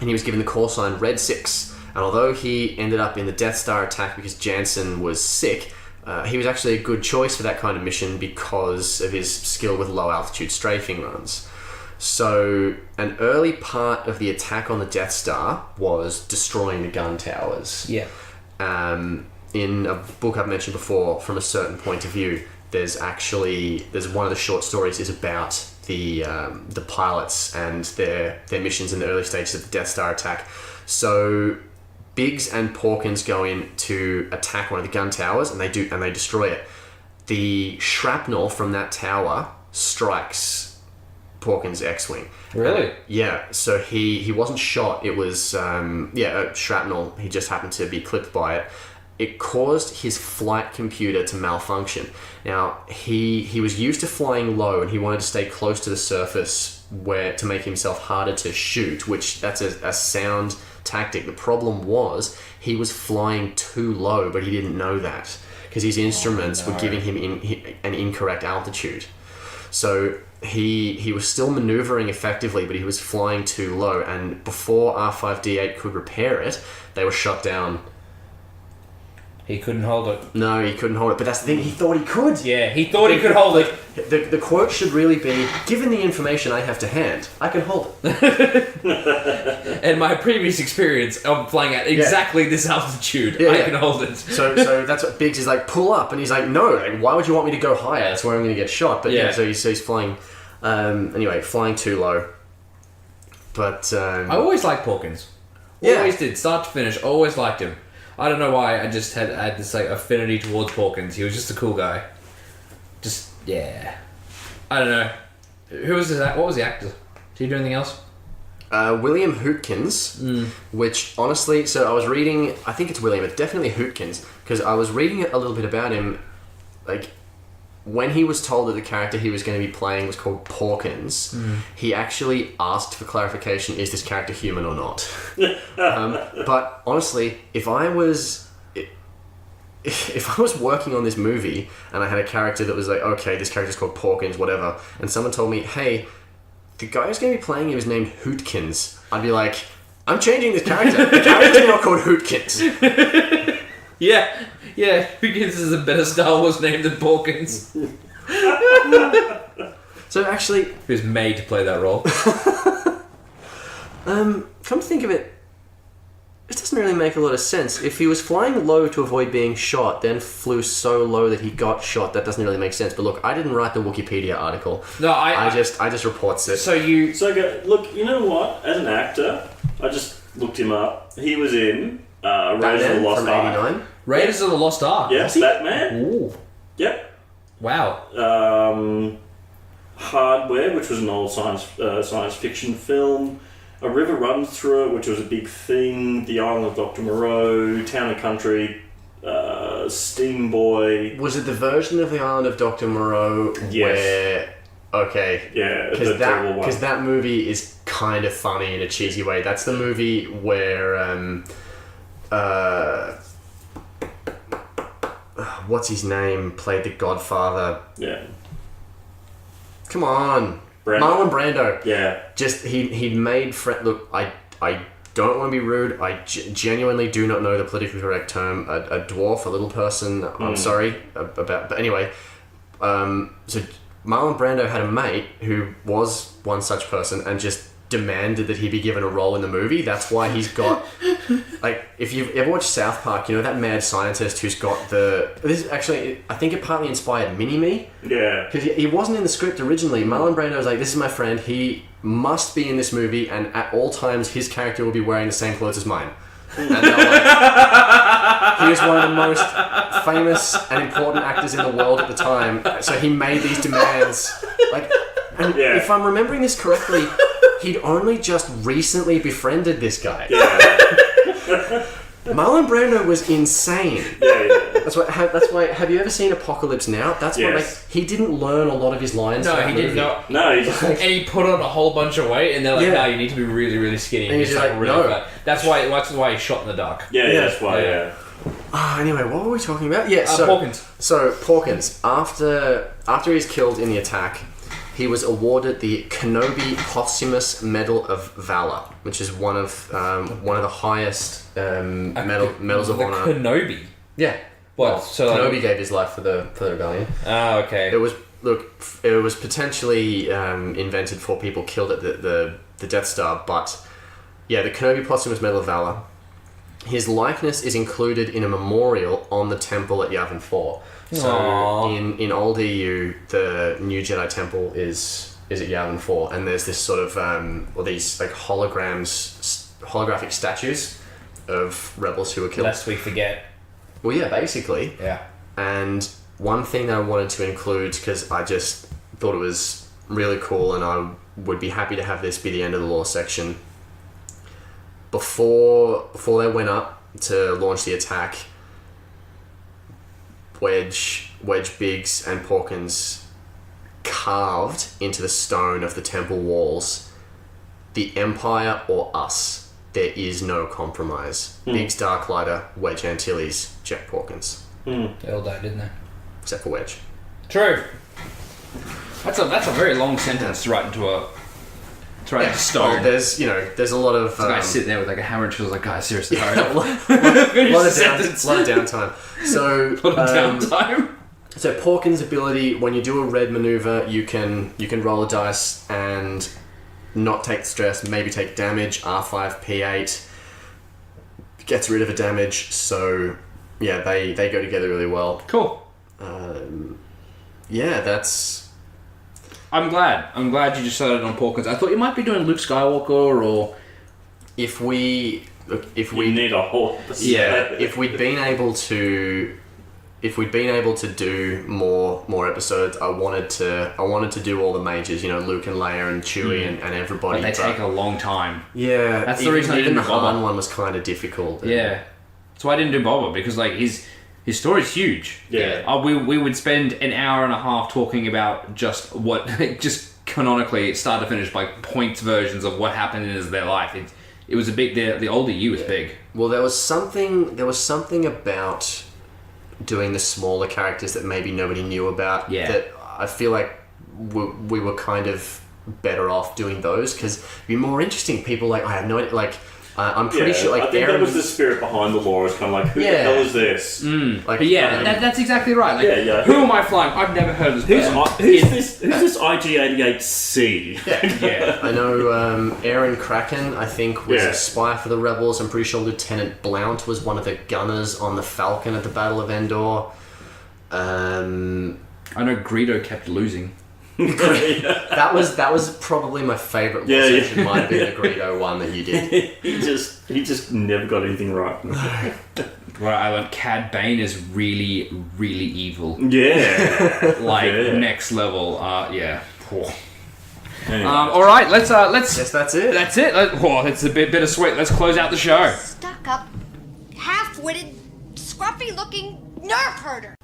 And he was given the call sign Red 6. And although he ended up in the Death Star attack because Jansen was sick, he was actually a good choice for that kind of mission because of his skill with low altitude strafing runs. So an early part of the attack on the Death Star was destroying the gun towers. Yeah. In a book I've mentioned before, From a Certain Point of View, there's one of the short stories is about the pilots and their missions in the early stages of the Death Star attack. So Biggs and Porkins go in to attack one of the gun towers, and they destroy it. The shrapnel from that tower strikes Porkins' X-Wing. Really? Yeah. So he wasn't shot. It was shrapnel. He just happened to be clipped by it. It caused his flight computer to malfunction. Now he was used to flying low, and he wanted to stay close to the surface to make himself harder to shoot. Which that's a sound tactic. The problem was he was flying too low, but he didn't know that because his instruments were giving him an incorrect altitude. So he was still maneuvering effectively, but he was flying too low, and before R5D8 could repair it, they were shot down. He couldn't hold it. No, he couldn't hold it, but that's the thing, he thought he could. Yeah, he thought he could hold it. The quote should really be, given the information I have to hand, I can hold it. And my previous experience of flying at exactly this altitude, I can hold it. So that's what Biggs is like, pull up, and he's like, no, why would you want me to go higher? That's where I'm going to get shot. But so he's flying, flying too low. But I always liked Porkins. Always did, start to finish, always liked him. I don't know why. I just had this like affinity towards Porkins. He was just a cool guy. Just yeah. I don't know. Who was what was the actor? Did he do anything else? William Hootkins, which honestly, so I was reading, I think it's William, it's definitely Hootkins, because I was reading a little bit about him, like, when he was told that the character he was going to be playing was called Porkins, he actually asked for clarification, is this character human or not? But honestly, if I was working on this movie and I had a character that was like, okay, this character's called Porkins, whatever, and someone told me, hey, the guy who's going to be playing him is named Hootkins, I'd be like, I'm changing this character. The character's now called Hootkins. Yeah, Hootkins is a better Star Wars name than Porkins. So actually, He was made to play that role. come to think of it, it doesn't really make a lot of sense. If he was flying low to avoid being shot, then flew so low that he got shot, that doesn't really make sense. But look, I didn't write the Wikipedia article. No, I just reports it. So you... So, look, you know what? As an actor, I just looked him up. He was in Raiders of the Lost from Ark. 89. Raiders of the Lost Ark. Yes, Batman. Ooh. Yep. Wow. Hardware, which was an old science fiction film. A River Runs Through It, which was a big thing. The Island of Dr. Moreau. Town and Country. Steam Boy. Was it the version of the Island of Dr. Moreau where... Okay. Yeah, because terrible one. that movie is kind of funny in a cheesy way. That's the movie where... what's his name? Played the Godfather. Yeah. Come on. Brando. Marlon Brando. Yeah. Just, he'd made... Look, I don't want to be rude. I genuinely do not know the politically correct term. A dwarf, a little person. I'm sorry about... But anyway, so Marlon Brando had a mate who was one such person and just demanded that he be given a role in the movie. That's why he's got... Like, if you've ever watched South Park, you know that mad scientist who's got the... This is actually... I think it partly inspired Mini-Me. Yeah. Because he wasn't in the script originally. Marlon Brando was like, this is my friend. He must be in this movie, and at all times, his character will be wearing the same clothes as mine. And they were like, he was one of the most famous and important actors in the world at the time. So he made these demands. Like, and if I'm remembering this correctly, he'd only just recently befriended this guy. Yeah. Marlon Brando was insane. Yeah. That's why. Have you ever seen Apocalypse Now? That's what. Like, he didn't learn a lot of his lines. No, for that he didn't movie. know. No, he just... And he put on a whole bunch of weight, and they're like, Yeah. no, you need to be really, really skinny. And he's just like, really no. fat. That's why he's shot in the dark. Yeah, that's why, yeah. Anyway, what were we talking about? Yeah, Porkins. So Porkins, after he's killed in the attack, he was awarded the Kenobi Posthumous Medal of Valor, which is one of the highest medals of the honor. Kenobi. Yeah. What? Well, So Kenobi gave his life for the rebellion. Ah, okay. It was potentially invented for people killed at the Death Star, but yeah, the Kenobi Posthumous Medal of Valor. His likeness is included in a memorial on the temple at Yavin 4. So Aww. in old EU, the new Jedi Temple is at Yavin 4, and there's this sort of these like holographic statues of rebels who were killed. Lest we forget. Well, yeah, basically. Yeah. And one thing that I wanted to include, because I just thought it was really cool, and I would be happy to have this be the end of the lore section. Before they went up to launch the attack, Wedge, Biggs, and Porkins carved into the stone of the temple walls, the Empire or us. There is no compromise. Biggs Darklighter, Wedge Antilles, Jack Porkins. They all died, didn't they? Except for Wedge. True. That's a very long sentence to write into stone. Oh, there's a lot of... The guy sitting there with like a hammer and she was like, guys, seriously, hurry a up. lot of downtime. So, A lot of downtime. So Porkins' ability, when you do a red maneuver, you can roll a dice and not take stress, maybe take damage. R5, P8 gets rid of a damage. So yeah, they go together really well. Cool. Yeah, that's... I'm glad you decided on Porkins. I thought you might be doing Luke Skywalker or... If we look, if We we need a whole episode. if we'd been able to do more episodes, I wanted to do all the majors, Luke and Leia and Chewie and everybody. But they take a long time. Yeah, That's the reason I even didn't the do Boba. Han one was kind of difficult. Yeah. That's why I didn't do Boba, because like his story's huge. Yeah. We would spend an hour and a half talking about just canonically start to finish, like points versions of what happened in their life. It was a big. The older you was big. Well, there was something about doing the smaller characters that maybe nobody knew about. Yeah. That I feel like we were kind of better off doing those, because it'd be more interesting. People like, I have no idea, like. I'm pretty sure, like, I think Aaron, that was the spirit behind the lore. It's kind of like, who the Yeah. hell is this? like, But yeah, that's exactly right. Like, Yeah. who am I flying? I've never heard of this person. Who's this IG-88C? Yeah. I know Aaron Kraken, I think, was Yeah. a spy for the Rebels. I'm pretty sure Lieutenant Blount was one of the gunners on the Falcon at the Battle of Endor. I know Greedo kept losing. That was probably my favourite Yeah, lore yeah. section. Might have been the Greedo one that you did. he just never got anything right. Where I learned Cad Bane is really, really evil. Yeah. Like Yeah. next level. Yeah. Oh. Anyway. All right, let's. Guess that's it. That's it. It's a bit bittersweet. Let's close out the show. Stuck up, half-witted, scruffy-looking nerve herder.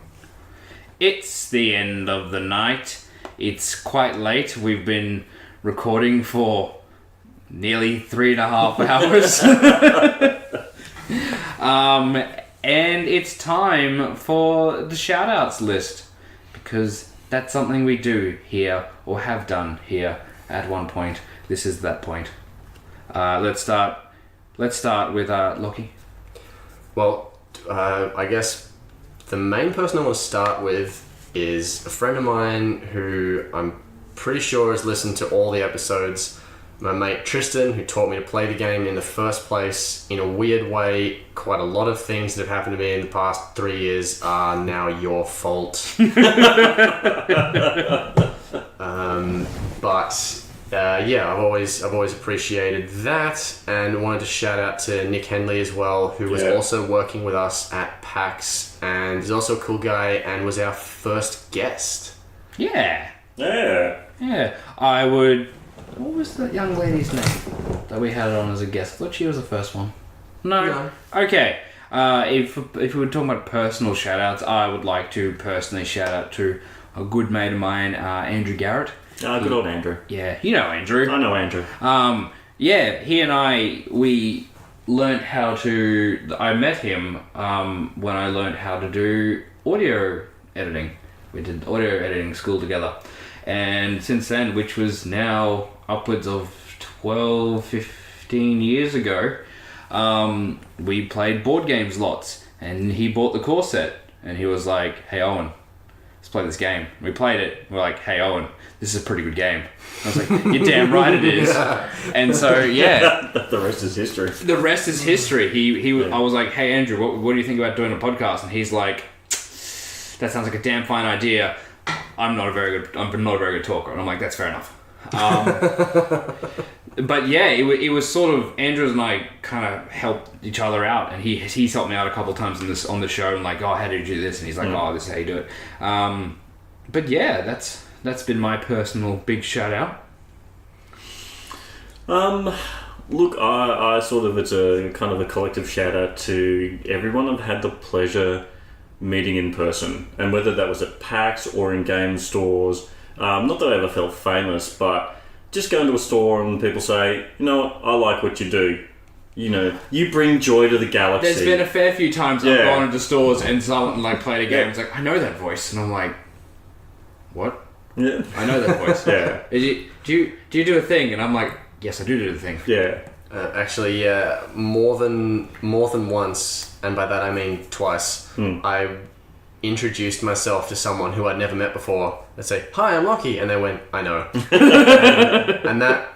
It's the end of the night. It's quite late. We've been recording for nearly 3.5 hours. And it's time for the shout-outs list, because that's something we do here, or have done here at one point. This is that point. Let's start with Lachie. Well, I guess the main person I want to start with is a friend of mine who I'm pretty sure has listened to all the episodes. My mate Tristan, who taught me to play the game in the first place. In a weird way, quite a lot of things that have happened to me in the past 3 years are now your fault. Yeah, I've always appreciated that, and wanted to shout out to Nick Henley as well, who was also working with us at PAX, and is also a cool guy, and was our first guest. Yeah. Yeah. I would. What was the young lady's name that we had on as a guest? I thought she was the first one. No. Okay. If we were talking about personal shout outs, I would like to personally shout out to a good mate of mine, Andrew Garrett. Good old Andrew. Yeah, you know Andrew. I know Andrew. Yeah, he and we learnt how to... I met him when I learnt how to do audio editing. We did audio editing school together. And since then, which was now upwards of 12, 15 years ago, we played board games lots. And he bought the core set. And he was like, hey, Owen, let's play this game. We played it. We're like, hey, Owen, this is a pretty good game. I was like, you're damn right it is. And so, yeah. The rest is history. The rest is history. I was like, hey, Andrew, what do you think about doing a podcast? And he's like, that sounds like a damn fine idea. I'm not a very good talker. And I'm like, that's fair enough. But yeah, it was sort of, Andrew and I kind of helped each other out, and he's helped me out a couple of times on the show, and like, oh, how did you do this? And he's like, oh, this is how you do it. But yeah, that's been my personal big shout out. Look, I sort of, it's a kind of a collective shout out to everyone I've had the pleasure meeting in person, and whether that was at PAX or in game stores. Not that I ever felt famous, but just going to a store and people say, you know what, I like what you do. You know, you bring joy to the galaxy. There's been a fair few times I've gone into stores and someone like played a game. It's like, I know that voice, and I'm like, what? Yeah. I know that voice. Yeah. Do you do a thing? And I'm like, yes, I do the thing. Yeah. Actually, yeah, more than once, and by that I mean twice. I introduced myself to someone who I'd never met before. I'd say, "Hi, I'm Lachie," and they went, "I know," and that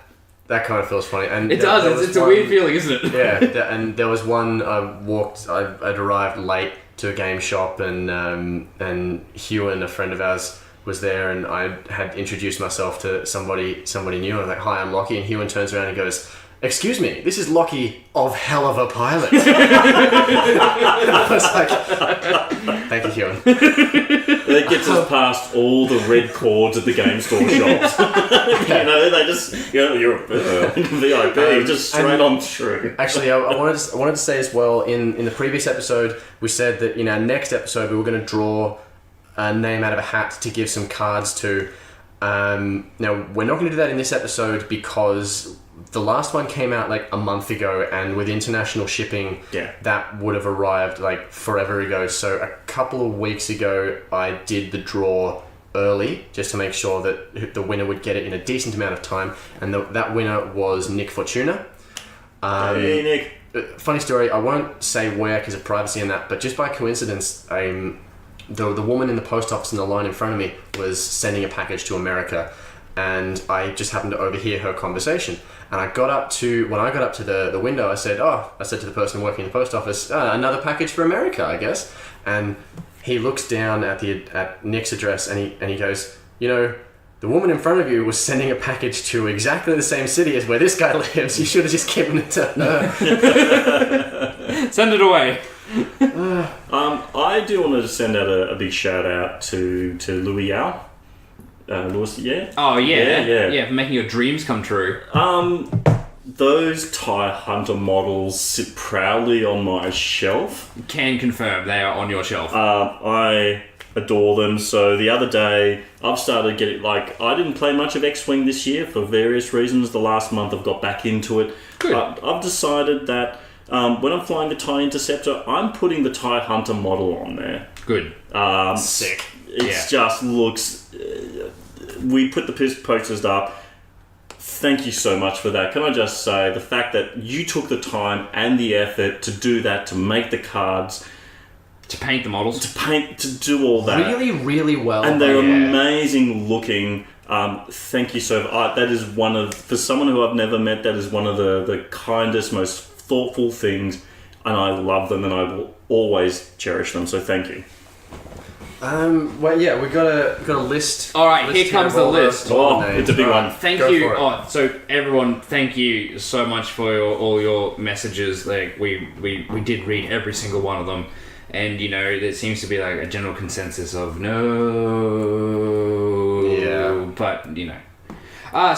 kind of feels funny. And it does. It's a weird feeling, isn't it? Yeah, and there was one. I'd arrived late to a game shop, and Ewan, a friend of ours, was there, and I had introduced myself to somebody new. I was like, "Hi, I'm Lachie," and Ewan turns around and goes, excuse me, this is Lachie of Hell of a Pilot. I was like, thank you, Ewan. That gets us past all the red cords at the game store shops. They just, you're a VIP, just straight on through. Actually, I wanted to say as well, in the previous episode, we said that in our next episode, we were going to draw a name out of a hat to give some cards to. Now, we're not going to do that in this episode because the last one came out like a month ago, and with international shipping, that would have arrived like forever ago. So a couple of weeks ago, I did the draw early just to make sure that the winner would get it in a decent amount of time, and that winner was Nick Fortuna. Hey, Nick. Funny story, I won't say where because of privacy and that, but just by coincidence, the woman in the post office in the line in front of me was sending a package to America, and I just happened to overhear her conversation. And when I got up to the window, I said to the person working in the post office, another package for America, I guess. And he looks down at Nick's address, and he goes, the woman in front of you was sending a package to exactly the same city as where this guy lives. You should have just given it to her. Send it away. I do want to send out a big shout out to Louis Yao. Louis, yeah? Oh, yeah, for making your dreams come true. Those TIE Hunter models sit proudly on my shelf. Can confirm they are on your shelf. I adore them. So the other day, I've started getting, I didn't play much of X-Wing this year for various reasons. The last month I've got back into it. Good. I've decided that when I'm flying the TIE Interceptor, I'm putting the TIE Hunter model on there. Good. Sick. It just looks... we put the posters up. Thank you so much for that. Can I just say, the fact that you took the time and the effort to do that, to make the cards... To paint the models. To do all that. Really, really well. And they're amazing looking. Thank you so much. That is for someone who I've never met, that is one of the kindest, most thoughtful things, and I love them, and I will always cherish them, so thank you. Well, yeah, we got a list. All right, here comes the list. Oh, it's a big one. Thank you. Oh, so everyone, thank you so much for all your messages. We did read every single one of them, and there seems to be a general consensus of no. Yeah. But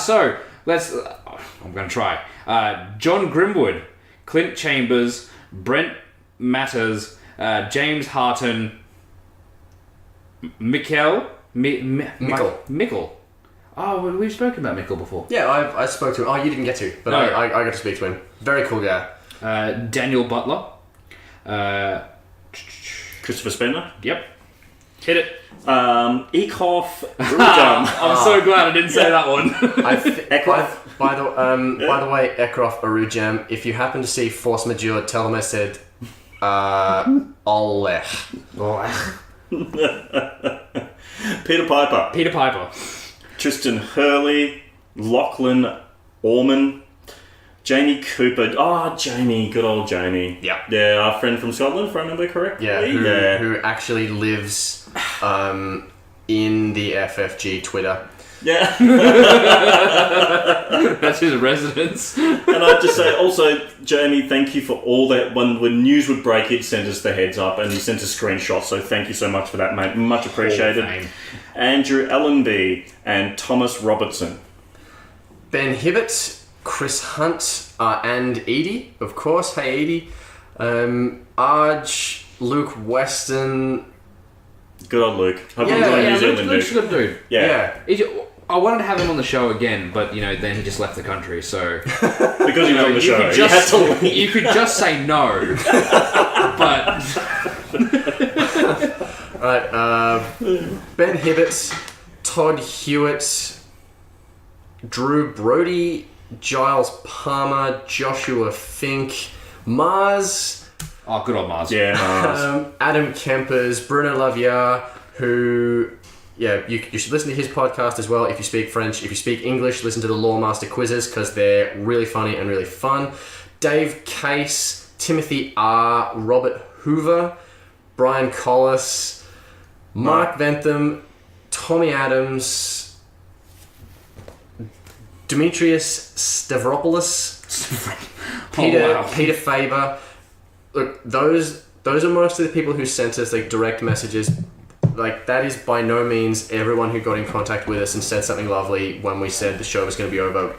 so let's. I'm gonna try. John Grimwood, Clint Chambers, Brent Matters, James Harton. Mickle. Oh, we've spoken about Mickle before. Yeah, I spoke to him. Oh, you didn't get to, but no. I got to speak to him. Very cool guy. Daniel Butler. Christopher Spender. Yep. Hit it. Ekoff. I'm so glad I didn't say that one. By the way, Ekroff Arujam, if you happen to see Force Majeure, tell them I said, Olech. Peter Piper. Tristan Hurley, Lachlan Orman, Jamie Cooper. Oh, Jamie, good old Jamie. Yeah, our friend from Scotland, if I remember correctly. Yeah, who actually lives in the FFG Twitter. Yeah. That's his residence. And I'd just say also, Jamie, thank you for all that. When news would break, he'd send us the heads up and he sent us screenshots, so thank you so much for that, mate. Much appreciated. Andrew Allenby and Thomas Robertson. Ben Hibbett, Chris Hunt, and Edie, of course. Hey, Edie. Arj, Luke Weston. Good old Luke. Hope you enjoy New Zealand, Luke's a good dude. Yeah. I wanted to have him on the show again, but then he just left the country. So because he was on the show, you had to leave. You could just say no, but right. Ben Hibbett, Todd Hewitt, Drew Brody, Giles Palmer, Joshua Fink, Mars. Oh, good old Mars. Yeah, Mars. Adam Kempers, Bruno Laviar, who... Yeah, you should listen to his podcast as well if you speak French. If you speak English, listen to the Lawmaster quizzes because they're really funny and really fun. Dave Case, Timothy R., Robert Hoover, Brian Collis, Mark Ventham, Tommy Adams, Demetrius Stavropoulos, Peter Faber. Look, those are most of the people who sent us like direct messages. Like, that is by no means everyone who got in contact with us and said something lovely when we said the show was going to be over.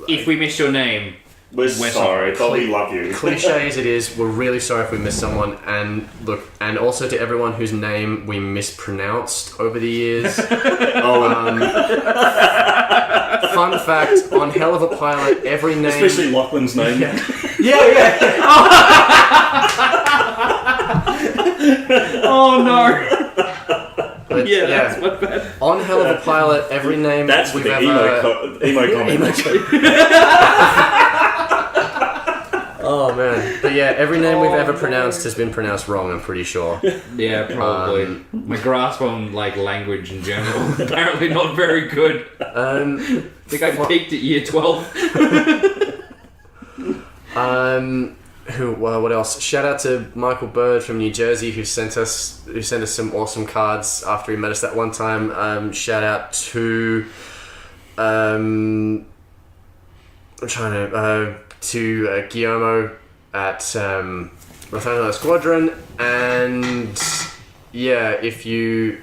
If we missed your name, we're sorry, but we love you. Cliche as it is, we're really sorry if we missed someone. And look, and also to everyone whose name we mispronounced over the years. Fun fact, on Hell of a Pilot, every name... Especially Lachlan's name. Yeah. oh no! But, that's my bad. On Hell of a Pilot, every name that's we've the ever... emo comment. Oh man. But yeah, every name we've ever pronounced has been pronounced wrong, I'm pretty sure. Yeah, probably. My grasp on like language in general apparently not very good. I think I peaked at year 12. What else? Shout out to Michael Bird from New Jersey who sent us some awesome cards after he met us that one time. Shout out to Guillermo at Rathano Squadron, and yeah, if you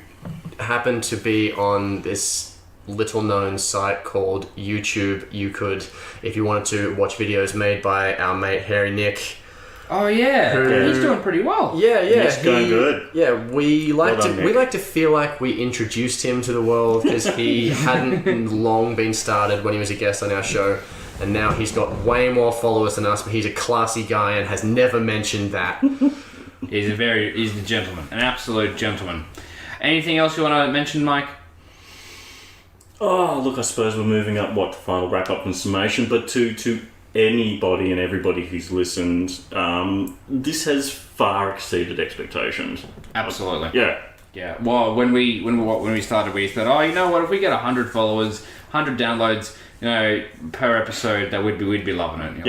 happen to be on this little known site called YouTube, you could, if you wanted to watch videos made by our mate Hairy Nick. Oh yeah, he's doing pretty well. Yeah, He's going good. Yeah, we like Nick. to feel like we introduced him to the world because he hadn't long been started when he was a guest on our show. And now he's got way more followers than us, but he's a classy guy and has never mentioned that. He's a gentleman, an absolute gentleman. Anything else you want to mention, Mike? Oh, look, I suppose we're moving up the final wrap-up and summation, but to anybody and everybody who's listened, this has far exceeded expectations. Absolutely. Yeah. Well, when we started, we thought, oh, you know what? If we get 100 followers, 100 downloads, per episode, that we'd be loving it.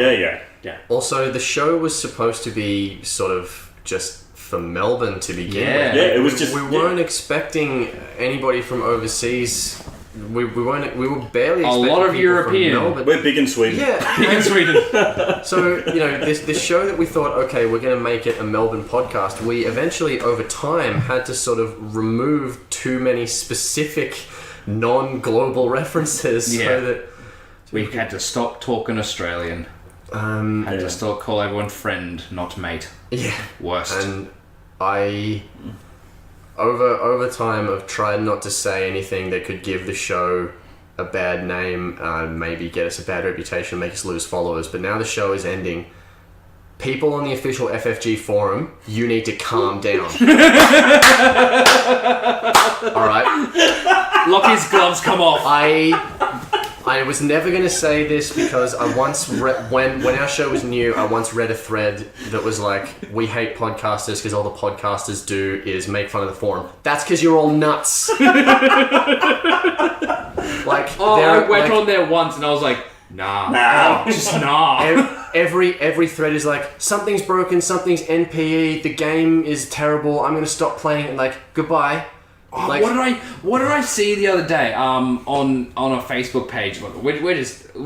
Yeah. Also, the show was supposed to be sort of just for Melbourne to begin with. Yeah, it was just... We weren't expecting anybody from overseas. We were barely expecting a lot of people European. from Melbourne. We're big in Sweden. Yeah. Big in Sweden. So, this show that we thought, okay, we're going to make it a Melbourne podcast, we eventually, over time, had to sort of remove too many specific non-global references so that... We had to stop talking Australian. Had to stop call everyone friend, not mate. Yeah. Worst. And I, over time, have tried not to say anything that could give the show a bad name, maybe get us a bad reputation, make us lose followers. But now the show is ending. People on the official FFG forum, you need to calm down. Alright? Lockie's gloves come off. I was never going to say this because I once when our show was new, I once read a thread that was like, we hate podcasters because all the podcasters do is make fun of the forum. That's because you're all nuts. I went on there once and I was like, nah. Just nah. Every thread is like, something's broken, something's NPE, the game is terrible, I'm going to stop playing it, and like, goodbye. Oh, what did I see the other day? On a Facebook page. We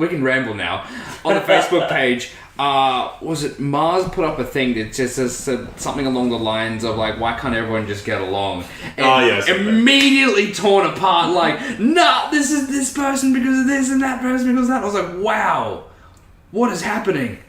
can ramble now. On a Facebook page, was it Mars put up a thing that just said something along the lines of like, why can't everyone just get along? And immediately torn apart. Like, nah, this is this person because of this and that person because of that. I was like, wow, what is happening?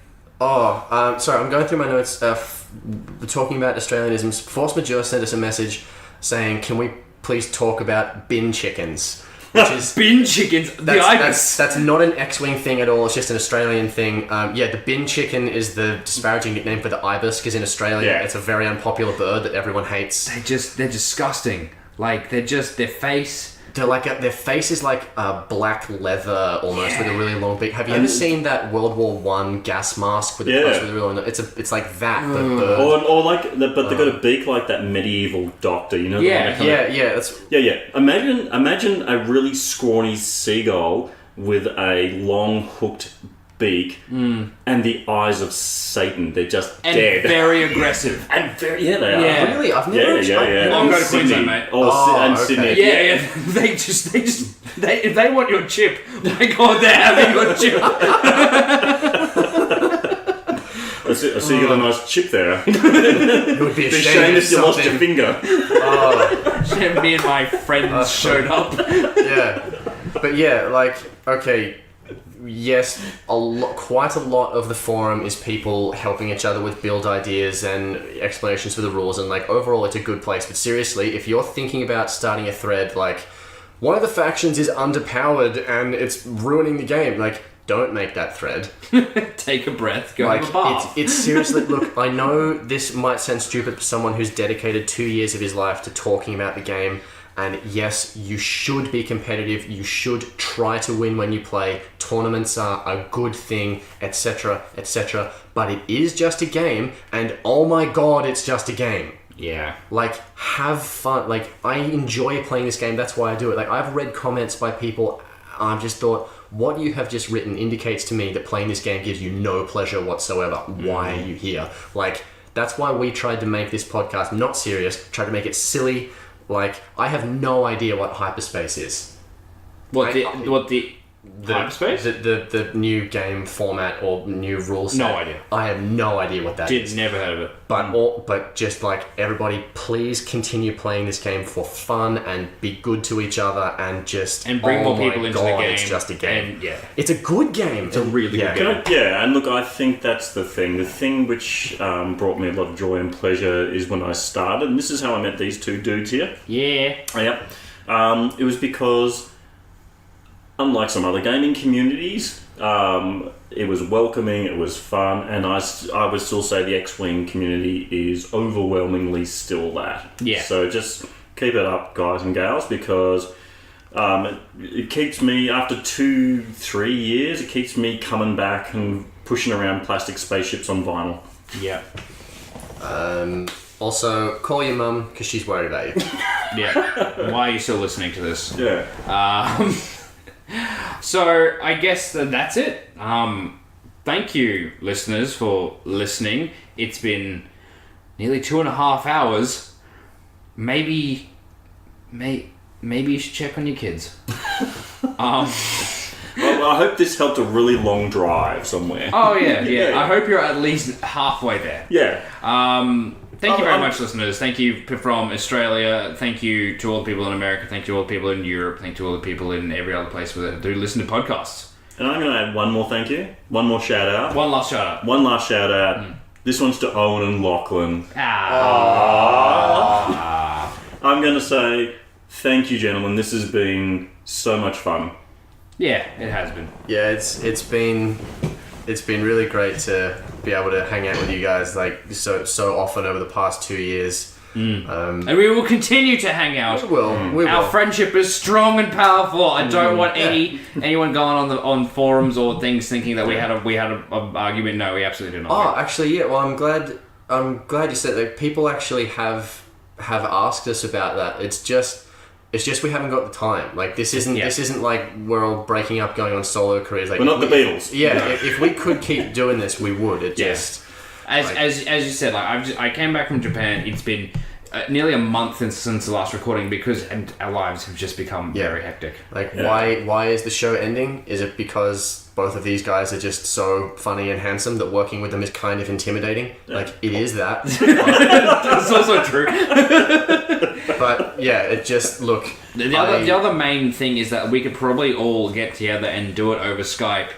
Sorry, I'm going through my notes. We're talking about Australianisms. Force Majeure sent us a message saying, can we please talk about bin chickens? Which is bin chickens? That's not an X-Wing thing at all. It's just an Australian thing. The bin chicken is the disparaging nickname for the ibis, because in Australia it's a very unpopular bird that everyone hates. They're disgusting. Like, their face... Their face is like black leather almost with a really long beak. Have you ever seen that World War I gas mask with a with a really long? It's like that, but bird. Or like, but they got a beak like that medieval doctor. You know? That's Imagine a really scrawny seagull with a long hooked beak and the eyes of Satan. They're just And dead. very aggressive. And very, they are. Yeah. Really? I've never I'll go to Queensland, mate. And okay. Sydney. Yeah, if they want your chip, my God, they're having your chip. I see you got a nice chip there. It would be a Be shame if you lost your finger. Me and my friends showed up. Yeah. But yeah, like, okay, yes, quite a lot of the forum is people helping each other with build ideas and explanations for the rules, and like overall it's a good place. But seriously, if you're thinking about starting a thread, like, one of the factions is underpowered and it's ruining the game, like, don't make that thread. Take a breath, go Like, have a bath. it's seriously, look, I know this might sound stupid for someone who's dedicated 2 years of his life to talking about the game, and yes, you should be competitive, you should try to win when you play, tournaments are a good thing, etc, etc, but it is just a game, and oh my God, it's just a game. Yeah. Like, have fun. Like, I enjoy playing this game, that's why I do it. Like, I've read comments by people, I've just thought, what you have just written indicates to me that playing this game gives you no pleasure whatsoever. Why are you here? Like, that's why we tried to make this podcast not serious, tried to make it silly. Like, I have no idea what hyperspace is. What the hyperspace? The new game format or new rule set. No idea. I have no idea what that is. Never heard of it. But just like, everybody, please continue playing this game for fun and be good to each other and just bring more people into the game. It's just a game. And, yeah. It's a good game. It's a really good game. And look, I think that's the thing. The thing which brought me a lot of joy and pleasure is when I started, and this is how I met these two dudes here. Yeah. Yep. It was because, unlike some other gaming communities, it was welcoming, it was fun, and I would still say the X-Wing community is overwhelmingly still that. Yeah. So just keep it up, guys and gals, because it keeps me, after 2-3 years, it keeps me coming back and pushing around plastic spaceships on vinyl. Yeah. Also, call your mum, because she's worried about you. Yeah. Why are you still listening to this? Yeah. So I guess that's it. Thank you, listeners, for listening. It's been nearly 2.5 hours. Maybe you should check on your kids. Well, I hope this helped a really long drive somewhere. Oh yeah. I hope you're at least halfway there. Yeah. Thank you very much, listeners. Thank you from Australia. Thank you to all the people in America. Thank you to all the people in Europe. Thank you to all the people in every other place that do listen to podcasts. And I'm going to add one more thank you. One more shout out. One last shout out. One last shout out. This one's to Owen and Lachlan. I'm going to say thank you, gentlemen. This has been so much fun. Yeah, it has been. Yeah, it's been really great to be able to hang out with you guys like so often over the past 2 years. And we will continue to hang out. We will. Our friendship is strong and powerful. I don't want anyone going on forums or things thinking that we had an argument. No, we absolutely do not. Oh, actually, yeah. Well, I'm glad you said that. People actually have asked us about that. It's just we haven't got the time. Like, this isn't like we're all breaking up, going on solo careers. Like, we're not the Beatles. Yeah, No. if we could keep doing this, we would. It just as you said, like I came back from Japan. It's been nearly a month since the last recording because our lives have just become very hectic. Like, why is the show ending? Is it because both of these guys are just so funny and handsome that working with them is kind of intimidating? Like, it is that. That's also true. But yeah, it just The other main thing is that we could probably all get together and do it over Skype,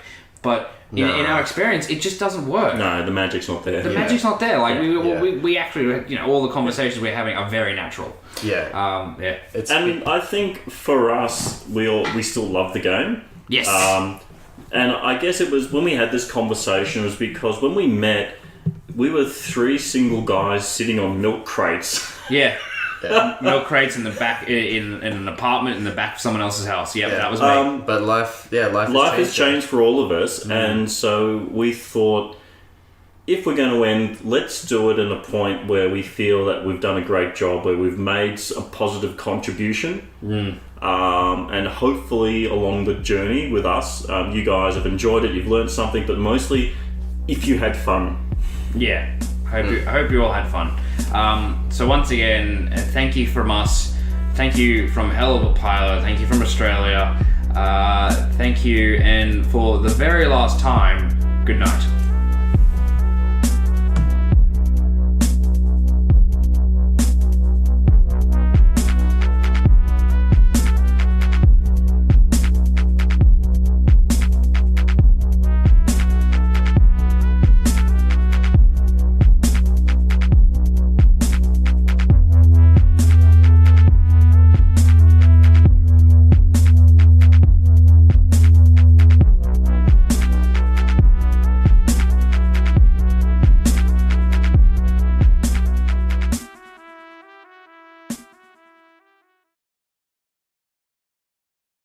but in our experience, it just doesn't work. No, the magic's not there. The magic's not there. Like we actually, all the conversations we're having are very natural. Yeah. I think for us, we still love the game. Yes. And I guess it was when we had this conversation, it was because when we met, we were 3 single guys sitting on milk crates. Yeah. Milk crates in the back in an apartment in the back of someone else's house. Yep, that was me. But life has changed for all of us, and so we thought if we're going to end, let's do it at a point where we feel that we've done a great job, where we've made a positive contribution. And hopefully along the journey with us, you guys have enjoyed it, you've learned something, but mostly if you had fun. Yeah, I hope you all had fun. So once again, thank you from us. Thank you from Hell of a Pilot. Thank you from Australia. Thank you, and for the very last time, good night.